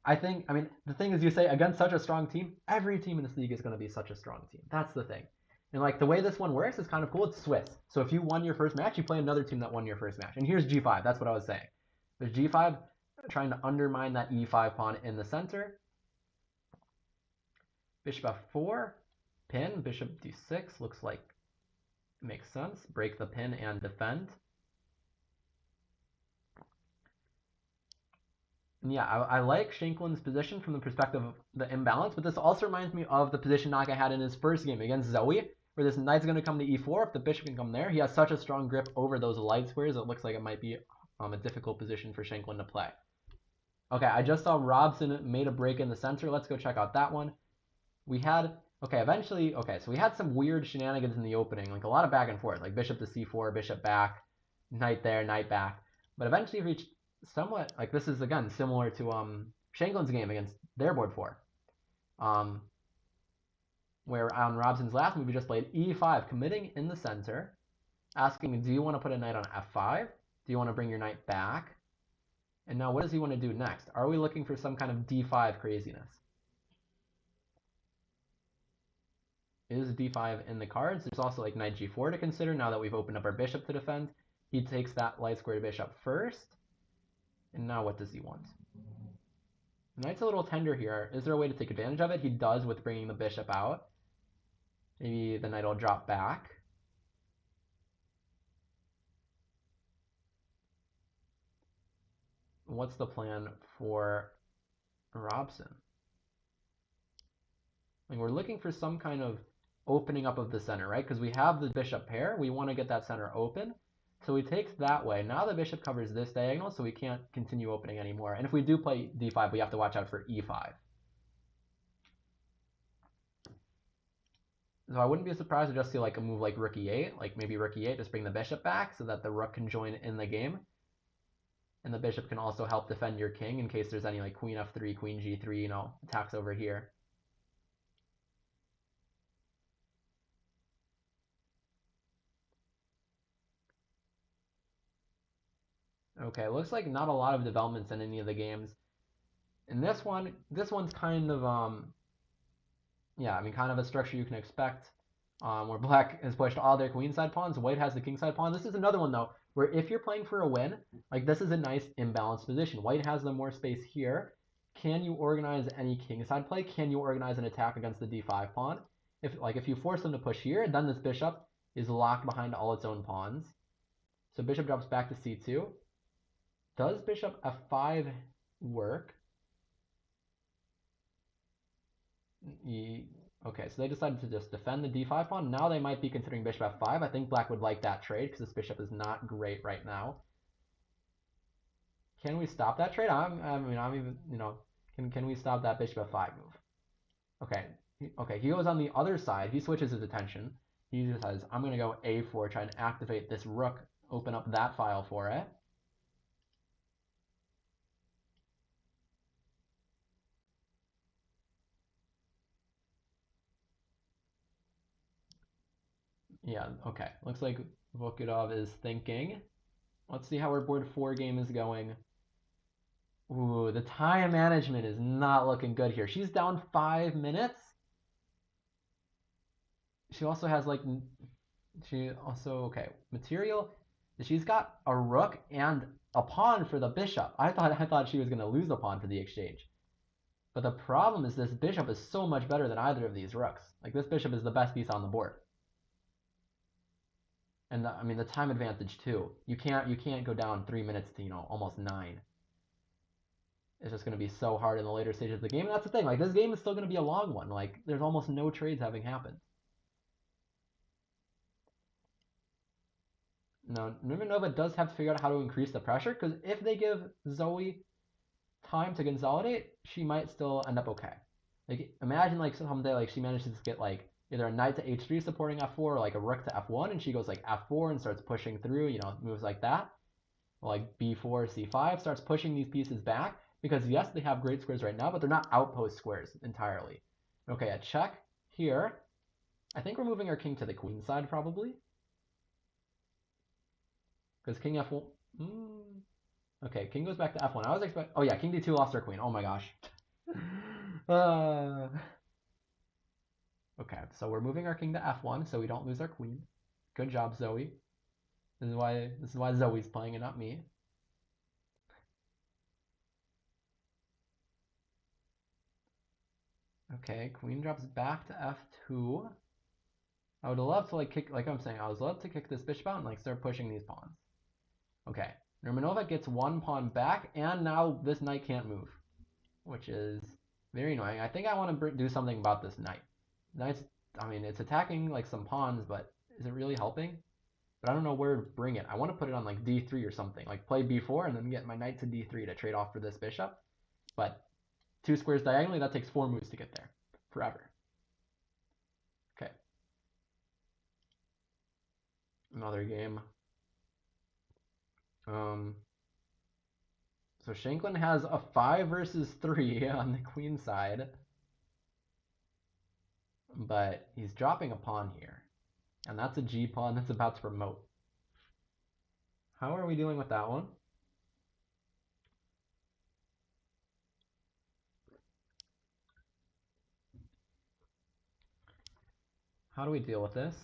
I mean, the thing is you say against such a strong team, every team in this league is going to be such a strong team. That's the thing. And like the way this one works is kind of cool. It's Swiss. So if you won your first match, you play another team that won your first match. And here's g5. That's what I was saying. There's g5 trying to undermine that e5 pawn in the center. Bishop f4, pin, bishop d6, looks like it makes sense. Break the pin and defend. And yeah, I like Shankland's position from the perspective of the imbalance, but this also reminds me of the position Naka had in his first game against Zoe, where this knight's going to come to e4. If the bishop can come there, he has such a strong grip over those light squares, it looks like it might be a difficult position for Shankland to play. Okay, I just saw Robson made a break in the center. Let's go check out that one. We had, so we had some weird shenanigans in the opening, like a lot of back and forth, like bishop to c4, bishop back, knight there, knight back. But eventually reached somewhat, like this is again similar to Shankland's game against their board 4. Where on Robson's last move we just played e5, committing in the center, asking, do you want to put a knight on f5? Do you want to bring your knight back? And now what does he want to do next? Are we looking for some kind of d5 craziness? Is d5 in the cards? There's also like knight g4 to consider now that we've opened up our bishop to defend. He takes that light square bishop first. And now what does he want? Knight's a little tender here. Is there a way to take advantage of it? He does with bringing the bishop out. Maybe the knight will drop back. What's the plan for Robson? Like we're looking for some kind of opening up of the center, right? Because we have the bishop pair. We want to get that center open. So he takes that way. Now the bishop covers this diagonal, so we can't continue opening anymore. And if we do play d5, we have to watch out for e5. So I wouldn't be surprised to just see like a move like rook e8, like maybe rook e8, just bring the bishop back so that the rook can join in the game. And the bishop can also help defend your king in case there's any like queen f3, queen g3, attacks over here. Okay, looks like not a lot of developments in any of the games. In this one's kind of yeah, I mean kind of a structure you can expect. Where black has pushed all their queenside pawns, white has the kingside pawn. This is another one though, where if you're playing for a win, like this is a nice imbalanced position. White has the more space here. Can you organize any kingside play? Can you organize an attack against the d5 pawn? If you force them to push here, then this bishop is locked behind all its own pawns. So bishop drops back to c2. Does bishop f5 work? Okay, so they decided to just defend the d5 pawn. Now they might be considering bishop f5. I think black would like that trade because this bishop is not great right now. Can we stop that trade? I'm even, can we stop that bishop f5 move? Okay, okay, he goes on the other side. He switches his attention. He just says, I'm going to go a4, try and activate this rook, open up that file for it. Yeah, okay. Looks like Vukudov is thinking. Let's see how our board 4 game is going. Ooh, the time management is not looking good here. She's down 5 minutes. She also has okay, material. She's got a rook and a pawn for the bishop. I thought she was going to lose a pawn for the exchange. But the problem is this bishop is so much better than either of these rooks. Like, this bishop is the best piece on the board. And I mean the time advantage too. You can't go down 3 minutes to, almost 9. It's just going to be so hard in the later stages of the game. And that's the thing. Like, this game is still going to be a long one. Like, there's almost no trades having happened. Now, Nurmanova does have to figure out how to increase the pressure, because if they give Zoe time to consolidate, she might still end up okay. Like, imagine, like, someday, like, she manages to get, like, either a knight to h3 supporting f4, or, like, a rook to f1, and she goes, like, f4 and starts pushing through, moves like that. Or, like, b4, c5, starts pushing these pieces back, because, yes, they have great squares right now, but they're not outpost squares entirely. Okay, a check here. I think we're moving our king to the queen side, probably. Because king f1... Okay, king goes back to f1. I was expecting... Oh yeah, king d2 lost our queen. Oh my gosh. Okay, so we're moving our king to f1 so we don't lose our queen. Good job, Zoe. This is why Zoe's playing and not me. Okay, queen drops back to f2. I would love to kick, like I'm saying, I would love to kick this bishop out and start pushing these pawns. Okay, Nurmanova gets one pawn back, and now this knight can't move, which is very annoying. I think I want to do something about this knight. Knight's, I mean, it's attacking some pawns, but is it really helping? But I don't know where to bring it. I want to put it on d3 or something, like play b4 and then get my knight to d3 to trade off for this bishop. But 2 squares diagonally, that takes 4 moves to get there, forever. Okay. Another game. So Shanklin has a 5 versus 3 on the queen side, but he's dropping a pawn here, and that's a G pawn that's about to promote. How are we dealing with that one? How do we deal with this?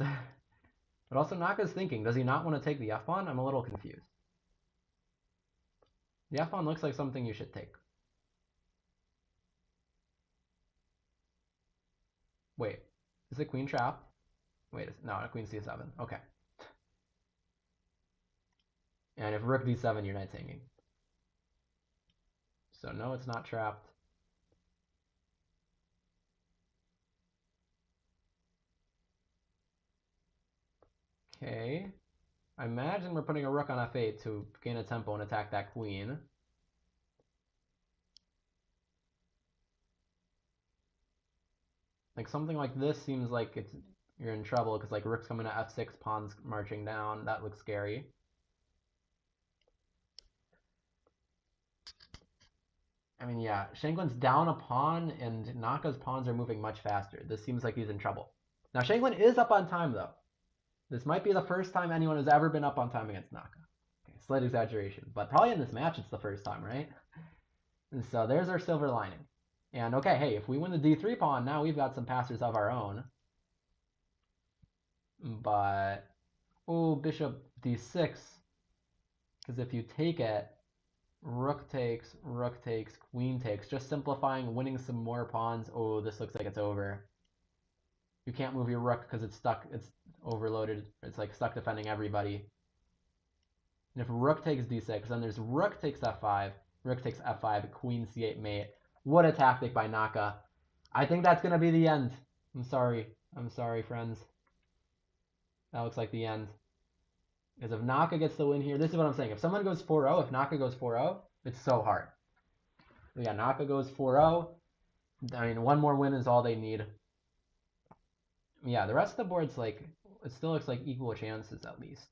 But also Naka's thinking, does he not want to take the f-pawn? I'm a little confused. The f-pawn looks like something you should take. Wait, is the queen trapped? Wait, no, queen c7. Okay. And if rook d7, your knight's hanging. So no, it's not trapped. Okay. I imagine we're putting a rook on f8 to gain a tempo and attack that queen. Like something like this seems like you're in trouble because rook's coming to f6, pawns marching down. That looks scary. I mean, yeah, Shanklin's down a pawn and Naka's pawns are moving much faster. This seems like he's in trouble. Now Shanklin is up on time though. This might be the first time anyone has ever been up on time against Naka. Okay, slight exaggeration, but probably in this match it's the first time, right? And so there's our silver lining. And okay, hey, if we win the d3 pawn, now we've got some passers of our own. But, oh, bishop d6. Because if you take it, rook takes, queen takes. Just simplifying, winning some more pawns. Oh, this looks like it's over. You can't move your rook because it's stuck. It's overloaded. It's stuck defending everybody. And if rook takes d6, then there's rook takes f5, rook takes f5, queen c8 mate. What a tactic by Naka. I think that's going to be the end. I'm sorry, friends. That looks like the end. Because if Naka gets the win here, this is what I'm saying. If someone goes 4-0, if Naka goes 4-0, it's so hard. Yeah, Naka goes 4-0. I mean, one more win is all they need. Yeah, the rest of the board's like, it still looks like equal chances at least.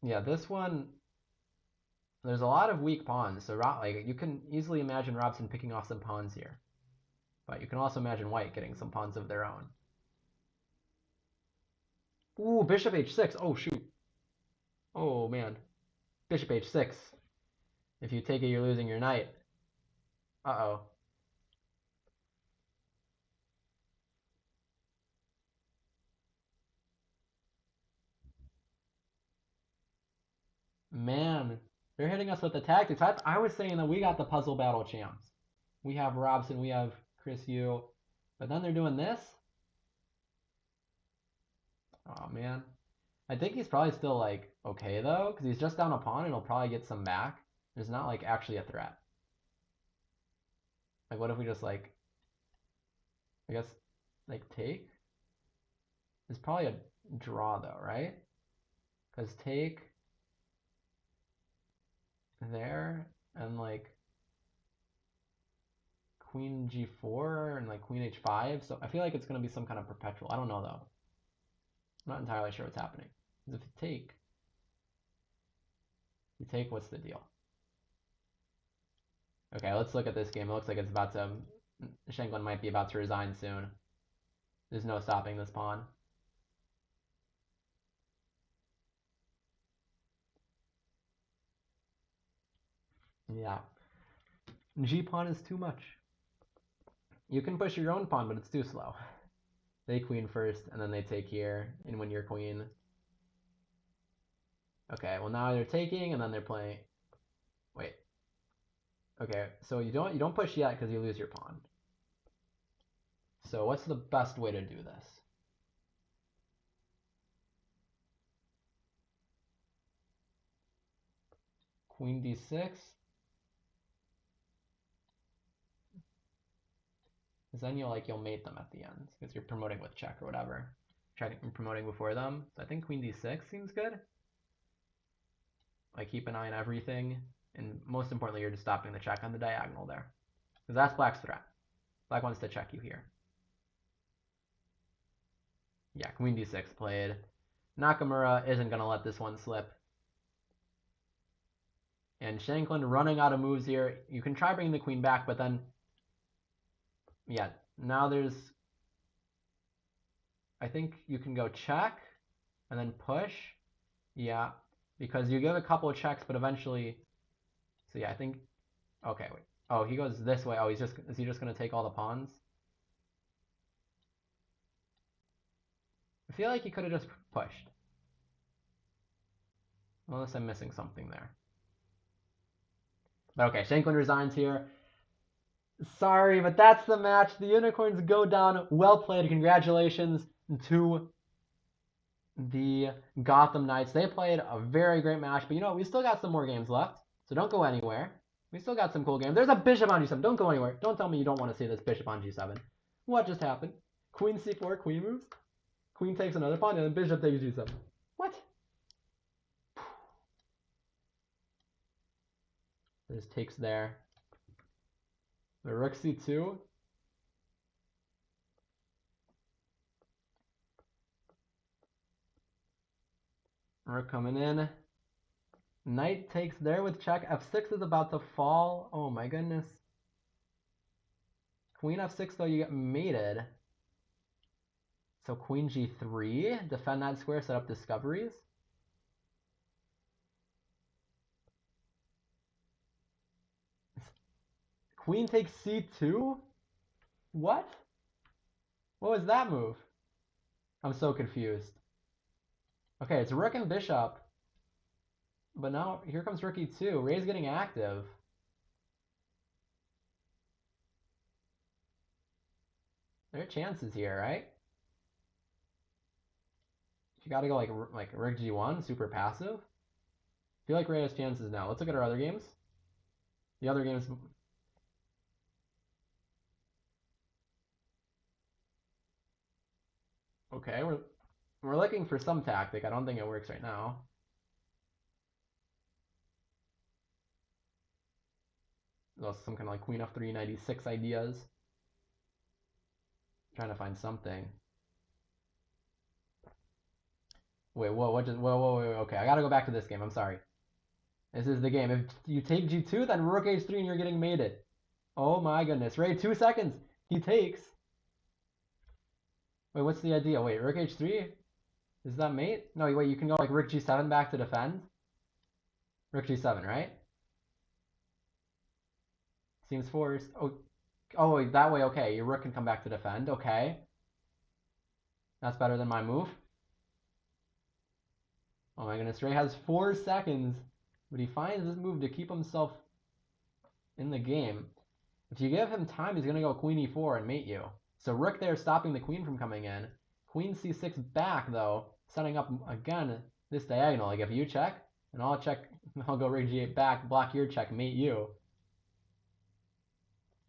Yeah, this one, there's a lot of weak pawns. So like you can easily imagine Robson picking off some pawns here. But you can also imagine White getting some pawns of their own. Ooh, bishop h6. Oh, shoot. Oh, man. Bishop h6. If you take it, you're losing your knight. Uh-oh. Man, they're hitting us with the tactics. I was saying that we got the puzzle battle champs. We have Robson, we have Chris Yu. But then they're doing this? Oh, man. I think he's probably still, like, okay, though. Because he's just down a pawn and he'll probably get some back. There's not, like, actually a threat. Like, what if we just, like, I guess, like, take? There's probably a draw, though, right? Because take there and, like, queen g4 and, like, queen h5. So I feel like it's going to be some kind of perpetual. I don't know, though. I'm not entirely sure what's happening. Because if you take, what's the deal? Okay, let's look at this game. It looks like it's about to, Shenklin might be about to resign soon. There's no stopping this pawn. Yeah. G pawn is too much. You can push your own pawn, but it's too slow. They queen first, and then they take here, and win your queen. Okay, well now they're taking, and then they're playing. Wait. Okay, so you don't push yet because you lose your pawn. So what's the best way to do this? Queen d6. Because then you'll mate them at the end because you're promoting with check or whatever. Promoting before them. So I think queen d6 seems good. Like keep an eye on everything, and most importantly, you're just stopping the check on the diagonal there, because that's black's threat. Black wants to check you here. Yeah, queen d6 played. Nakamura isn't gonna let this one slip. And Shanklin running out of moves here. You can try bringing the queen back, but then, yeah, now there's, I think you can go check and then push. Yeah, because you give a couple of checks, but eventually, so yeah, I think, okay, wait. Oh, he goes this way. Oh, is he just gonna take all the pawns? I feel like he could have just pushed. Unless I'm missing something there. But okay, Shanklin resigns here. Sorry, but that's the match. The Unicorns go down. Well played. Congratulations to the Gotham Knights. They played a very great match. But you know what? We still got some more games left. So don't go anywhere. We still got some cool games. There's a bishop on g7. Don't go anywhere. Don't tell me you don't want to see this bishop on g7. What just happened? Queen c4, queen moves. Queen takes another pawn, and then bishop takes g7. What? There's takes there. The rook c2. Rook coming in. Knight takes there with check. f6 is about to fall. Oh my goodness. Queen f6 though, you get mated. So queen g3. Defend that square, set up discoveries. Queen takes c2? What? What was that move? I'm so confused. Okay, it's rook and bishop. But now, here comes rook e2. Ray's getting active. There are chances here, right? You gotta go like Rook G1, super passive. I feel like Ray has chances now. Let's look at our other games. The other games. Okay, we're looking for some tactic. I don't think it works right now. There's some kind of like Queen F3 96 ideas. Trying to find something. Wait, whoa, whoa, wait, okay. I gotta go back to this game. I'm sorry. This is the game. If you take G2, then Rook H3 and you're getting mated. Oh my goodness. Ray, 2 seconds. He takes. Wait, what's the idea? Wait, Rook H3? Is that mate? No, wait, you can go like Rook G7 back to defend. Rook G7, right? Seems forced. Oh, wait, that way, okay. Your Rook can come back to defend. Okay. That's better than my move. Oh my goodness, Ray has 4 seconds, but he finds this move to keep himself in the game. If you give him time, he's going to go Queen E4 and mate you. So Rook there stopping the Queen from coming in. Queen C6 back, though, setting up, again, this diagonal. Like, if you check, and I'll check, I'll go Rook G8 back, block your check, mate you.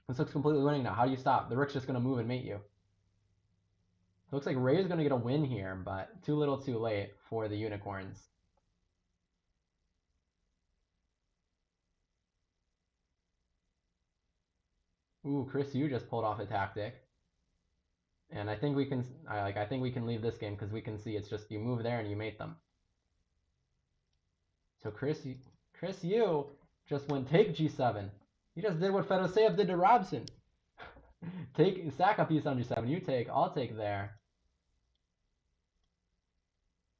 This looks completely winning now. How do you stop? The Rook's just going to move and mate you. It looks like Ray's going to get a win here, but too little too late for the unicorns. Ooh, Chris Yu just pulled off a tactic. And I think we can I think we can leave this game because we can see it's just you move there and you mate them. So Chris Yu just went take G7. He just did what Fedoseev did to Robson. Sack a piece on G7. You take, I'll take there.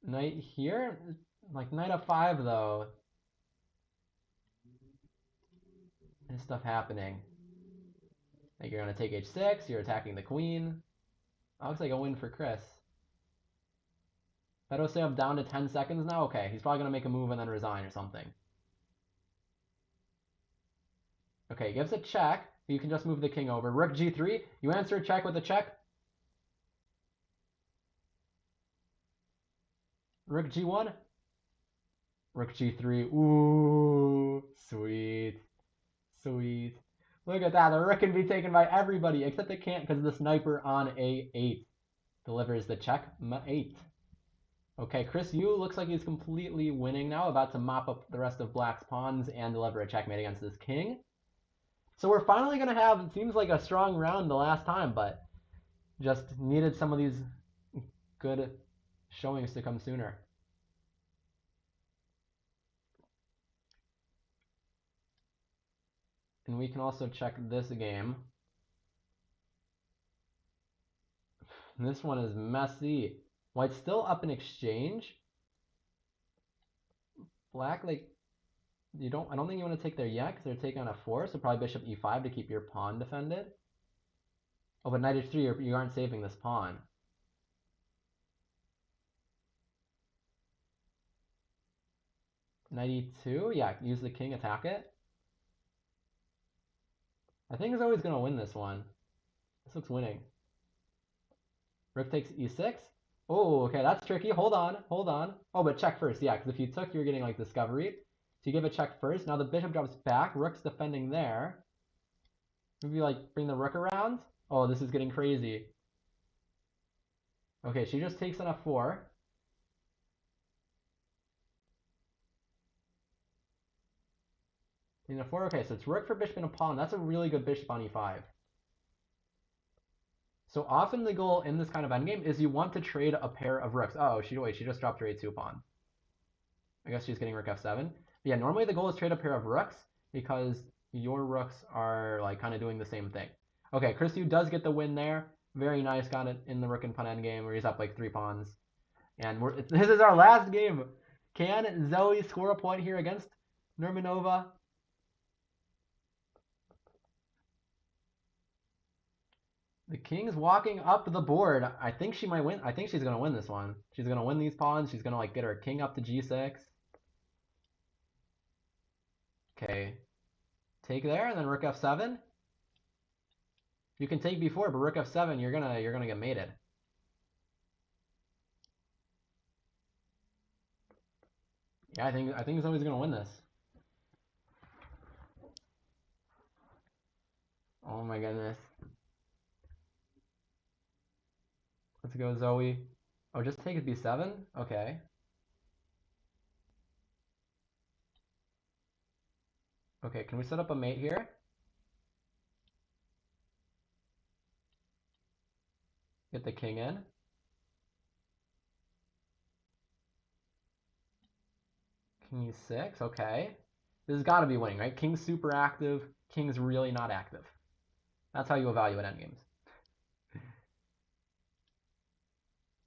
Knight here? Like knight f5 though. There's stuff happening. Like you're gonna take h6, you're attacking the queen. That looks like a win for Chris. Fedoseev down to 10 seconds now? Okay, he's probably gonna make a move and then resign or something. Okay, gives a check. You can just move the king over. Rook G3. You answer a check with a check. Rook G1. Rook G3. Ooh, sweet. Sweet. Look at that. The rook can be taken by everybody, except it can't because the sniper on A8 delivers the checkmate. Okay, Chris Yu looks like he's completely winning now, about to mop up the rest of Black's pawns and deliver a checkmate against this king. So we're finally going to have, it seems like a strong round the last time, but just needed some of these good showings to come sooner. And we can also check this game. This one is messy. White's still up in exchange. Black, like, I don't think you want to take there yet because they're taking on a 4, so probably bishop e5 to keep your pawn defended. Oh, but knight h3, you aren't saving this pawn. Knight e2, yeah, use the king, attack it. I think he's always going to win this one. This looks winning. Rook takes e6. Oh, okay, that's tricky. Hold on, hold on. Oh, but check first, yeah, because if you took, you're getting, like, discovery. So you give a check first. Now the bishop drops back. Rook's defending there. Maybe, like, bring the rook around. Oh, this is getting crazy. Okay, she just takes on f4. In f4, okay, so it's rook for bishop and a pawn. That's a really good bishop on e5. So often the goal in this kind of endgame is you want to trade a pair of rooks. Oh, she just dropped her a2 pawn. I guess she's getting rook f7. But yeah, normally the goal is trade a pair of rooks because your rooks are like kind of doing the same thing. Okay, Chris Yu does get the win there. Very nice, got it in the rook and pawn endgame where he's up like 3 pawns. And this is our last game. Can Zoe score a point here against Nurmanova? The king's walking up the board. I think she might win. I think she's going to win this one. She's going to win these pawns. She's going to like get her king up to g6. Okay. Take there and then rook f7. You can take b4, but rook f7, you're gonna get mated. Yeah, I think he's always gonna win this. Oh my goodness. Let's go, Zoe. Oh, just take it b7? Okay. Okay, can we set up a mate here? Get the king in. King e6, okay. This has got to be winning, right? King's super active, king's really not active. That's how you evaluate endgames.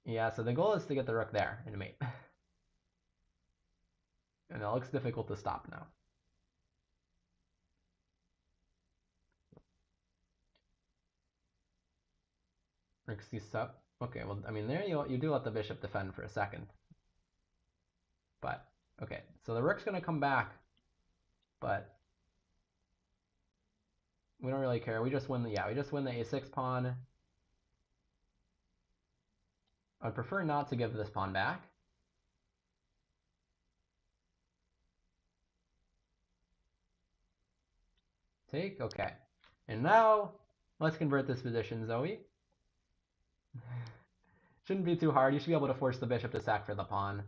Yeah, so the goal is to get the rook there in a mate. And it looks difficult to stop now. Rook c7. Okay, well, I mean, there you do let the bishop defend for a second. But, okay, so the rook's going to come back, but we don't really care. We just win the a6 pawn. I'd prefer not to give this pawn back. Take, okay. And now, let's convert this position, Zoe. Shouldn't be too hard. You should be able to force the bishop to sack for the pawn.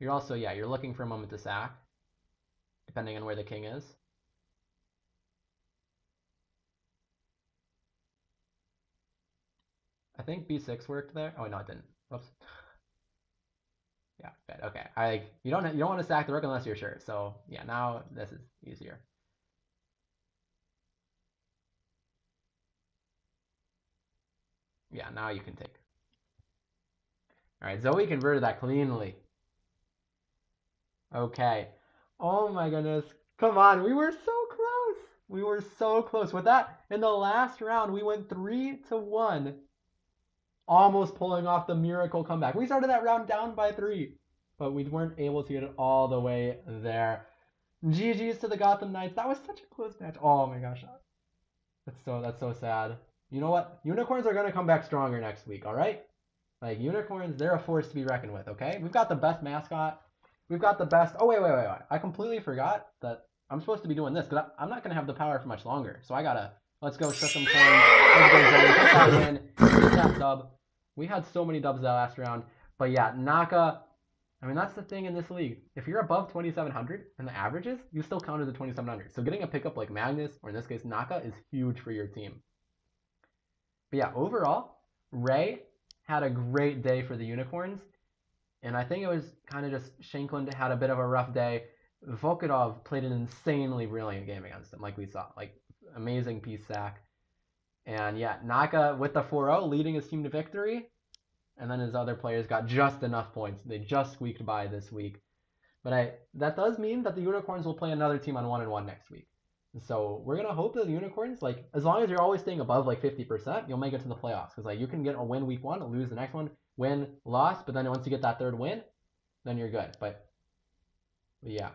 You're also, yeah, you're looking for a moment to sack, depending on where the king is. I think b6 worked there. Oh, no, it didn't. Whoops. Yeah, good. Okay. You don't want to sack the rook unless you're sure. So yeah, now this is easier. Yeah, now you can take. All right, Zoe converted that cleanly. Okay. Oh my goodness. Come on, we were so close. We were so close. With that, in the last round, we went 3-1. Almost pulling off the miracle comeback. We started that round down by 3, but we weren't able to get it all the way there. GG's to the Gotham Knights. That was such a close match. Oh my gosh. That's so sad. You know what? Unicorns are gonna come back stronger next week, alright? Like unicorns, they're a force to be reckoned with, okay? We've got the best mascot. We've got the best. Oh wait. I completely forgot that I'm supposed to be doing this because I'm not gonna have the power for much longer. So I gotta let's go shook some coins. Let's go Zoe. Get that win. Get that dub. We had so many dubs that last round. But yeah, Naka. I mean, that's the thing in this league. If you're above 2,700 in the averages, you still count as a 2,700. So getting a pickup like Magnus, or in this case Naka, is huge for your team. But yeah, overall, Ray had a great day for the Unicorns. And I think it was kind of just Shankland had a bit of a rough day. Volkadov played an insanely brilliant game against him, like we saw. Like, amazing piece sack. And yeah, Naka with the 4-0, leading his team to victory. And then his other players got just enough points. They just squeaked by this week. But that does mean that the Unicorns will play another team on 1-1 next week. So we're gonna hope that the Unicorns, like, as long as you're always staying above like 50%, you'll make it to the playoffs. Because like you can get a win week 1, lose the next one, win, loss, but then once you get that third win, then you're good. But yeah.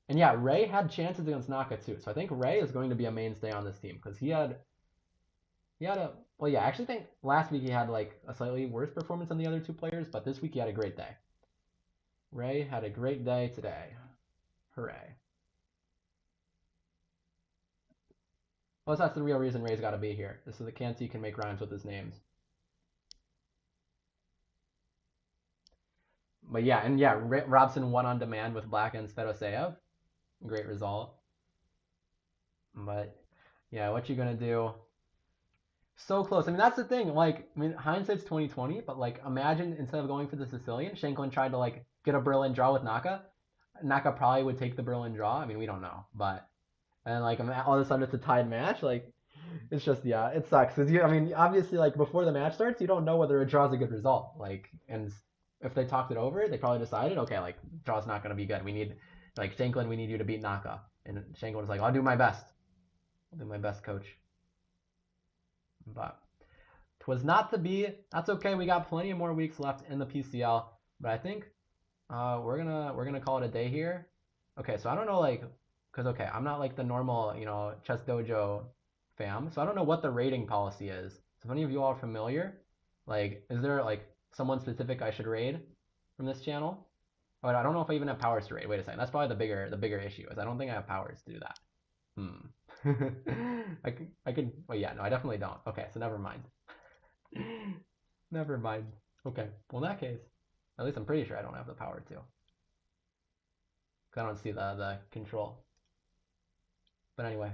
And yeah, Ray had chances against Naka too. So I think Ray is going to be a mainstay on this team because he had a well, yeah, I actually think last week he had like a slightly worse performance than the other two players, but this week he had a great day. Ray had a great day today. Hooray. Plus, that's the real reason Ray's got to be here, is so that Kanti can make rhymes with his names. But yeah, and yeah, Robson won on demand with Black and Svedoseyev. Great result. But yeah, what you gonna do? So close. I mean, that's the thing. Like, I mean, hindsight's 2020, but like, imagine instead of going for the Sicilian, Shanklin tried to like get a Berlin draw with Naka. Naka probably would take the Berlin draw. I mean, we don't know, but and like all of a sudden it's a tied match. Like, it's just yeah, it sucks because I mean, obviously like before the match starts, you don't know whether a draw is a good result. Like, and if they talked it over, they probably decided, okay, like draw's not gonna be good. We need like Shanklin, we need you to beat Naka, and Shanklin was like, I'll do my best. I'll do my best, coach. But 'twas not to be. That's okay. We got plenty of more weeks left in the PCL, but I think we're gonna call it a day here. Okay, so I don't know like, cause okay, I'm not like the normal Chess Dojo fam, so I don't know what the rating policy is So if any of you all are familiar, like, is there like someone specific I should raid from this channel? Oh, I don't know if I even have powers to raid. Wait a second. That's probably the bigger issue is I don't think I have powers to do that. I could. Well, yeah, no, I definitely don't. Okay, so never mind. Never mind. Okay. Well, in that case, at least I'm pretty sure I don't have the power to. Because I don't see the control. But anyway.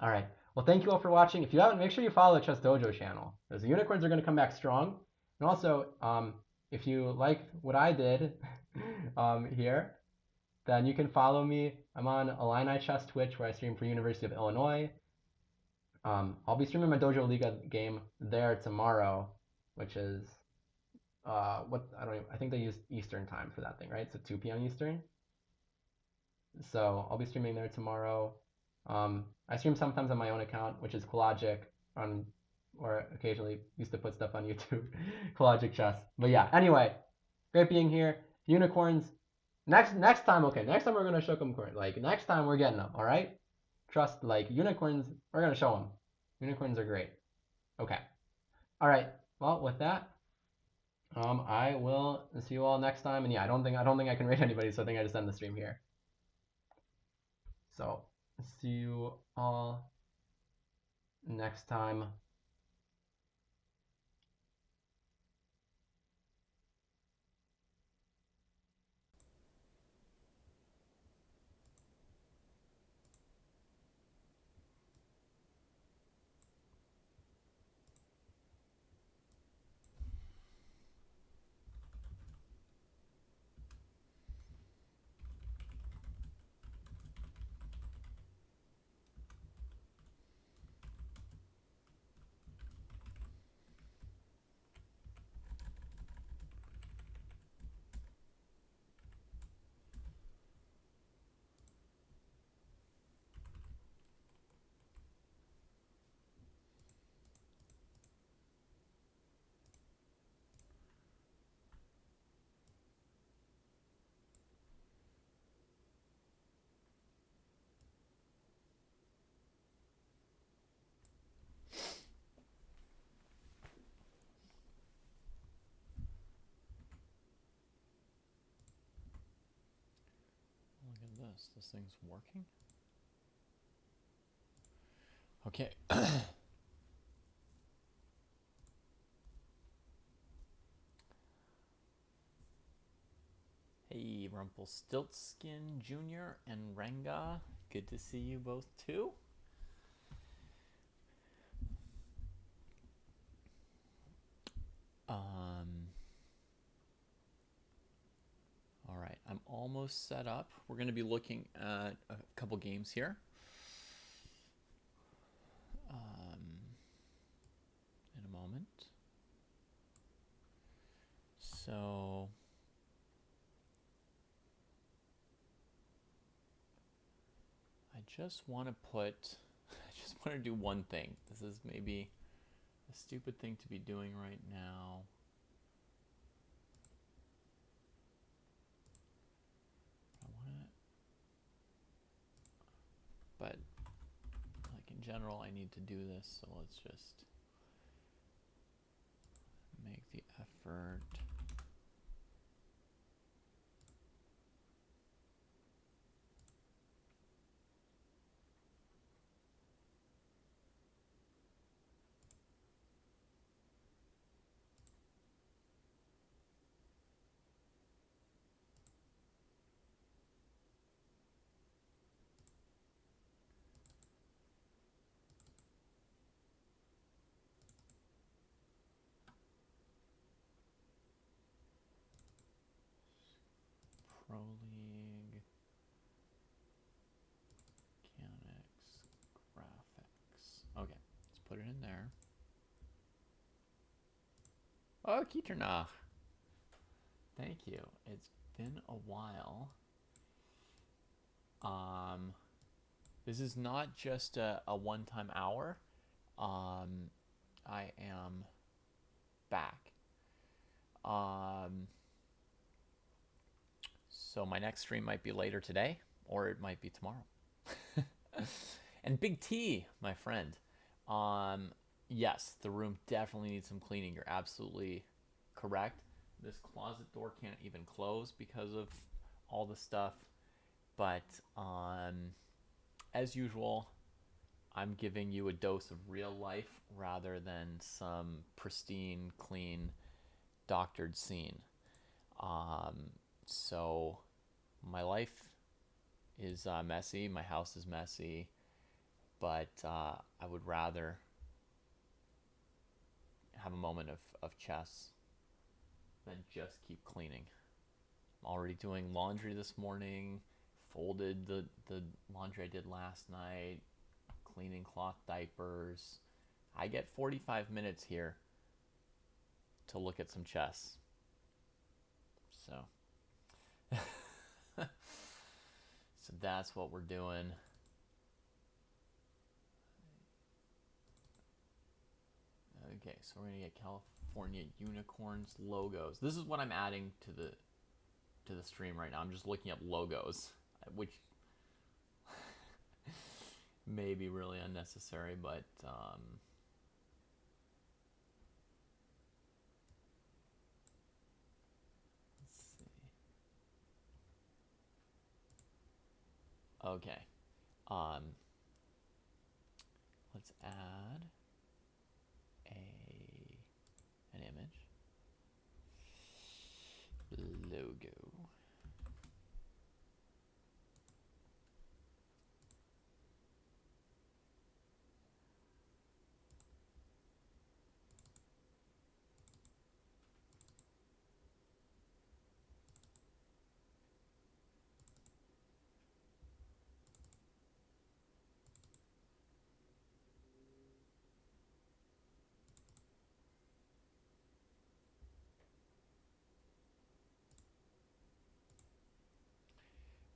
All right. Well, thank you all for watching. If you haven't, make sure you follow the ChessDojo channel. Because the unicorns are going to come back strong. And also, if you like what I did here, then you can follow me. I'm on Illini Chess Twitch where I stream for University of Illinois. I'll be streaming my Dojo Liga game there tomorrow, which is what I don't even, I think they use Eastern time for that thing, right? So 2 p.m. Eastern. So I'll be streaming there tomorrow. I stream sometimes on my own account, which is Kologic, or occasionally used to put stuff on YouTube, Kologic Chess. But yeah, anyway, great being here. Unicorns. Next time, okay. Next time we're gonna show them corn. Like next time we're getting them. All right. Trust. Like unicorns, we're gonna show them. Unicorns are great. Okay. All right. Well, with that, I will see you all next time. And yeah, I don't think I can rate anybody, so I think I just end the stream here. So see you all next time. Look at this. This thing's working? Okay. Hey, Rumpelstiltskin Jr. and Renga. Good to see you both too. All right, I'm almost set up. We're going to be looking at a couple games here. In a moment. So I just want to do one thing. This is maybe a stupid thing to be doing right now. But like in general, I need to do this, so let's just make the effort. Pro League, mechanics, graphics. Okay, let's put it in there. Oh, Kiternach. Thank you. It's been a while. This is not just a one-time hour. I am back. So my next stream might be later today, or it might be tomorrow. And Big T, my friend. yes, the room definitely needs some cleaning. You're absolutely correct. This closet door can't even close because of all the stuff. But as usual, I'm giving you a dose of real life rather than some pristine, clean, doctored scene. So my life is messy. My house is messy. But I would rather have a moment of chess than just keep cleaning. I'm already doing laundry this morning, folded the laundry I did last night, cleaning cloth diapers. I get 45 minutes here to look at some chess. So, so that's what we're doing. Okay, so we're gonna get California Unicorns logos. This is what I'm adding to the stream right now. I'm just looking up logos, which may be really unnecessary, but let's see. Okay, let's add an image logo.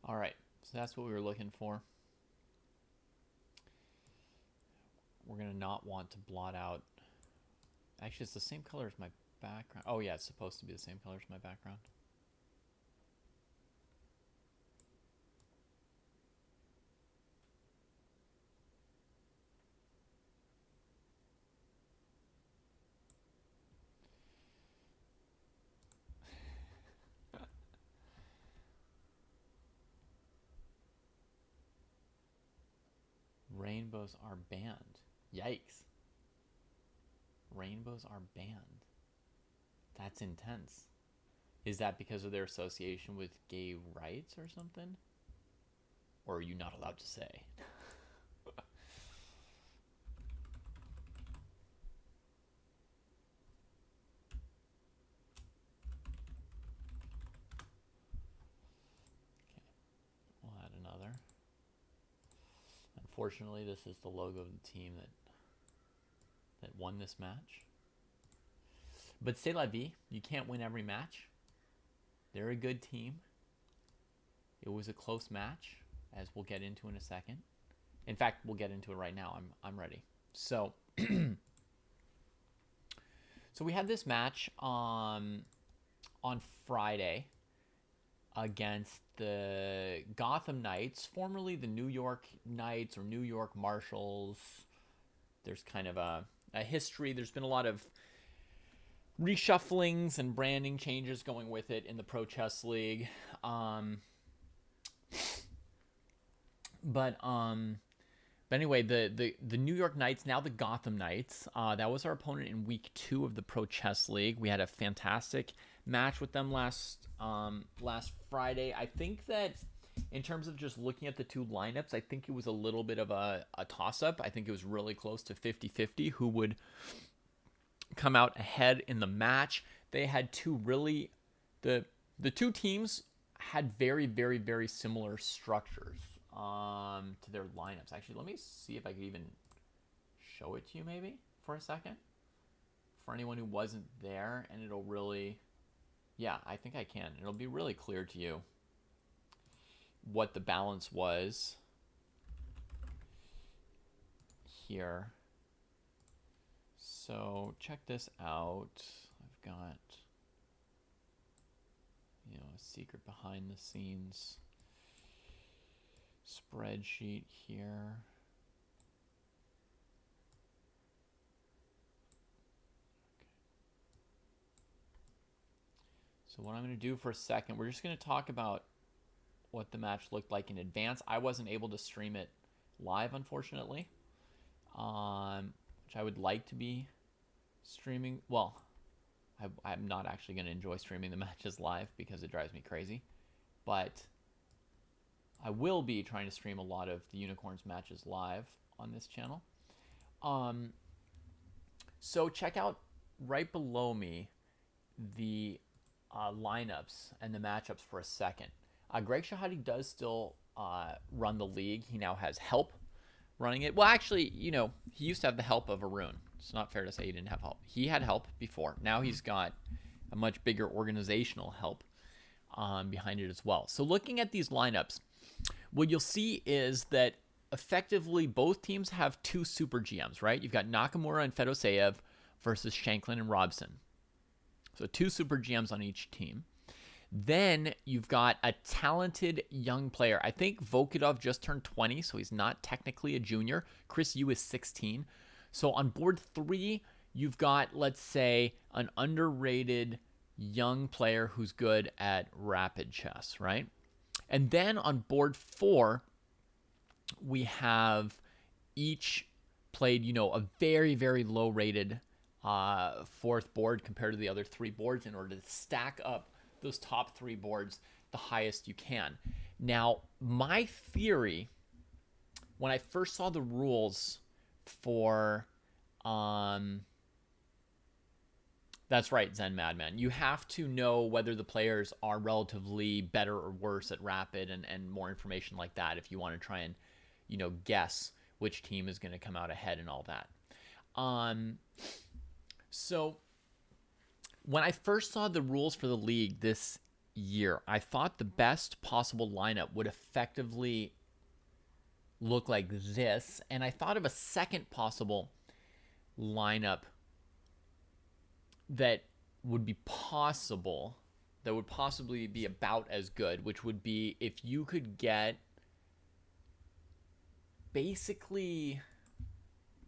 All right, so that's what we were looking for. We're gonna not want to blot out. Actually, it's the same color as my background. Oh yeah, it's supposed to be the same color as my background. Rainbows are banned. Yikes. Rainbows are banned. That's intense. Is that because of their association with gay rights or something? Or are you not allowed to say? Okay, we'll add another. Unfortunately, this is the logo of the team that won this match. But c'est la vie. You can't win every match. They're a good team. It was a close match, as we'll get into in a second. In fact, we'll get into it right now. I'm ready. So, so we had this match on Friday against the Gotham Knights, formerly the New York Knights or New York Marshals. There's kind of a history. There's been a lot of reshufflings and branding changes going with it in the Pro Chess League. But anyway, the New York Knights, now the Gotham Knights, that was our opponent in week 2 of the Pro Chess League. We had a fantastic match with them last Friday. I think that in terms of just looking at the two lineups, I think it was a little bit of a toss-up. I think it was really close to 50-50 who would come out ahead in the match. They had two really... The two teams had very, very, very similar structures to their lineups. Actually, let me see if I could even show it to you maybe for a second. For anyone who wasn't there, and it'll really... Yeah, I think I can. It'll be really clear to you what the balance was here. So check this out. I've got, a secret behind the scenes spreadsheet here. So what I'm going to do for a second, we're just going to talk about what the match looked like in advance. I wasn't able to stream it live, unfortunately, which I would like to be streaming. Well, I'm not actually going to enjoy streaming the matches live because it drives me crazy. But I will be trying to stream a lot of the Unicorns matches live on this channel. So check out right below me the lineups and the matchups for a second. Greg Shahadi does still run the league. He now has help running it. Well, actually, he used to have the help of Arun. It's not fair to say he didn't have help. He had help before. Now he's got a much bigger organizational help behind it as well. So looking at these lineups, what you'll see is that effectively both teams have two super GMs, right? You've got Nakamura and Fedoseev versus Shanklin and Robson. So two super GMs on each team. Then you've got a talented young player. I think Volkadov just turned 20, so he's not technically a junior. Chris Yu is 16. So on board 3, you've got, let's say, an underrated young player who's good at rapid chess, right? And then on board 4, we have each played, a very, very low-rated fourth board compared to the other 3 boards in order to stack up those top 3 boards the highest you can. Now, my theory, when I first saw the rules for, that's right, Zen Madman, you have to know whether the players are relatively better or worse at rapid and more information like that if you want to try and, guess which team is going to come out ahead and all that. So when I first saw the rules for the league this year, I thought the best possible lineup would effectively look like this. And I thought of a second possible lineup that would be possible, that would possibly be about as good, which would be if you could get basically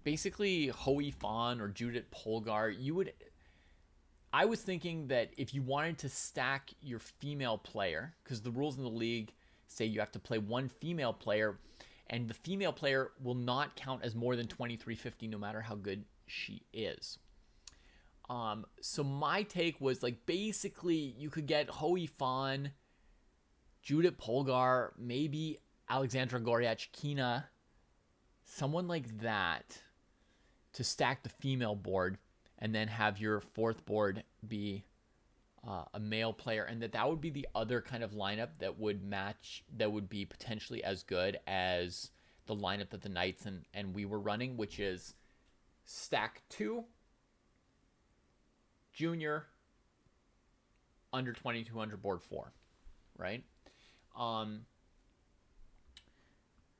Hou Yifan or Judith Polgar. I was thinking that if you wanted to stack your female player, because the rules in the league say you have to play one female player, and the female player will not count as more than 2350 no matter how good she is. So my take was basically you could get Hou Yifan, Judith Polgar, maybe Alexandra Goryachkina, someone like that to stack the female board, and then have your fourth board be a male player, and that would be the other kind of lineup that would match, that would be potentially as good as the lineup that the Knights and we were running, which is stack 2, junior, under 2200, board 4, right?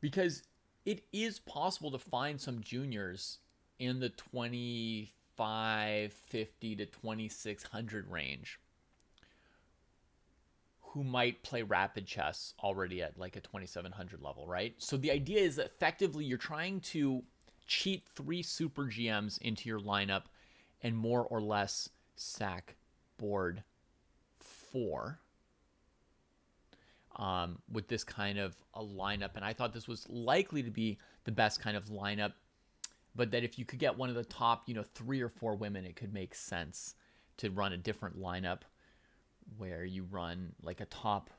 Because it is possible to find some juniors in the 2550 to 2600 range who might play rapid chess already at a 2700 level, right? So the idea is that effectively you're trying to cheat 3 super GMs into your lineup and more or less sack board 4 with this kind of a lineup. And I thought this was likely to be the best kind of lineup, but that if you could get one of the top, 3 or 4 women, it could make sense to run a different lineup where you run a top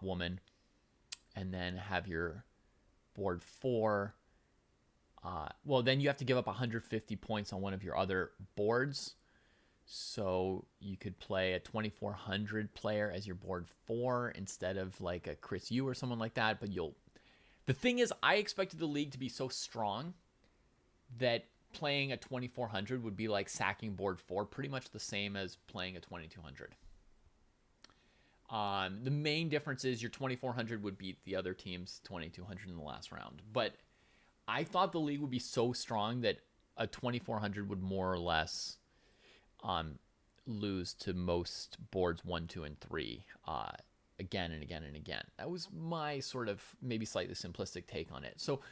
woman and then have your board 4. Well, then you have to give up 150 points on one of your other boards. So you could play a 2400 player as your board 4 instead of a Chris Yu or someone like that. But the thing is, I expected the league to be so strong that playing a 2400 would be like sacking board 4, pretty much the same as playing a 2200. The main difference is your 2400 would beat the other team's 2200 in the last round. But I thought the league would be so strong that a 2400 would more or less lose to most boards 1, 2, and 3 again and again and again. That was my sort of maybe slightly simplistic take on it. So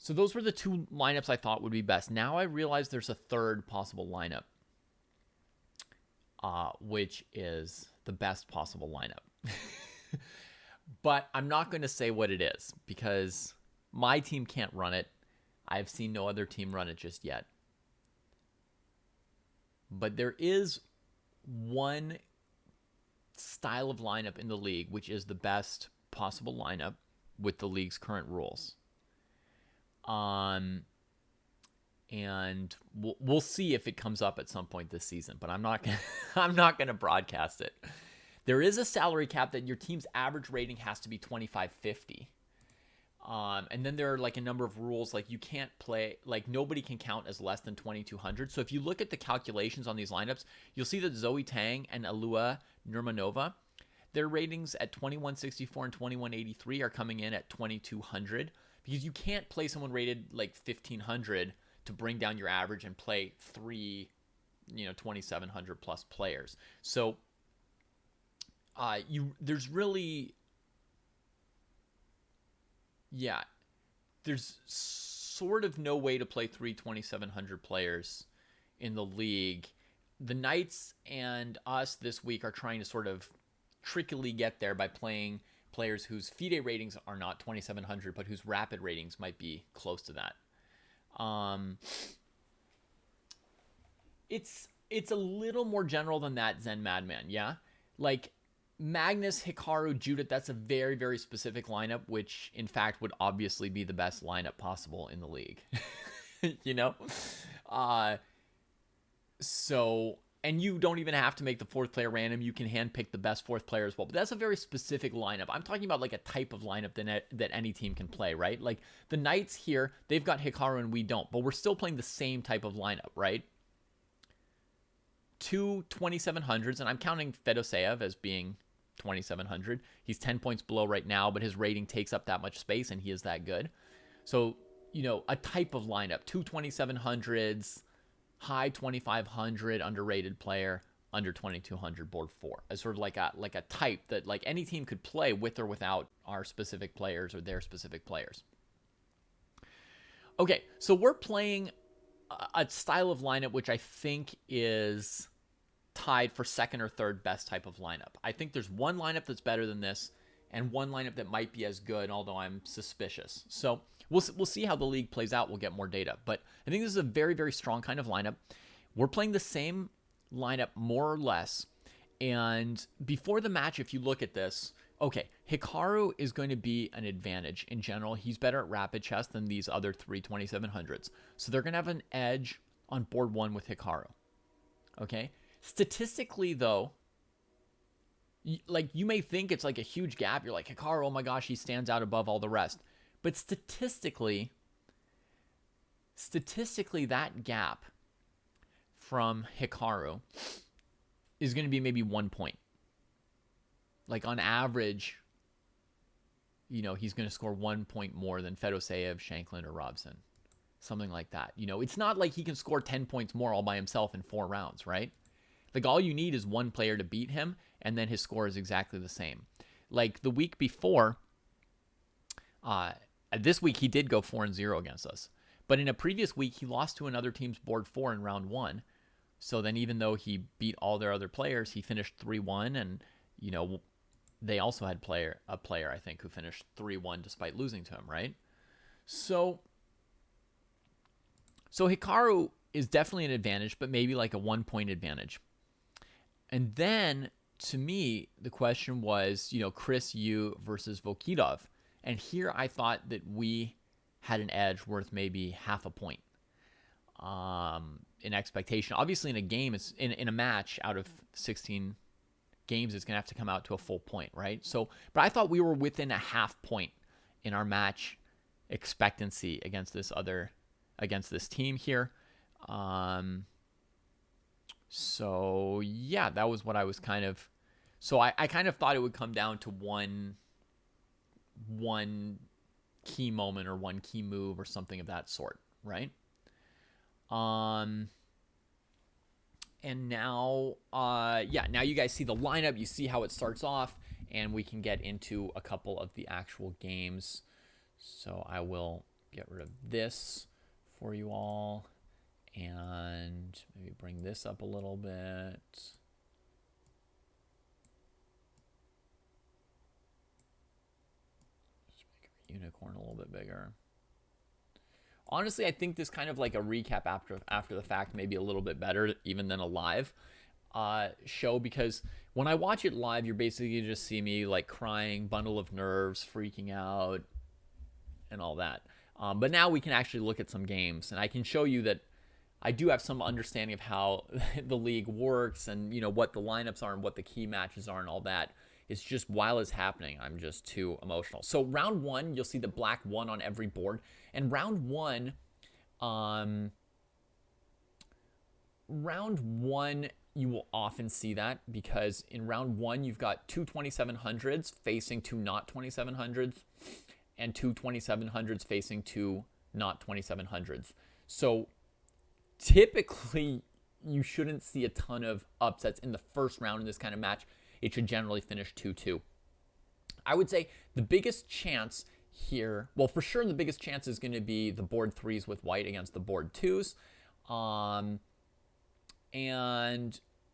those were the 2 lineups I thought would be best. Now I realize there's a third possible lineup. which is the best possible lineup. But I'm not going to say what it is because my team can't run it. I've seen no other team run it just yet. But there is one style of lineup in the league which is the best possible lineup with the league's current rules. And we'll see if it comes up at some point this season, but I'm not going to broadcast it. There is a salary cap that your team's average rating has to be 2550. And then there are like a number of rules, like you can't play, like nobody can count as less than 2200. So if you look at the calculations on these lineups, you'll see that Zoe Tang and Alua Nurmanova, their ratings at 2164 and 2183 are coming in at 2200 because you can't play someone rated like 1500 to bring down your average and play three, 2700 plus players. So there's sort of no way to play three 2700 players in the league. The Knights and us this week are trying to sort of trickily get there by playing players whose FIDE ratings are not 2700 but whose rapid ratings might be close to that. It's a little more general than that, Zen Madman, yeah? Like Magnus, Hikaru, Judith, that's a very, very specific lineup, which in fact would obviously be the best lineup possible in the league. And you don't even have to make the fourth player random. You can handpick the best fourth player as well. But that's a very specific lineup. I'm talking about like a type of lineup that any team can play, right? Like the Knights here, they've got Hikaru and we don't, but we're still playing the same type of lineup, right? Two 2700s, and I'm counting Fedoseev as being 2700. He's 10 points below right now, but his rating takes up that much space and he is that good. So, a type of lineup, two 2700s, high 2500 underrated player, under 2200 board 4 as sort of like a type that like any team could play with or without our specific players or their specific players. Okay, so we're playing a style of lineup which I think is tied for second or third best type of lineup. I think there's one lineup that's better than this and one lineup that might be as good, although I'm suspicious. So we'll see how the league plays out. We'll get more data. But I think this is a very, very strong kind of lineup. We're playing the same lineup more or less. And before the match, if you look at this, okay, Hikaru is going to be an advantage. In general, he's better at rapid chess than these other three 2700s. So they're going to have an edge on board 1 with Hikaru. Okay? Statistically, though, like you may think it's like a huge gap. You're like, Hikaru, oh my gosh, he stands out above all the rest. But statistically, that gap from Hikaru is going to be maybe 1 point. Like on average, he's going to score 1 point more than Fedoseev, Shanklin, or Robson. Something like that. It's not like he can score 10 points more all by himself in 4 rounds, right? Like all you need is one player to beat him, and then his score is exactly the same. Like the week before, this week he did go 4-0 against us. But in a previous week, he lost to another team's board 4 in round 1. So then even though he beat all their other players, he finished 3-1, and, they also had a player, I think, who finished 3-1 despite losing to him, right? So Hikaru is definitely an advantage, but maybe like a 1 point advantage. And then, to me, the question was, Chris Yu versus Vokidov. And here I thought that we had an edge worth maybe half a point in expectation. Obviously, in a game, it's in a match out of 16 games, it's going to have to come out to a full point, right? So, but I thought we were within a half point in our match expectancy against this team here. So yeah, that was what I was kind of. So I kind of thought it would come down to one key moment or one key move or something of that sort, right? And now, now you guys see the lineup. You see how it starts off, and we can get into a couple of the actual games. So I will get rid of this for you all, and maybe bring this up a little bit. unicorn a little bit bigger. Honestly, I think this kind of like a recap after the fact maybe a little bit better even than a live show, because when I watch it live, you're basically just see me like crying, bundle of nerves, freaking out, and all that. But now we can actually look at some games, and I can show you that I do have some understanding of how the league works, and what the lineups are and what the key matches are and all that. It's just while it's happening, I'm just too emotional. So round one, you'll see the black won on every board, and round one, you will often see that because in round one you've got two 2700s facing two not 2700s, and two 2700s facing two not 2700s. So typically you shouldn't see a ton of upsets in the first round in this kind of match. It should generally finish 2-2. I would say the biggest chance here, well, for sure the biggest chance is going to be the board threes with white against the board twos. And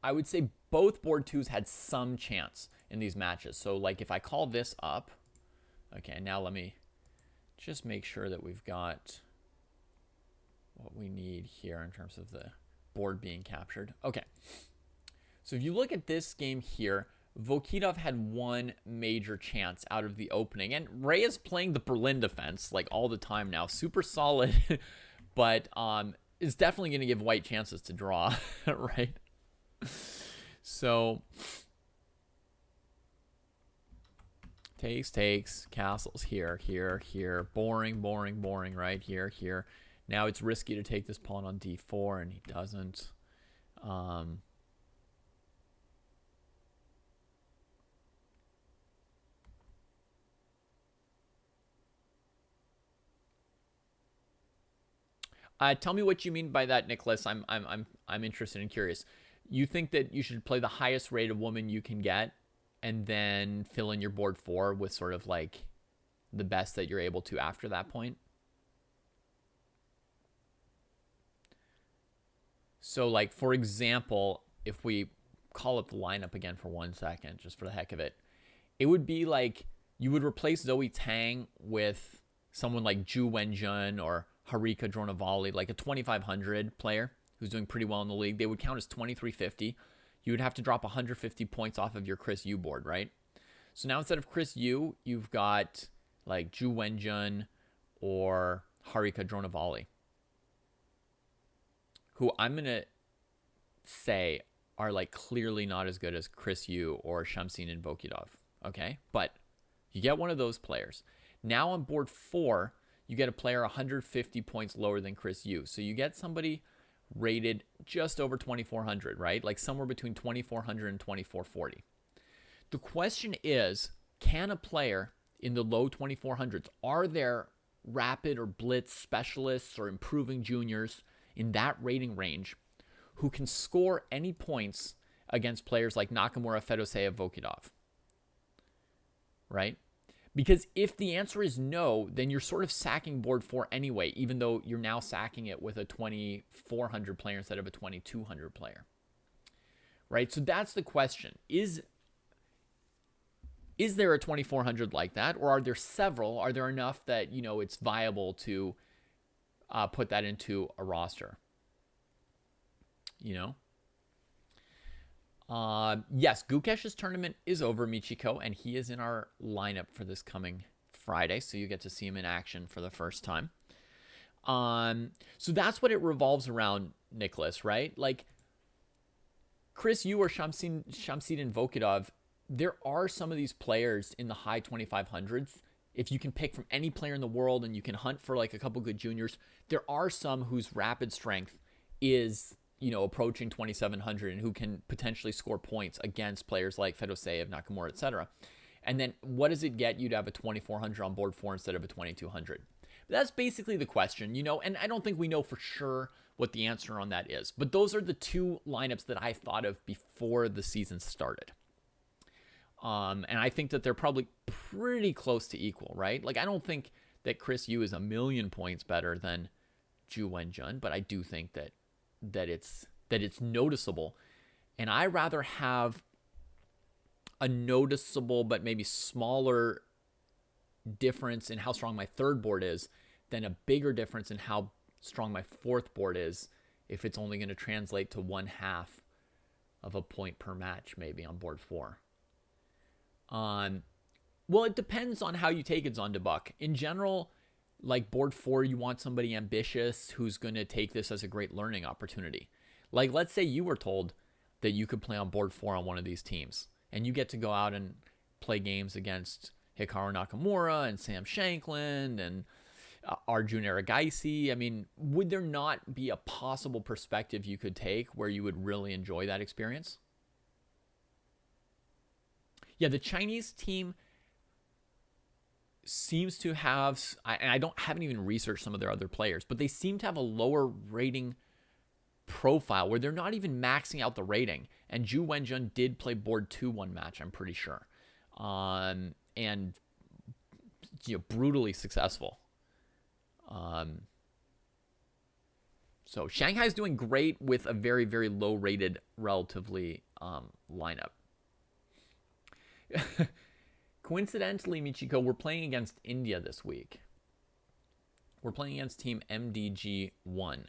I would say both board twos had some chance in these matches. So like if I call this up, okay, now let me just make sure that we've got what we need here in terms of the board being captured. Okay. So if you look at this game here, Vokidov had one major chance out of the opening. And Ray is playing the Berlin defense like all the time now. Super solid, but is definitely going to give white chances to draw, right? So takes, castles here, boring, right? Here. Now it's risky to take this pawn on d4, and he doesn't. Tell me what you mean by that, Nicholas. I'm interested and curious. You think that you should play the highest rated woman you can get, and then fill in your board four with sort of like the best that you're able to after that point? So like, for example, if we call up the lineup again for 1 second, just for the heck of it, it would be like you would replace Zoe Tang with someone like Zhu Wenjun or Harika Dronavali, like a 2500 player who's doing pretty well in the league. They would count as 2350. You would have to drop 150 points off of your Chris Yu board, right? So now instead of Chris Yu, you've got like Zhu Wenjun or Harika Dronavali, who I'm going to say are like clearly not as good as Chris Yu or Shamsin and Vokidov, okay? But you get one of those players. Now on board four, you get a player 150 points lower than Chris Yu. So you get somebody rated just over 2400, right? Like somewhere between 2400 and 2440. The question is, can a player in the low 2400s, are there rapid or blitz specialists or improving juniors in that rating range who can score any points against players like Nakamura, Fedoseev, Vokidov, right? Because if the answer is no, then you're sort of sacking board four anyway, even though you're now sacking it with a 2400 player instead of a 2200 player, right? So that's the question. Is there a 2400 like that, or are there several? Are there enough that, it's viable to put that into a roster? Yes, Gukesh's tournament is over, Michiko, and he is in our lineup for this coming Friday, so you get to see him in action for the first time. So that's what it revolves around, Nicholas, right? Like, Chris Yu or Shamsin and Vokidov, there are some of these players in the high 2500s. If you can pick from any player in the world and you can hunt for like a couple good juniors, there are some whose rapid strength is approaching 2700 and who can potentially score points against players like Fedoseev, Nakamura, etc. And then what does it get you to have a 2400 on board four instead of a 2200? But that's basically the question, and I don't think we know for sure what the answer on that is. But those are the two lineups that I thought of before the season started. And I think that they're probably pretty close to equal, right? Like, I don't think that Chris Yu is a million points better than Zhu Wenjun, but I do think that it's noticeable. And I rather have a noticeable but maybe smaller difference in how strong my third board is than a bigger difference in how strong my fourth board is if it's only going to translate to 1/2 of a point per match, maybe on board 4. Well, it depends on how you take it, Zondebuck. In general, like board 4, you want somebody ambitious who's going to take this as a great learning opportunity. Like, let's say you were told that you could play on board 4 on one of these teams, and you get to go out and play games against Hikaru Nakamura and Sam Shankland and Arjun Erigaisi. I mean, would there not be a possible perspective you could take where you would really enjoy that experience? Yeah, the Chinese team seems to have, and I haven't even researched some of their other players, but they seem to have a lower rating profile where they're not even maxing out the rating. And Zhu Wenjun did play board 2 one match, I'm pretty sure, and brutally successful. So Shanghai's doing great with a very, very low rated relatively lineup. Coincidentally, Michiko, we're playing against India this week. We're playing against team MDG1.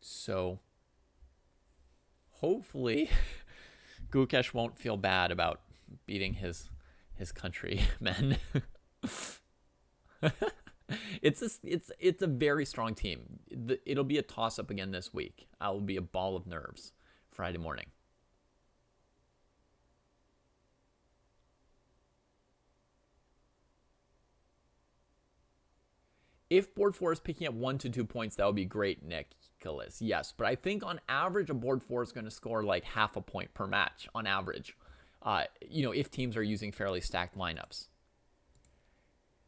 So hopefully Gukesh won't feel bad about beating his countrymen. It's a very strong team. It'll be a toss-up again this week. I will be a ball of nerves Friday morning. If board 4 is picking up 1 to 2 points, that would be great, Nicholas. Yes, but I think on average, a board 4 is going to score like 0.5 point per match on average. If teams are using fairly stacked lineups.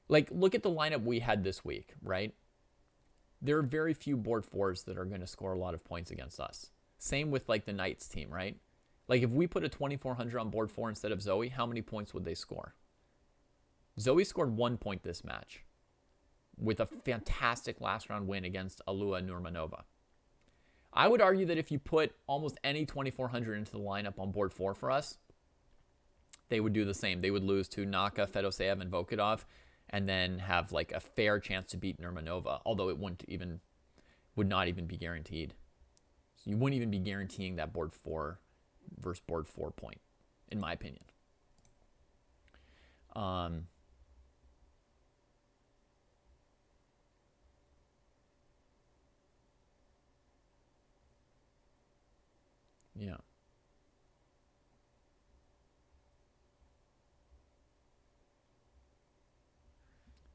Like, look at the lineup we had this week, right? There are very few board 4s that are going to score a lot of points against us. Same with like the Knights team, right? Like if we put a 2400 on board 4 instead of Zoe, how many points would they score? Zoe scored 1 point this match with a fantastic last round win against Alua Nurmanova. I would argue that if you put almost any 2400 into the lineup on board 4 for us, they would do the same. They would lose to Naka, Fedoseev, and Volkov, and then have like a fair chance to beat Nurmanova, although it would not even be guaranteed. So you wouldn't even be guaranteeing that board 4 versus board 4 point, in my opinion. Yeah.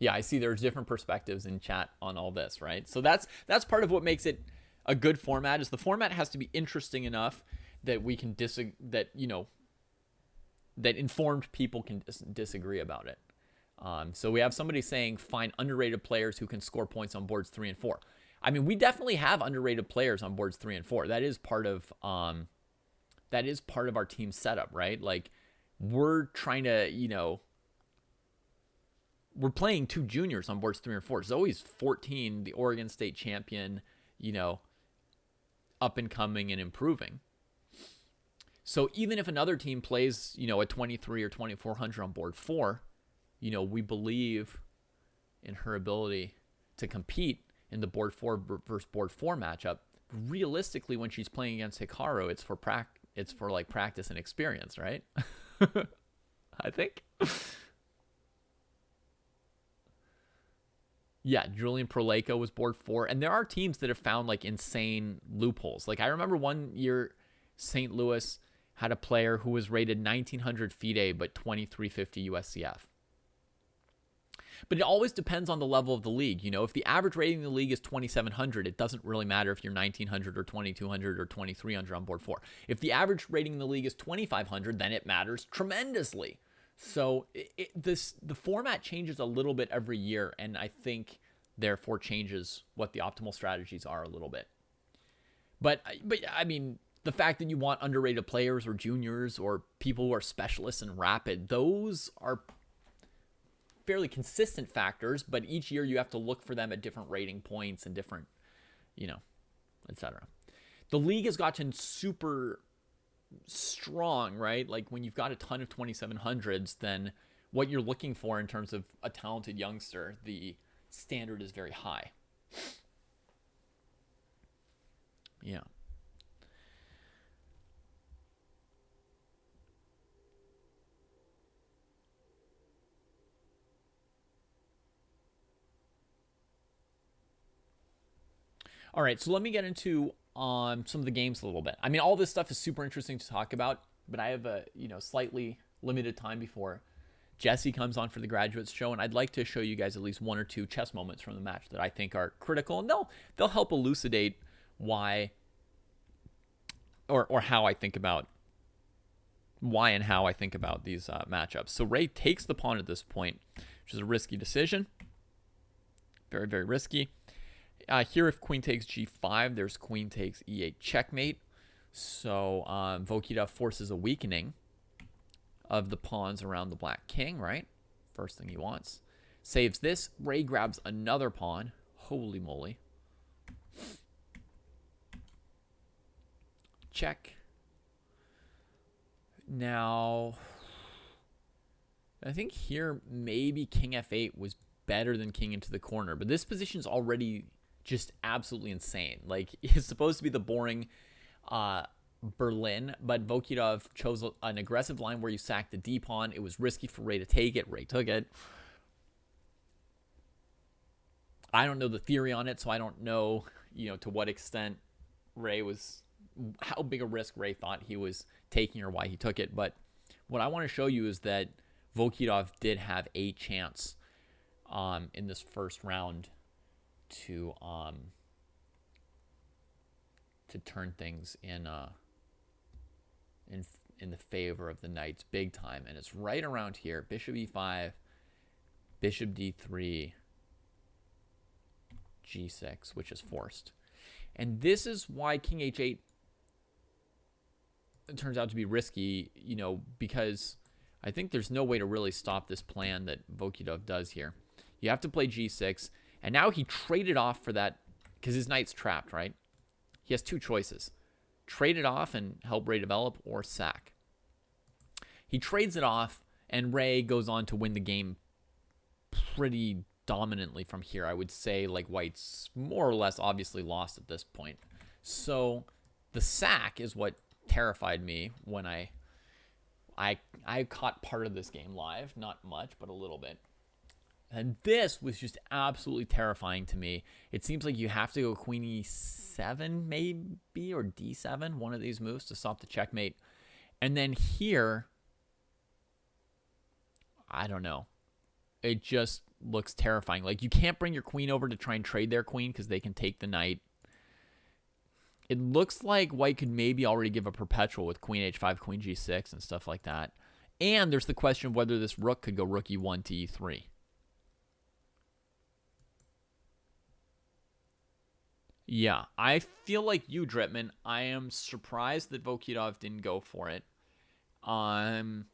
Yeah, I see there's different perspectives in chat on all this, right? So that's part of what makes it a good format, is the format has to be interesting enough that we can that informed people can disagree about it. So we have somebody saying find underrated players who can score points on boards 3 and 4. I mean, we definitely have underrated players on boards 3 and 4. That is part of our team setup, right? Like we're trying to, we're playing 2 juniors on boards 3 and 4. Zoe's 14, the Oregon State champion, up and coming and improving. So even if another team plays, a 23 or 2400 on board 4, we believe in her ability to compete in the board 4 versus board 4 matchup. Realistically, when she's playing against Hikaru, it's for practice and experience, right? I think. Yeah, Julian Proleko was board 4. And there are teams that have found like insane loopholes. Like I remember one year St. Louis had a player who was rated 1900 FIDE but 2350 USCF. But it always depends on the level of the league. If the average rating in the league is 2700, it doesn't really matter if you're 1900 or 2200 or 2300 on board 4. If the average rating in the league is 2500, then it matters tremendously. So the format changes a little bit every year, and I think therefore changes what the optimal strategies are a little bit. But I mean, the fact that you want underrated players or juniors or people who are specialists in rapid, those are fairly consistent factors, but each year you have to look for them at different rating points and different, etc. The league has gotten super strong, right? Like when you've got a ton of 2700s, then what you're looking for in terms of a talented youngster, the standard is very high. Yeah. All right, so let me get into some of the games a little bit. I mean, all this stuff is super interesting to talk about, but I have a slightly limited time before Jesse comes on for the graduates show, and I'd like to show you guys at least one or two chess moments from the match that I think are critical, and they'll help elucidate why or how I think about why and how I think about these matchups. So Ray takes the pawn at this point, which is a risky decision, very, very risky. Here, if queen takes g5, there's queen takes e8 checkmate. So Vokidov forces a weakening of the pawns around the black king, right? First thing he wants. Saves this. Ray grabs another pawn. Holy moly. Check. Now, I think here maybe king f8 was better than king into the corner, but this position's already just absolutely insane. Like, it's supposed to be the boring Berlin, but Vokidov chose an aggressive line where you sack the d pawn. It was risky for Ray to take it. Ray took it. I don't know the theory on it, so I don't know, to what extent how big a risk Ray thought he was taking or why he took it. But what I want to show you is that Vokidov did have a chance in this first round to turn things in the favor of the knights big time, and it's right around here. Bishop e5, bishop d3, g6, which is forced. And this is why king h8 turns out to be risky, because I think there's no way to really stop this plan that Vokidov does here. You have to play g6, and now he traded off for that because his knight's trapped, right? He has two choices. Trade it off and help Ray develop, or sack. He trades it off, and Ray goes on to win the game pretty dominantly from here. I would say, like, White's more or less obviously lost at this point. So the sack is what terrified me when I caught part of this game live. Not much, but a little bit. And this was just absolutely terrifying to me. It seems like you have to go queen e7 maybe, or d7, one of these moves to stop the checkmate. And then here, I don't know. It just looks terrifying. Like, you can't bring your queen over to try and trade their queen because they can take the knight. It looks like White could maybe already give a perpetual with queen h5, queen g6, and stuff like that. And there's the question of whether this rook could go rook e1 to e3. Yeah, I feel like you, Dritman. I am surprised that Vokidov didn't go for it. And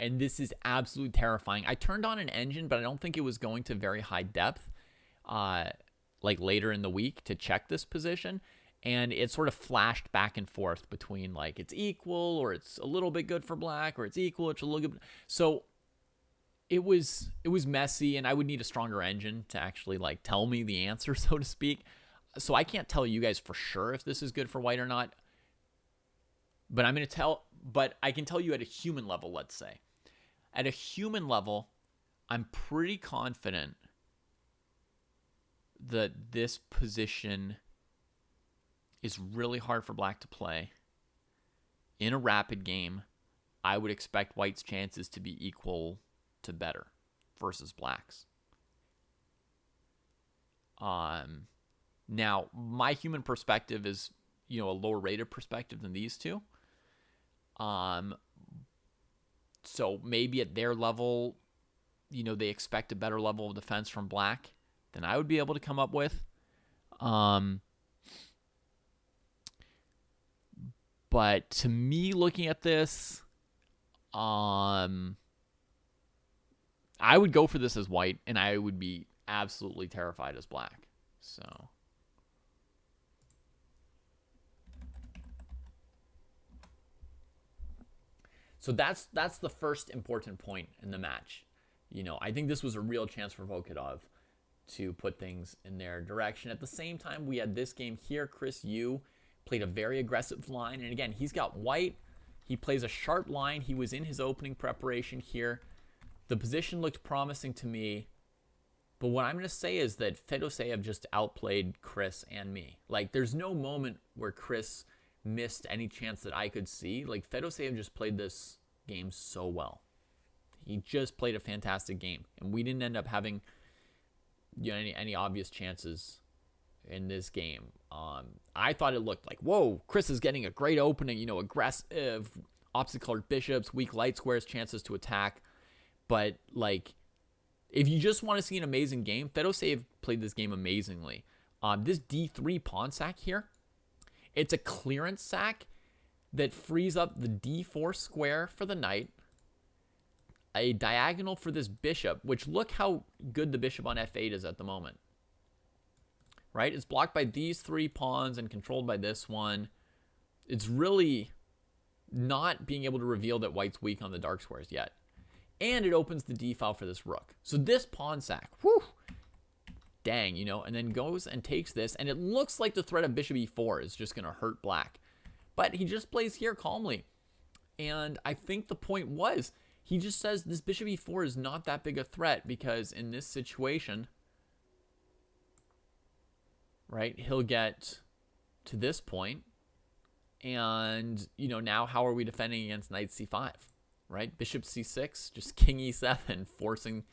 this is absolutely terrifying. I turned on an engine, but I don't think it was going to very high depth, like later in the week to check this position. And it sort of flashed back and forth between, like, it's equal, or it's a little bit good for black, or it's equal, it's a little good. So it was messy, and I would need a stronger engine to actually, like, tell me the answer, so to speak. So I can't tell you guys for sure if this is good for White or not. But I can tell you at a human level, let's say. At a human level, I'm pretty confident that this position is really hard for Black to play. In a rapid game, I would expect White's chances to be equal to better versus Black's. Now, my human perspective is, a lower rated perspective than these two. So maybe at their level, they expect a better level of defense from Black than I would be able to come up with. But to me, looking at this, I would go for this as White, and I would be absolutely terrified as Black. So that's the first important point in the match. I think this was a real chance for Volkov to put things in their direction. At the same time, we had this game here. Chris Yu played a very aggressive line. And again, he's got white. He plays a sharp line. He was in his opening preparation here. The position looked promising to me. But what I'm going to say is that Fedoseev just outplayed Chris and me. Like, there's no moment where Chris missed any chance that I could see. Like, Fedoseev just played this game so well. He just played a fantastic game. And we didn't end up having any obvious chances in this game. I thought it looked like, whoa, Chris is getting a great opening, aggressive, opposite-colored bishops, weak light squares, chances to attack. But, like, if you just want to see an amazing game, Fedoseev played this game amazingly. This d3 pawn sack here, it's a clearance sack that frees up the d4 square for the knight, a diagonal for this bishop, which look how good the bishop on f8 is at the moment. Right? It's blocked by these 3 pawns and controlled by this one. It's really not being able to reveal that white's weak on the dark squares yet. And it opens the d file for this rook. So this pawn sack, whew, dang, and then goes and takes this, and it looks like the threat of bishop e4 is just going to hurt black. But he just plays here calmly. And I think the point was, he just says this bishop e4 is not that big a threat, because in this situation, right, he'll get to this point, and, now how are we defending against knight c5? Right? Bishop c6, just king e7, forcing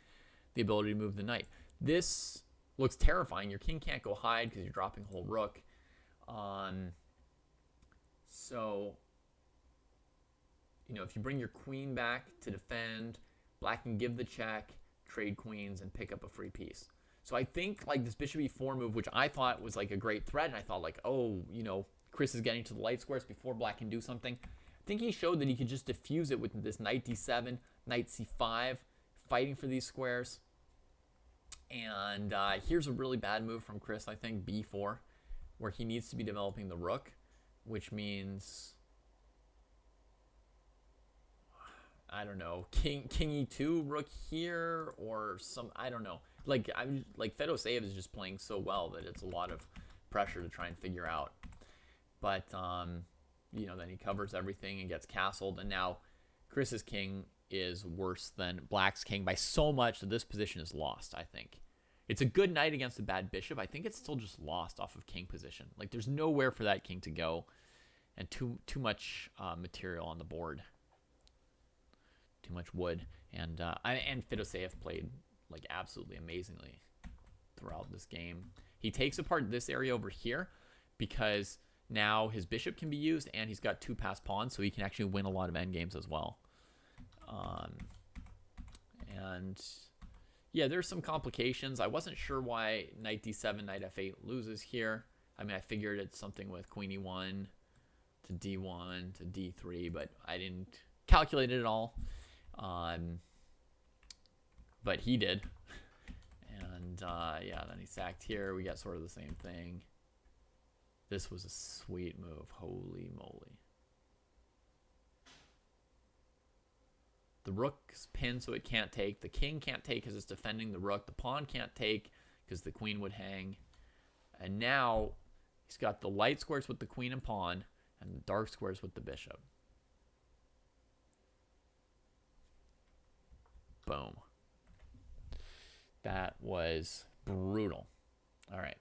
the ability to move the knight. This looks terrifying. Your king can't go hide because you're dropping a whole rook. So, if you bring your queen back to defend, black can give the check, trade queens, and pick up a free piece. So I think, like, this bishop e4 move, which I thought was, like, a great threat, and I thought, like, oh, Chris is getting to the light squares before black can do something. I think he showed that he could just diffuse it with this knight d7, knight c5, fighting for these squares. And here's a really bad move from Chris, I think, b4, where he needs to be developing the rook, which means, I don't know, king e2, rook here, or some, I don't know. Like Fedoseev is just playing so well that it's a lot of pressure to try and figure out. But then he covers everything and gets castled, and now Chris's king is worse than black's king by so much that this position is lost, I think. It's a good knight against a bad bishop. I think it's still just lost off of king position. Like, there's nowhere for that king to go, and too much material on the board. Too much wood. And Fedoseev played, like, absolutely amazingly throughout this game. He takes apart this area over here because now his bishop can be used, and he's got 2 passed pawns, so he can actually win a lot of endgames as well. And yeah, there's some complications. I wasn't sure why knight d7, knight f8 loses here. I mean, I figured it's something with queen e1 to d1 to d3, but I didn't calculate it at all. But he did. And yeah, then he sacked here. We got sort of the same thing. This was a sweet move. Holy moly. The rook's pinned so it can't take. The king can't take because it's defending the rook. The pawn can't take because the queen would hang. And now he's got the light squares with the queen and pawn and the dark squares with the bishop. Boom. That was brutal. All right.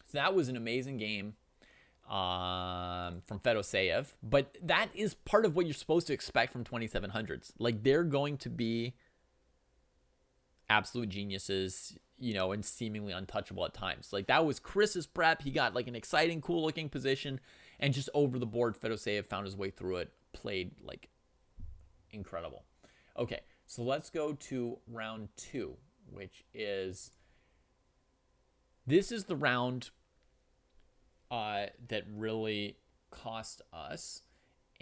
So that was an amazing game from Fedoseev, but that is part of what you're supposed to expect from 2700s. Like, they're going to be absolute geniuses, and seemingly untouchable at times. Like, that was Chris's prep. He got, like, an exciting, cool looking position, and just over the board, Fedoseev found his way through it, played, like, incredible. Okay, so let's go to round 2, which is, this is the round that really cost us,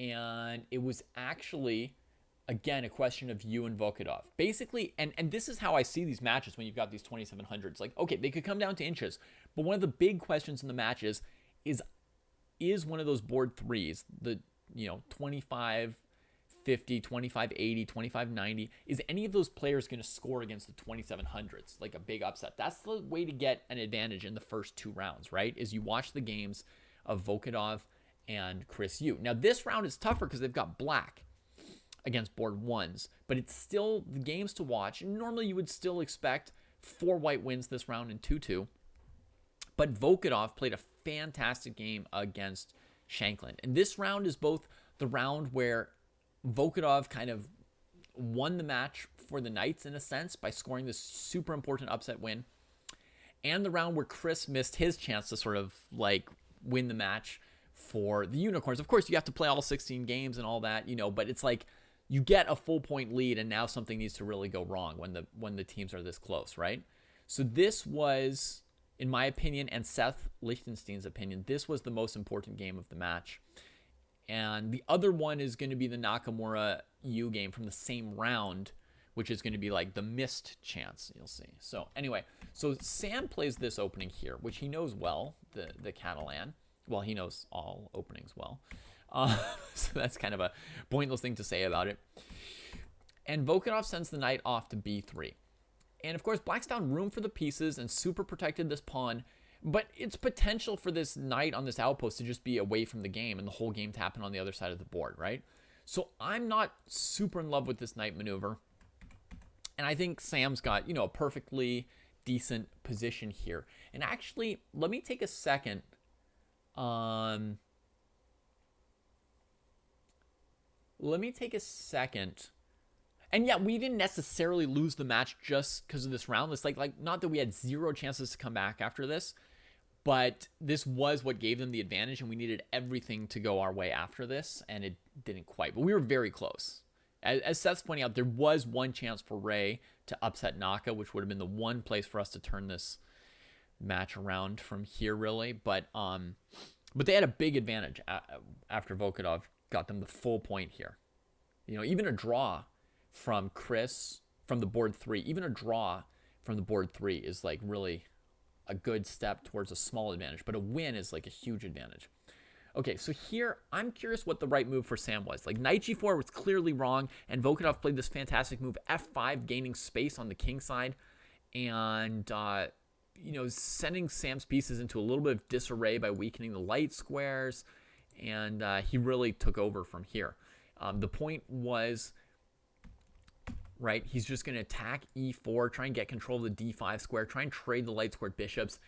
and it was actually, again, a question of you and Volkov. Basically, and this is how I see these matches when you've got these 2700s. Like, okay, they could come down to inches, but one of the big questions in the matches is one of those board threes, the 25 2550, 2580, 2590. Is any of those players going to score against the 2700s, like a big upset? That's the way to get an advantage in the first 2 rounds, right? Is you watch the games of Volkodov and Chris Yu. Now, this round is tougher because they've got black against board 1s, but it's still the games to watch. Normally, you would still expect 4 white wins this round in 2-2. But Volkodov played a fantastic game against Shankland. And this round is both the round where Volkodov kind of won the match for the Knights in a sense by scoring this super important upset win, and the round where Chris missed his chance to sort of like win the match for the Unicorns. Of course, you have to play all 16 games and all that, but it's like you get a full point lead and now something needs to really go wrong when the teams are this close, right? So this was, in my opinion, and Seth Lichtenstein's opinion, this was the most important game of the match. And the other one is going to be the Nakamura Yu game from the same round, which is going to be like the missed chance, you'll see. So anyway, so Sam plays this opening here, which he knows well, the Catalan. Well, he knows all openings well. So that's kind of a pointless thing to say about it. And Volkodov sends the knight off to b3. And of course, black's down room for the pieces and super protected this pawn. But it's potential for this knight on this outpost to just be away from the game and the whole game to happen on the other side of the board, right? So I'm not super in love with this knight maneuver. And I think Sam's got, a perfectly decent position here. And actually, let me take a second. And yeah, we didn't necessarily lose the match just because of this round. It's like not that we had 0 chances to come back after this, but this was what gave them the advantage, and we needed everything to go our way after this, and it didn't quite. But we were very close. As Seth's pointing out, there was one chance for Ray to upset Naka, which would have been the one place for us to turn this match around from here, really. But they had a big advantage after Volkodov got them the full point here. Even a draw from Chris from the board 3, even a draw from the board 3 is like really a good step towards a small advantage, but a win is like a huge advantage. Okay, so here I'm curious what the right move for Sam was. Like knight g4 was clearly wrong, and Volkodov played this fantastic move f5, gaining space on the king side, and sending Sam's pieces into a little bit of disarray by weakening the light squares, and he really took over from here. The point was, right, he's just going to attack e4, try and get control of the d5 square, try and trade the light squared bishops,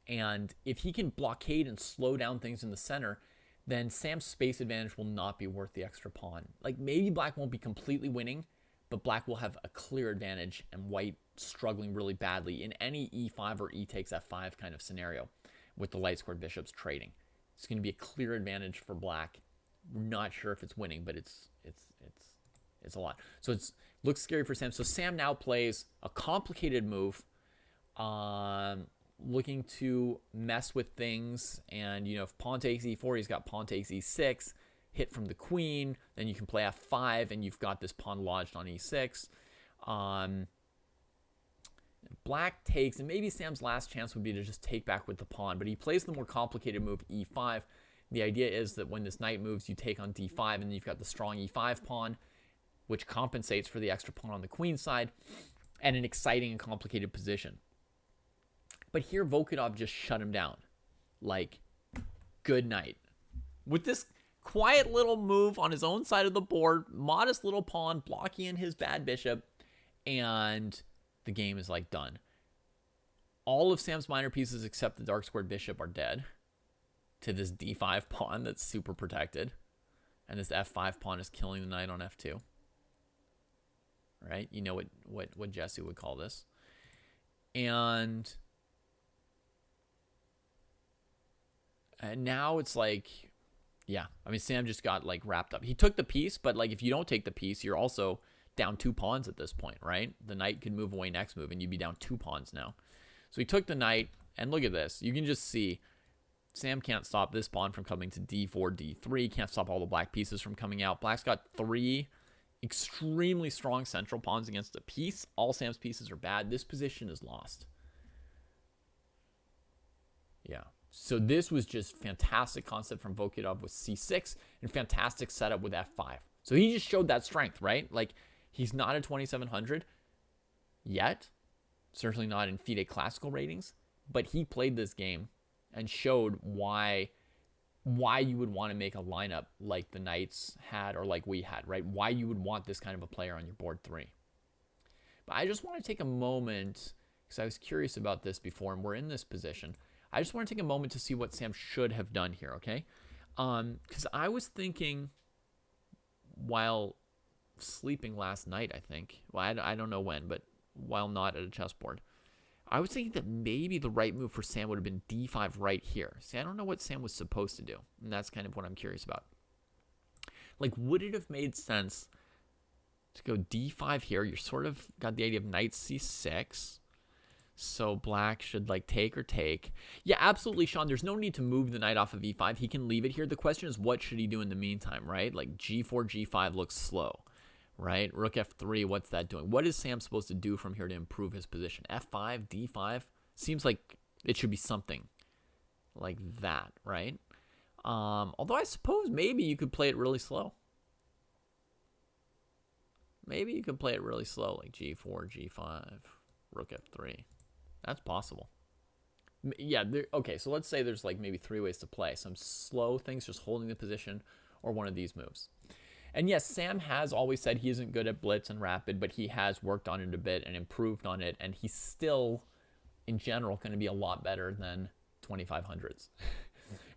and if he can blockade and slow down things in the center, then Sam's space advantage will not be worth the extra pawn. Like, maybe black won't be completely winning, but black will have a clear advantage and white struggling really badly in any e5 or e takes f5 kind of scenario with the light squared bishops trading. It's going to be a clear advantage for black. We're not sure if it's winning, but it's a lot. So it looks scary for Sam. So Sam now plays a complicated move, looking to mess with things. And, if pawn takes e4, he's got pawn takes e6, hit from the queen. Then you can play f5, and you've got this pawn lodged on e6. Black takes, and maybe Sam's last chance would be to just take back with the pawn, but he plays the more complicated move e5. The idea is that when this knight moves, you take on d5, and then you've got the strong e5 pawn, which compensates for the extra pawn on the queen side, and an exciting and complicated position. But here, Volkodov just shut him down. Like, good night. With this quiet little move on his own side of the board, modest little pawn, blocking in his bad bishop, and the game is, like, done. All of Sam's minor pieces except the dark squared bishop are dead to this d5 pawn that's super protected. And this f5 pawn is killing the knight on f2. Right? You know what Jesse would call this. And now it's like, yeah. I mean, Sam just got, like, wrapped up. He took the piece, but, like, if you don't take the piece, you're also down 2 pawns at this point, right? The knight could move away next move, and you'd be down 2 pawns now. So he took the knight, and look at this. You can just see Sam can't stop this pawn from coming to d4, d3. Can't stop all the black pieces from coming out. Black's got 3 extremely strong central pawns against a piece. All Sam's pieces are bad. This position is lost. Yeah. So this was just fantastic concept from Volkodov with c6 and fantastic setup with f5. So he just showed that strength, right? Like, he's not at 2,700 yet. Certainly not in FIDE classical ratings. But he played this game and showed why you would want to make a lineup like the Knights had or like we had, right? Why you would want this kind of a player on your board 3. But I just want to take a moment, because I was curious about this before, and we're in this position. I just want to take a moment to see what Sam should have done here, okay? Because I was thinking while sleeping last night, I think. Well, I don't know when, but while not at a chessboard. I was thinking that maybe the right move for Sam would have been d5 right here. See, I don't know what Sam was supposed to do, and that's kind of what I'm curious about. Like, would it have made sense to go d5 here? You're sort of got the idea of knight c6. So black should, like, take or take. Yeah, absolutely, Sean. There's no need to move the knight off of e5. He can leave it here. The question is, what should he do in the meantime, right? Like, g4, g5 looks slow, right? Rook f3, what's that doing? What is Sam supposed to do from here to improve his position? f5, d5? Seems like it should be something like that, right? Although I suppose maybe you could play it really slow. Maybe you could play it really slow, like g4, g5, rook f3. That's possible. Yeah, okay, so let's say there's like maybe 3 ways to play. Some slow things, just holding the position, or one of these moves. And yes, Sam has always said he isn't good at blitz and rapid, but he has worked on it a bit and improved on it, and he's still, in general, going to be a lot better than 2500s.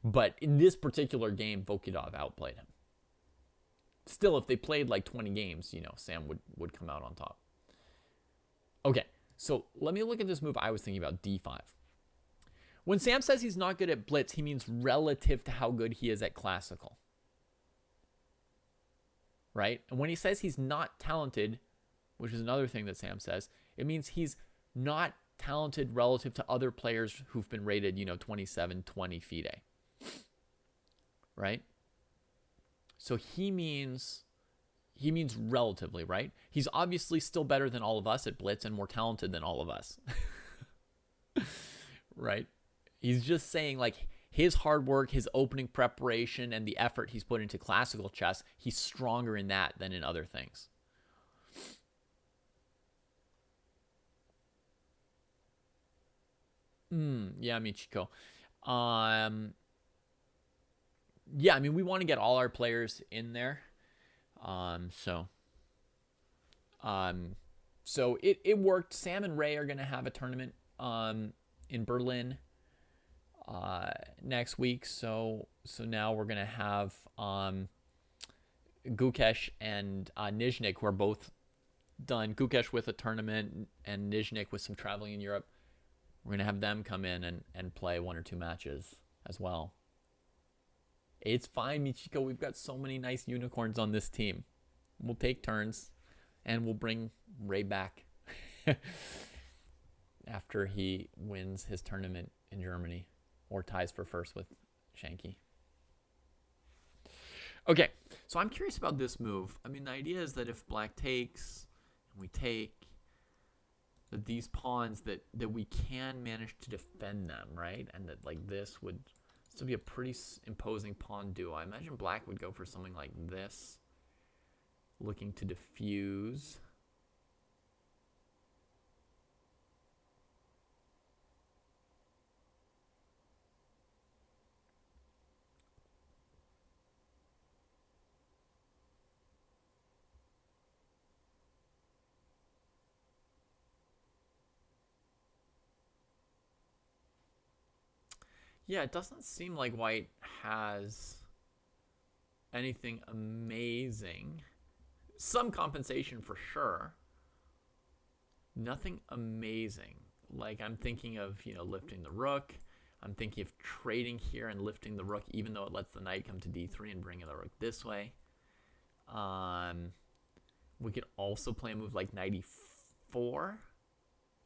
But in this particular game, Vokidov outplayed him. Still, if they played like 20 games, you know, Sam would come out on top. Okay, so let me look at this move I was thinking about, d5. When Sam says he's not good at blitz, he means relative to how good he is at classical. Right? And when he says he's not talented, which is another thing that Sam says, it means he's not talented relative to other players who've been rated, you know, 27, 20 FIDE. Right? So he means relatively, right? He's obviously still better than all of us at blitz and more talented than all of us. Right? He's just saying, like, his hard work, his opening preparation, and the effort he's put into classical chess, he's stronger in that than in other things. Yeah, Michiko. Yeah, I mean, we want to get all our players in there. So it worked. Sam and Ray are going to have a tournament in Berlin next week. So now we're going to have Gukesh and Nizhnik, who are both done. Gukesh with a tournament and Nizhnik with some traveling in Europe. We're going to have them come in and play 1 or 2 matches as well. It's fine, Michiko. We've got so many nice unicorns on this team. We'll take turns, and we'll bring Ray back after he wins his tournament in Germany or ties for first with Shanky. Okay, so I'm curious about this move. I mean, the idea is that if black takes and we take, that these pawns, that we can manage to defend them, right? And that, like, this would still be a pretty imposing pawn duo. I imagine black would go for something like this, looking to diffuse. Yeah, it doesn't seem like white has anything amazing. Some compensation for sure. Nothing amazing. Like, I'm thinking of, you know, lifting the rook. I'm thinking of trading here and lifting the rook, even though it lets the knight come to d3 and bringing the rook this way. We could also play a move like knight e4.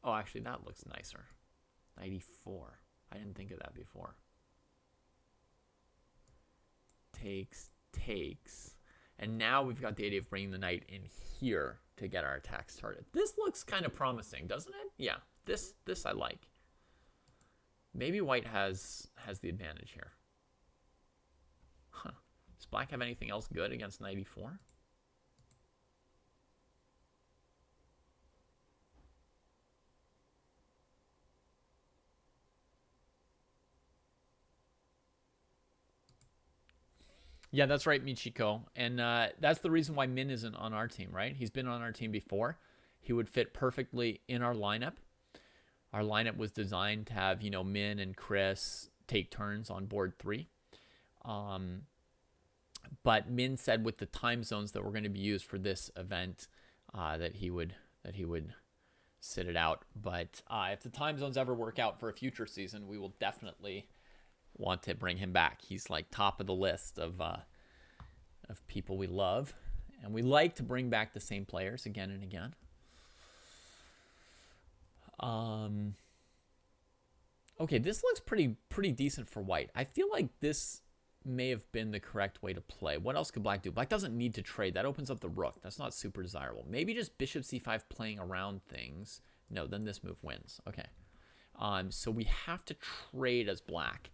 Oh, actually, that looks nicer. Knight e4. I didn't think of that before. Takes. And now we've got the idea of bringing the knight in here to get our attack started. This looks kind of promising, doesn't it? Yeah, this I like. Maybe white has the advantage here. Huh. Does black have anything else good against knight e4? Yeah, that's right, Michiko. And that's the reason why Min isn't on our team, right? He's been on our team before. He would fit perfectly in our lineup. Our lineup was designed to have, Min and Chris take turns on board 3. But Min said with the time zones that were going to be used for this event, that he would sit it out. But if the time zones ever work out for a future season, we will definitely want to bring him back. He's like top of the list of people we love, and we like to bring back the same players again and again. Okay, this looks pretty decent for white. I feel like this may have been the correct way to play. What else could black do? Black doesn't need to trade. That opens up the rook. That's not super desirable. Maybe just bishop c5 playing around things. No, then this move wins. Okay. So we have to trade as black.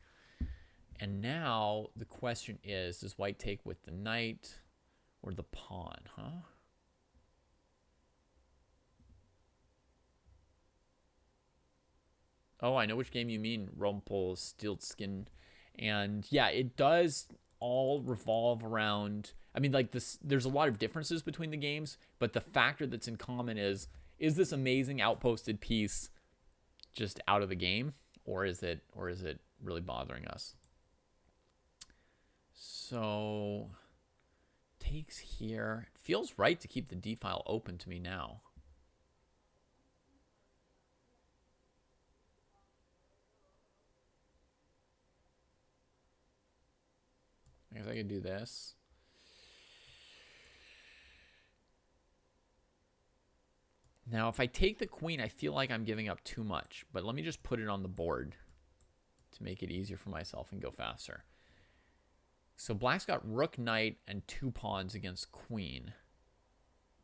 And now the question is, does white take with the knight or the pawn, huh? Oh, I know which game you mean, Rumpelstiltskin. And yeah, it does all revolve around, I mean, like this, there's a lot of differences between the games, but the factor that's in common is this amazing outposted piece just out of the game, or is it really bothering us? So takes here. It feels right to keep the d file open to me now. I guess I could do this. Now, if I take the queen, I feel like I'm giving up too much. But let me just put it on the board to make it easier for myself and go faster. So black's got rook, knight, and 2 pawns against queen.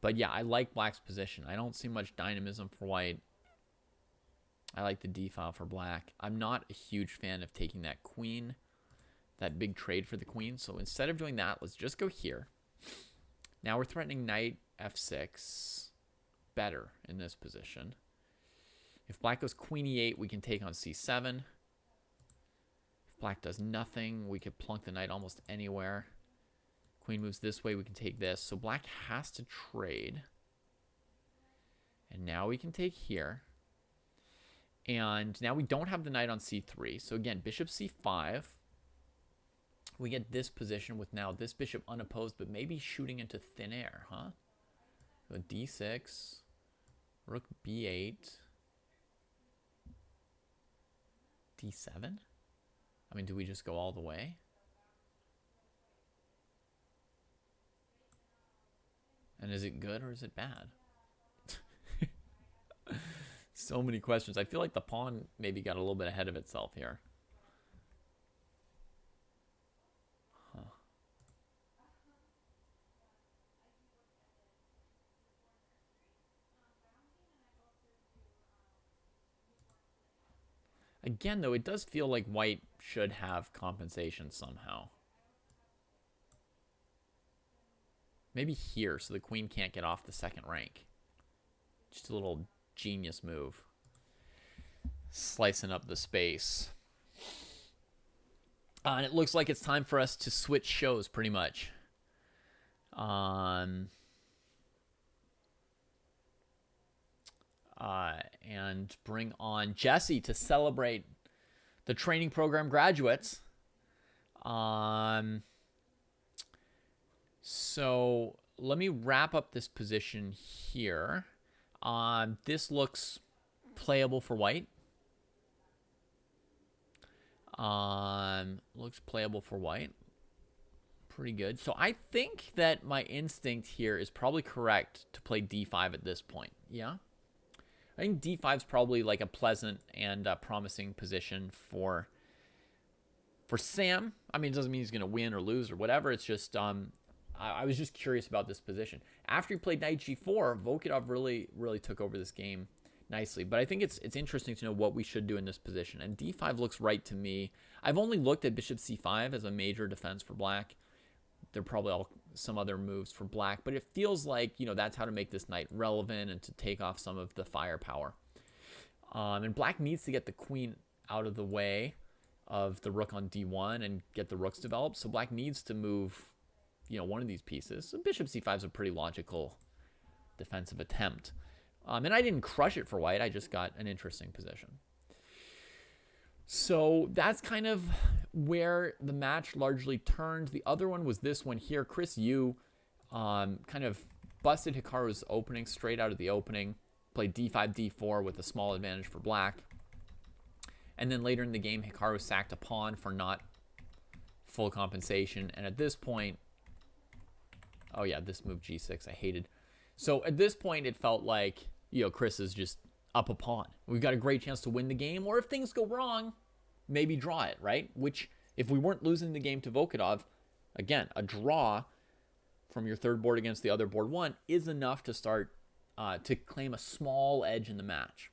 But yeah, I like black's position. I don't see much dynamism for white. I like the d file for black. I'm not a huge fan of taking that queen. That big trade for the queen. So instead of doing that, let's just go here. Now we're threatening knight f6. Better in this position. If black goes queen e8, we can take on c7. If black does nothing, we could plunk the knight almost anywhere. Queen moves this way, we can take this. So black has to trade. And now we can take here. And now we don't have the knight on c3. So again, bishop c5. We get this position with now this bishop unopposed, but maybe shooting into thin air, huh? So d6, rook b8, d7. I mean, do we just go all the way? And is it good or is it bad? So many questions. I feel like the pawn maybe got a little bit ahead of itself here. Again, though, it does feel like white should have compensation somehow. Maybe here, so the queen can't get off the second rank. Just a little genius move. Slicing up the space. And it looks like it's time for us to switch shows, pretty much. And bring on Jesse to celebrate the training program graduates. So let me wrap up this position here. This looks playable for white. Looks playable for white. Pretty good. So I think that my instinct here is probably correct to play d5 at this point. Yeah? I think d5 is probably like a pleasant and promising position for Sam. I mean, it doesn't mean he's going to win or lose or whatever. It's just I was just curious about this position. After he played knight g4, Volkov really took over this game nicely. But I think it's interesting to know what we should do in this position. And d5 looks right to me. I've only looked at bishop c5 as a major defense for black. There are probably some other moves for black, but it feels like, that's how to make this knight relevant and to take off some of the firepower. And black needs to get the queen out of the way. of the rook on d1 and get the rooks developed. So black needs to move, one of these pieces. So bishop c5 is a pretty logical defensive attempt. And I didn't crush it for white. I just got an interesting position. So that's kind of where the match largely turned. The other one was this one here. Chris Yu kind of busted Hikaru's opening straight out of the opening. Played d5, d4 with a small advantage for black. And then later in the game, Hikaru sacked a pawn for not full compensation. And at this point, oh yeah, this move g6 I hated. So at this point, it felt like, Chris is just up a pawn. We've got a great chance to win the game, or if things go wrong, maybe draw it, right? Which, if we weren't losing the game to Volkov, again, a draw from your third board against the other board one is enough to start to claim a small edge in the match.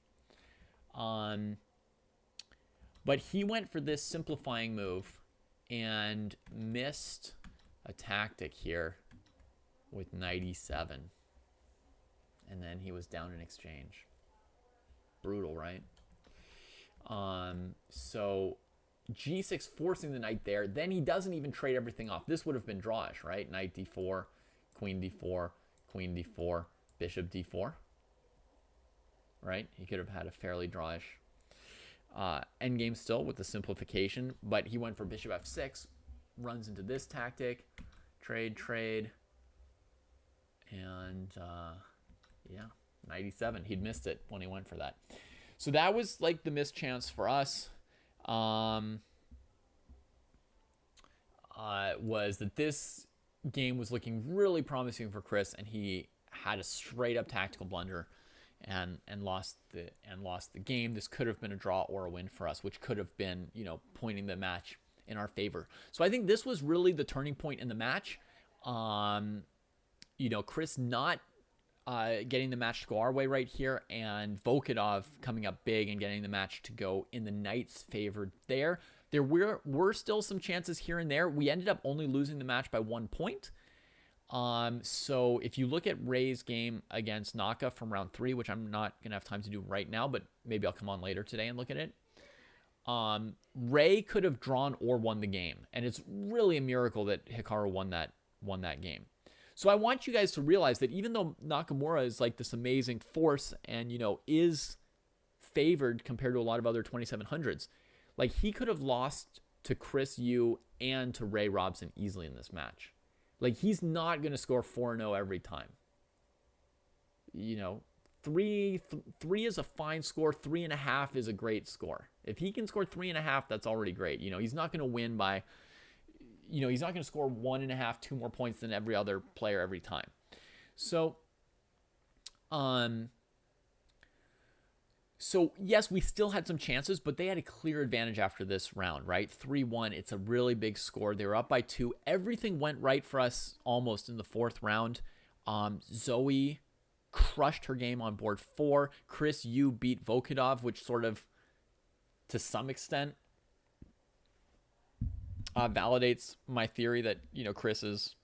But he went for this simplifying move and missed a tactic here with knight e7. And then he was down in exchange. Brutal, right? So g6 forcing the knight there. Then he doesn't even trade everything off. This would have been drawish, right? Knight d4, queen d4, queen d4, bishop d4. Right? He could have had a fairly drawish endgame still with the simplification, but he went for bishop f6, runs into this tactic, trade, and yeah, knight e7. He'd missed it when he went for that. So that was like the missed chance for us. Was that this game was looking really promising for Chris, and he had a straight up tactical blunder and lost the game. This could have been a draw or a win for us, which could have been, pointing the match in our favor. So I think this was really the turning point in the match. Chris not getting the match to go our way right here, and Volkov coming up big and getting the match to go in the knight's favor there. There were still some chances here and there. We ended up only losing the match by 1 point. So if you look at Ray's game against Naka from round 3, which I'm not going to have time to do right now, but maybe I'll come on later today and look at it. Ray could have drawn or won the game, and it's really a miracle that Hikaru won that game. So I want you guys to realize that even though Nakamura is like this amazing force and, is favored compared to a lot of other 2700s, like he could have lost to Chris Yu and to Ray Robson easily in this match. Like he's not going to score 4-0 every time. 3 is a fine score. 3.5 is a great score. If he can score 3.5, that's already great. He's not going to win by, he's not going to score 1.5, 2 more points than every other player every time. So, yes, we still had some chances, but they had a clear advantage after this round, right? 3-1, it's a really big score. They were up by 2. Everything went right for us almost in the 4th round. Zoe crushed her game on board 4. Chris Yu beat Volkov, which sort of, to some extent, validates my theory that, Chris is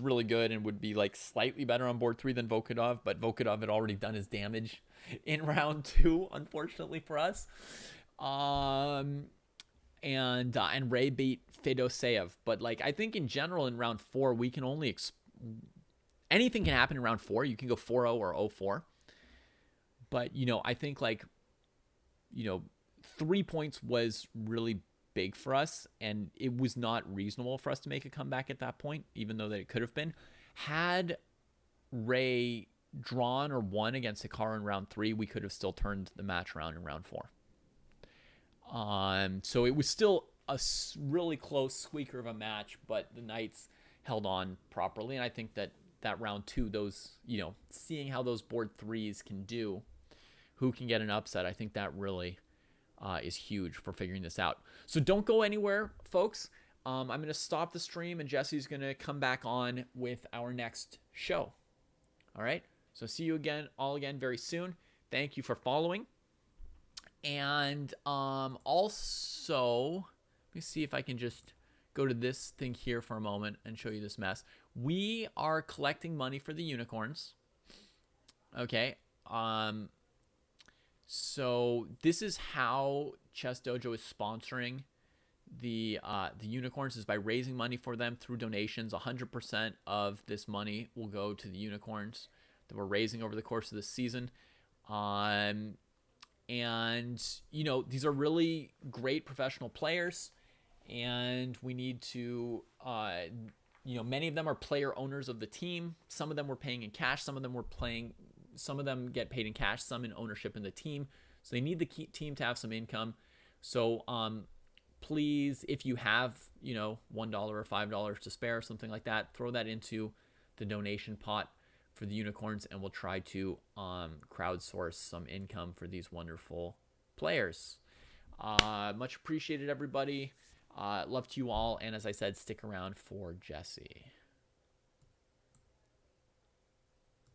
really good and would be like slightly better on board 3 than Volkov, but Volkov had already done his damage in round 2, unfortunately for us. And Ray beat Fedoseev, but like I think in general in round 4 we can only anything can happen in round 4. You can go 4-0 or 0-4, but I think 3 points was really big for us, and it was not reasonable for us to make a comeback at that point, even though that it could have been. Had Ray drawn or won against Hikaru in round 3, we could have still turned the match around in round 4. So it was still a really close squeaker of a match, but the Knights held on properly, and I think that round 2, those, seeing how those board 3s can do, who can get an upset, I think that really is huge for figuring this out. So don't go anywhere, folks. I'm going to stop the stream, and Jesse's going to come back on with our next show. All right? So see you all again very soon. Thank you for following. And also, let me see if I can just go to this thing here for a moment and show you this mess. We are collecting money for the unicorns. Okay. So this is how Chess Dojo is sponsoring the unicorns is by raising money for them through donations. 100% of this money will go to the unicorns that we're raising over the course of this season. And these are really great professional players, and we need to many of them are player owners of the team. Some of them were paying in cash, some of them get paid in cash, some in ownership in the team. So they need the team to have some income. So please, if you have $1 or $5 to spare, something like that, throw that into the donation pot for the unicorns, and we'll try to crowdsource some income for these wonderful players. Much appreciated, everybody. Love to you all, and as I said, stick around for Jesse.